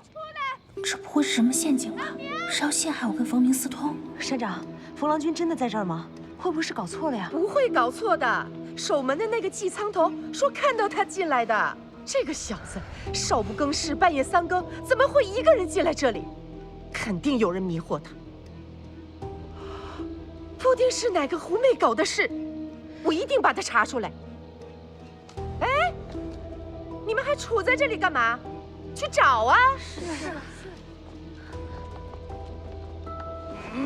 这不会是什么陷阱吧？是要陷害我跟冯明私通？山长，冯郎君真的在这儿吗？会不会是搞错了呀？不会搞错的，守门的那个季苍头说看到他进来的。这个小子少不更事，半夜三更怎么会一个人进来这里？肯定有人迷惑他，不定是哪个狐媚搞的事，我一定把他查出来。哎，你们还杵在这里干嘛？去找啊！是。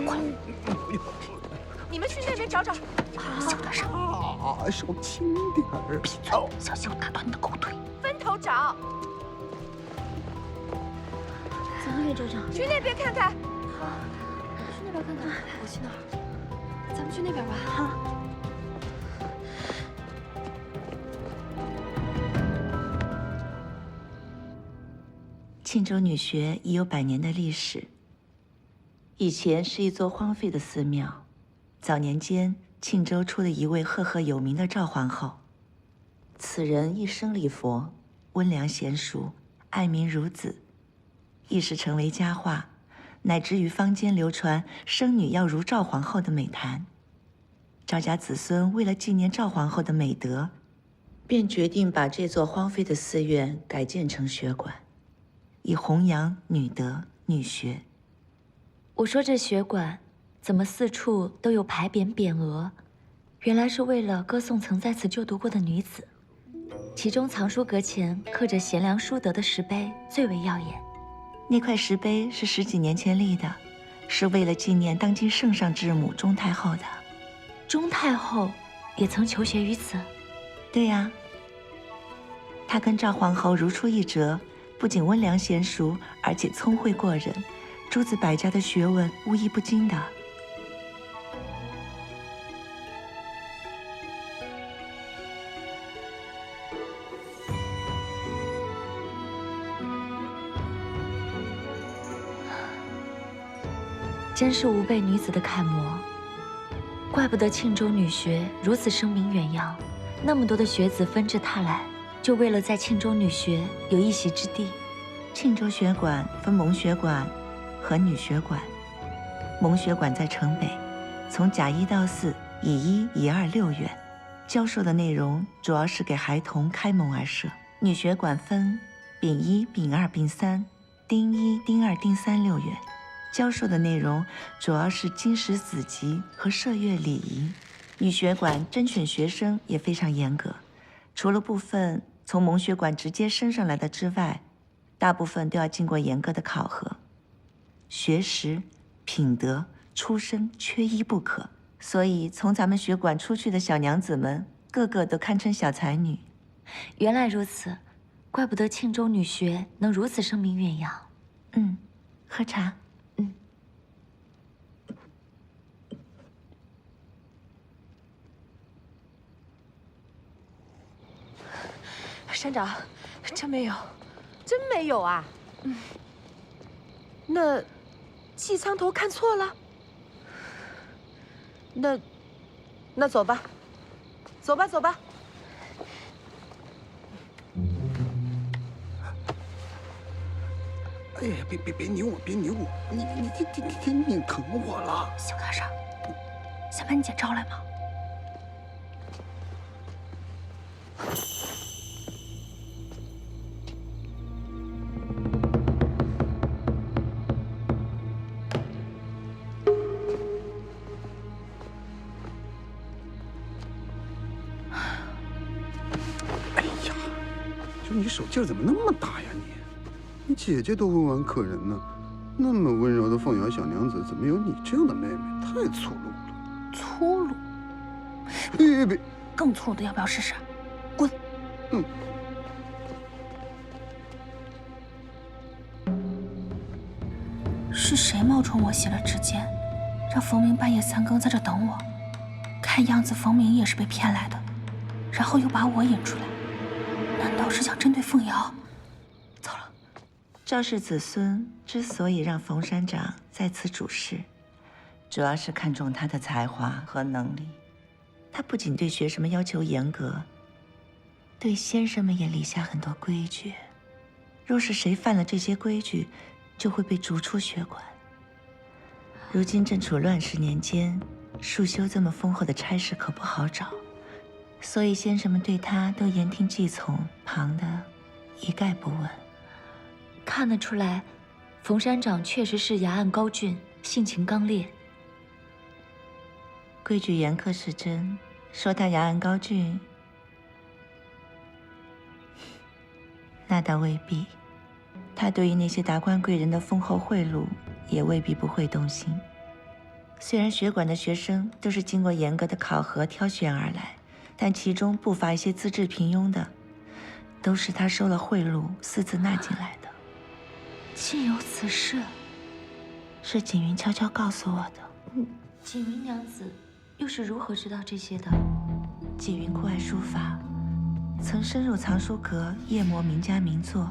快，你们去那边找找。小点声。啊，手轻点儿。闭嘴！小心我打断你的狗腿。分头找。咱们去找找。去那边看看。好，去那边看看。我去哪儿？咱们去那边吧。好。庆州女学已有100年的历史。以前是一座荒废的寺庙。早年间，庆州出了一位赫赫有名的赵皇后。此人一生礼佛，温良贤淑，爱民如子，一时成为佳话，乃至于坊间流传生女要如赵皇后的美谈。赵家子孙为了纪念赵皇后的美德，便决定把这座荒废的寺院改建成学馆，以弘扬女德女学。我说这学馆怎么四处都有牌匾匾额？原来是为了歌颂曾在此就读过的女子。其中藏书阁前刻着贤良淑德的石碑最为耀眼。那块石碑是10几年前立的，是为了纪念当今圣上之母钟太后的。钟太后也曾求学于此。对呀，她跟赵皇后如出一辙，不仅温良贤淑，而且聪慧过人，诸子百家的学问无一不精的。真是吾辈女子的楷模。怪不得庆州女学如此声名远扬，那么多的学子纷至沓来，就为了在庆州女学有一席之地。庆州学馆分蒙学馆和女学馆，蒙学馆在城北，从甲一到4，乙1、乙2、6院，教授的内容主要是给孩童开蒙而设。女学馆分丙1、丙2、丙3、丁1、丁2、丁3、6院，教授的内容主要是经史子集和射乐礼仪。女学馆甄选学生也非常严格，除了部分从蒙学馆直接升上来的之外，大部分都要经过严格的考核，学识、品德、出身缺一不可。所以从咱们学馆出去的小娘子们，个个都堪称小才女。原来如此，怪不得庆州女学能如此声名远扬。喝茶。山长，真没有，真没有啊！那季苍头看错了？那走吧，走吧，走吧。哎呀，别扭我，别扭我！你拧疼我了。小大婶，想把你姐招来吗？你手劲儿怎么那么大呀你姐姐都会玩可人呢，那么温柔的凤瑶小娘子，怎么有你这样的妹妹？太粗鲁了。粗鲁？别！更粗鲁的要不要试试？滚！是谁冒充我洗了指尖，让冯明半夜3更在这等我？看样子冯明也是被骗来的，然后又把我引出来。难道是想针对凤瑶？走了。赵氏子孙之所以让冯山长在此主事，主要是看重他的才华和能力。他不仅对学生们要求严格，对先生们也立下很多规矩。若是谁犯了这些规矩，就会被逐出学馆。如今正处乱世年间，束修这么丰厚的差事可不好找。所以先生们对他都言听计从，旁的一概不问。看得出来，冯山长确实是衙案高峻，性情刚烈。规矩严苛是真，说他衙案高峻，那倒未必。他对于那些达官贵人的丰厚贿赂，也未必不会动心。虽然学馆的学生都是经过严格的考核挑选而来，但其中不乏一些资质平庸的，都是他收了贿赂私自纳进来的。竟有此事？是锦云悄悄告诉我的。锦云娘子又是如何知道这些的？锦云酷爱书法，曾深入藏书阁夜磨名家名作，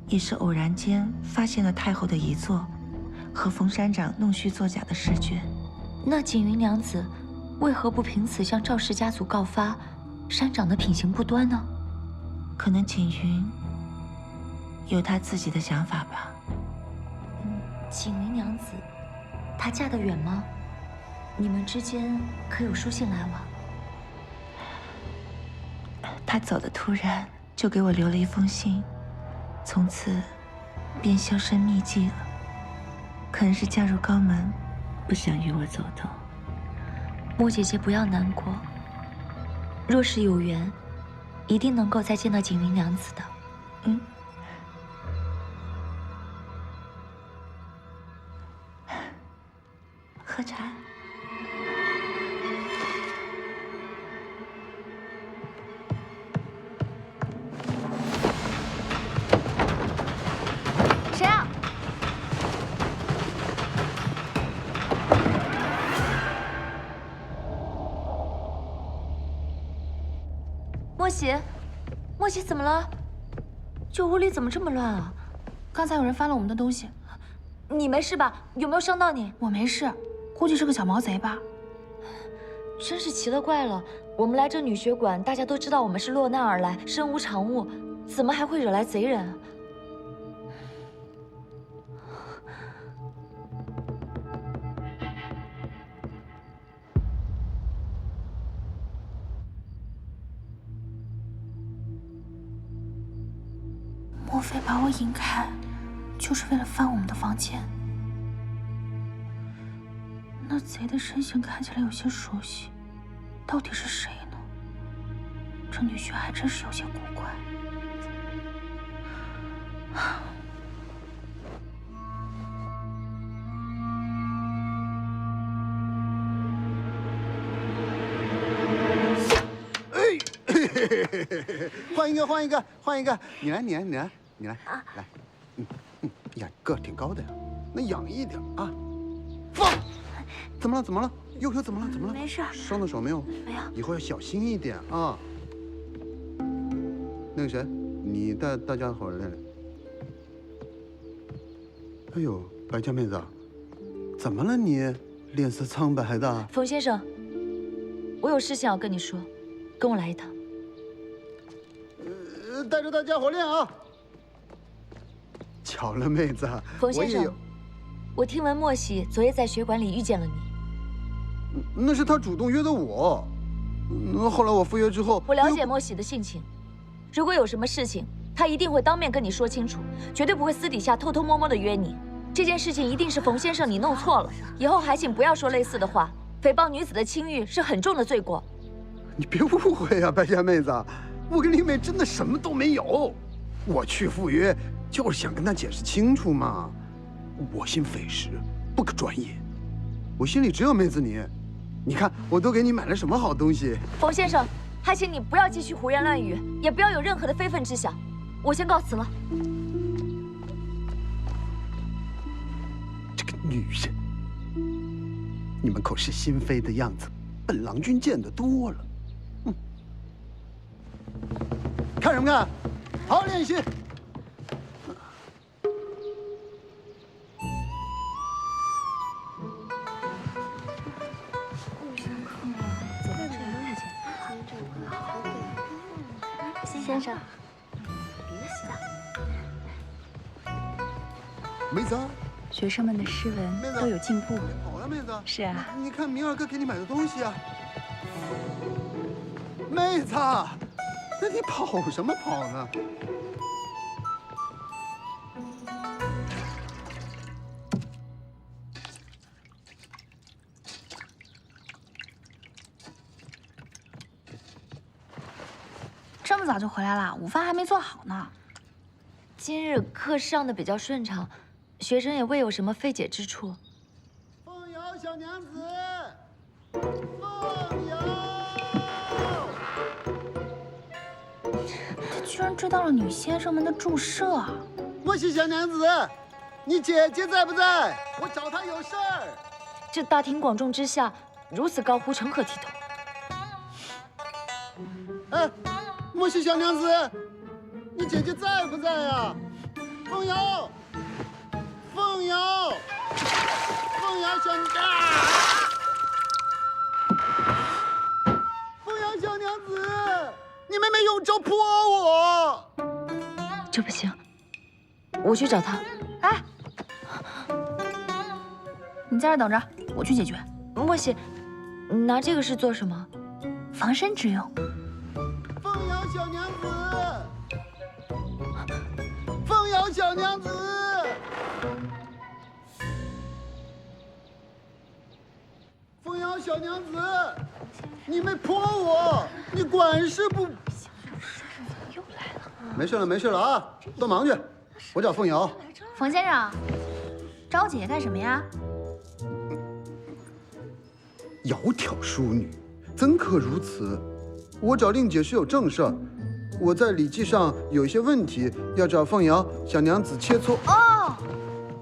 也是偶然间发现了太后的遗作和冯山长弄虚作假的试卷。那锦云娘子为何不凭此向赵氏家族告发山长的品行不端呢？可能锦云有她自己的想法吧。锦云娘子，她嫁得远吗？你们之间可有书信来往？她走得突然，就给我留了一封信，从此便销声匿迹了。可能是嫁入高门，不想与我走动。莫姐姐不要难过，若是有缘，一定能够再见到锦云娘子的。喝茶。谁啊？莫喜，莫喜怎么了？这屋里怎么这么乱啊？刚才有人翻了我们的东西。你没事吧？有没有伤到你？我没事，估计是个小毛贼吧。真是奇了怪了。我们来这女学馆，大家都知道我们是落难而来，身无长物，怎么还会惹来贼人啊？莫非把我引开，就是为了翻我们的房间？那贼的身形看起来有些熟悉，到底是谁呢？这女婿还真是有些古怪。换一个，换一个，换一个！你来，你来，你来，你来，来，呀，个儿挺高的呀，那仰一点啊。放！怎么了？怎么了？又怎么了？怎么了？没事。伤到手没有？没有。以后要小心一点啊。那个谁，你带大家伙来。哎呦，白家妹子，怎么了你？脸色苍白的。冯先生，我有事情要跟你说，跟我来一趟。带着大家伙练啊！巧了，妹子。冯先生，我听闻莫喜昨夜在学馆里遇见了你。那是他主动约的我。后来我赴约之后，我了解莫喜的性情，如果有什么事情，他一定会当面跟你说清楚，绝对不会私底下偷偷摸摸的约你。这件事情一定是冯先生你弄错了，以后还请不要说类似的话。诽谤女子的清誉是很重的罪过。你别误会啊，白家妹子。我跟丽美真的什么都没有，我去赴约就是想跟她解释清楚嘛。我心匪石，不可专业，我心里只有妹子你。你看我都给你买了什么好东西。冯先生，还请你不要继续胡言乱语，也不要有任何的非分之想。我先告辞了。这个女人，你们口是心非的样子，本郎君见得多了。看什么看？好好练习。先生，妹子，学生们的诗文都有进步。好呀，妹子。是啊。你看明儿哥给你买的东西啊。妹子。那你跑什么跑呢？这么早就回来了，午饭还没做好呢。今日课上的比较顺畅，学生也未有什么费解之处。凤瑶小娘子，凤瑶。居然追到了女先生们的住舍啊！莫喜小娘子，你姐姐在不在？我找她有事儿。这大庭广众之下如此高呼，成何体统？哎，莫喜小娘子，你姐姐在不在呀？凤瑶，凤瑶，凤瑶小娘子，凤瑶小娘子。你妹妹用招泼我，这不行，我去找她。哎，你在这等着，我去解决。莫喜，你拿这个是做什么？防身之用。凤瑶小娘子，凤瑶小娘子，凤瑶小娘子，你没泼我，你管事不？又来了。没事了，没事了啊，都忙去。我找凤瑶。冯先生，找我姐姐干什么呀？窈窕淑女，怎可如此？我找令姐是有正事儿，我在礼记上有一些问题，要找凤瑶小娘子切磋。哦，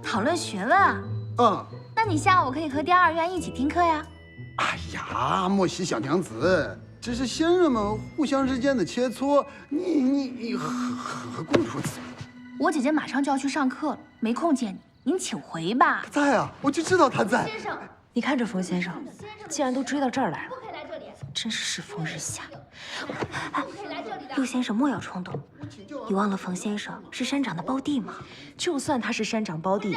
讨论学问啊。嗯。那你下午可以和第二院一起听课呀。哎呀，莫喜小娘子，这是先生们互相之间的切磋，你何故如此？我姐姐马上就要去上课了，没空见你，您请回吧。在啊，我就知道她在。先生，你看这冯先生，既然都追到这儿来了，真是世风日下。陆先生莫要冲动，你忘了冯先生是山长的胞弟吗？就算他是山长胞弟，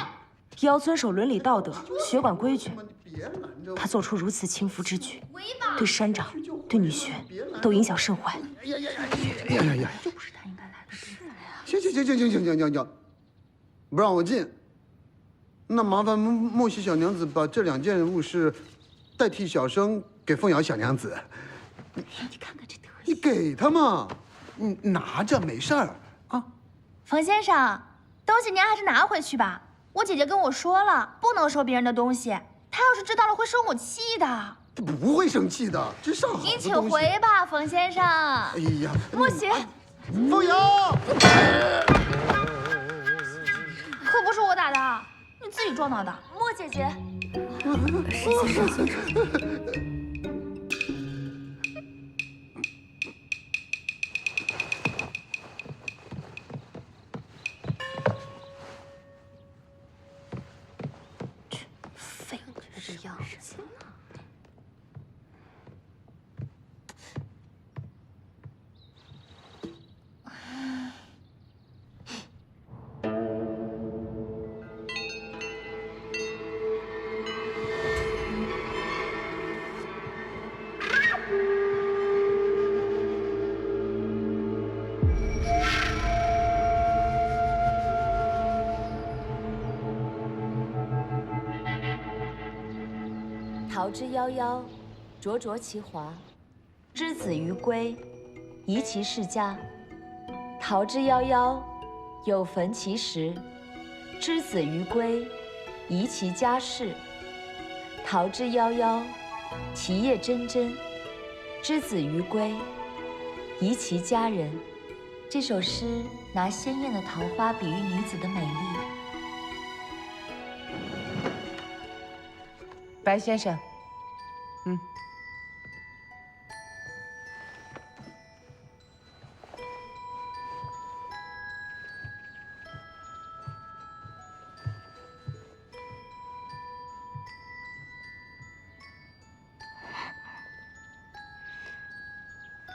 也要遵守伦理道德、学管规矩。他做出如此轻浮之举，对山长、对女学都影响甚坏。呀！就不是他应该来的事呀！行，不让我进。那麻烦莫西小娘子把这2件物事代替小生给凤瑶小娘子。你看看这德行，你给他嘛，你拿着没事儿啊。冯先生，东西您还是拿回去吧。我姐姐跟我说了，不能收别人的东西。她要是知道了，会生我气的。他不会生气的，这上好的东西。您请回吧，冯先生。哎呀，莫喜，凤瑶，可不是我打的，你自己撞到的。莫姐姐，废物这样子。桃之夭夭，灼灼其华；之子于归，宜其室家。桃之夭夭，有逢其实；之子于归，宜其家室。桃之夭夭，其叶蓁蓁；之子于归，宜其家人。这首诗拿鲜艳的桃花比喻女子的美丽。白先生，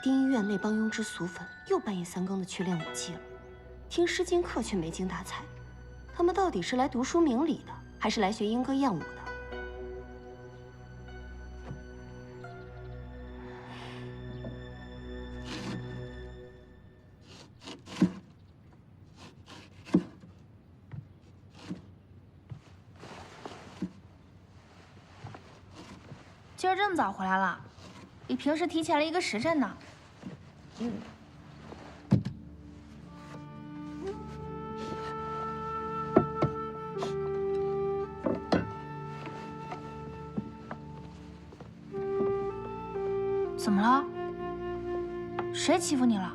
丁医院那帮庸脂俗粉又半夜3更的去练武技了，听诗经课却没精打采。他们到底是来读书明理的，还是来学莺歌燕舞的？今儿这么早回来了，比平时提前了1个时辰呢。怎么了？谁欺负你了？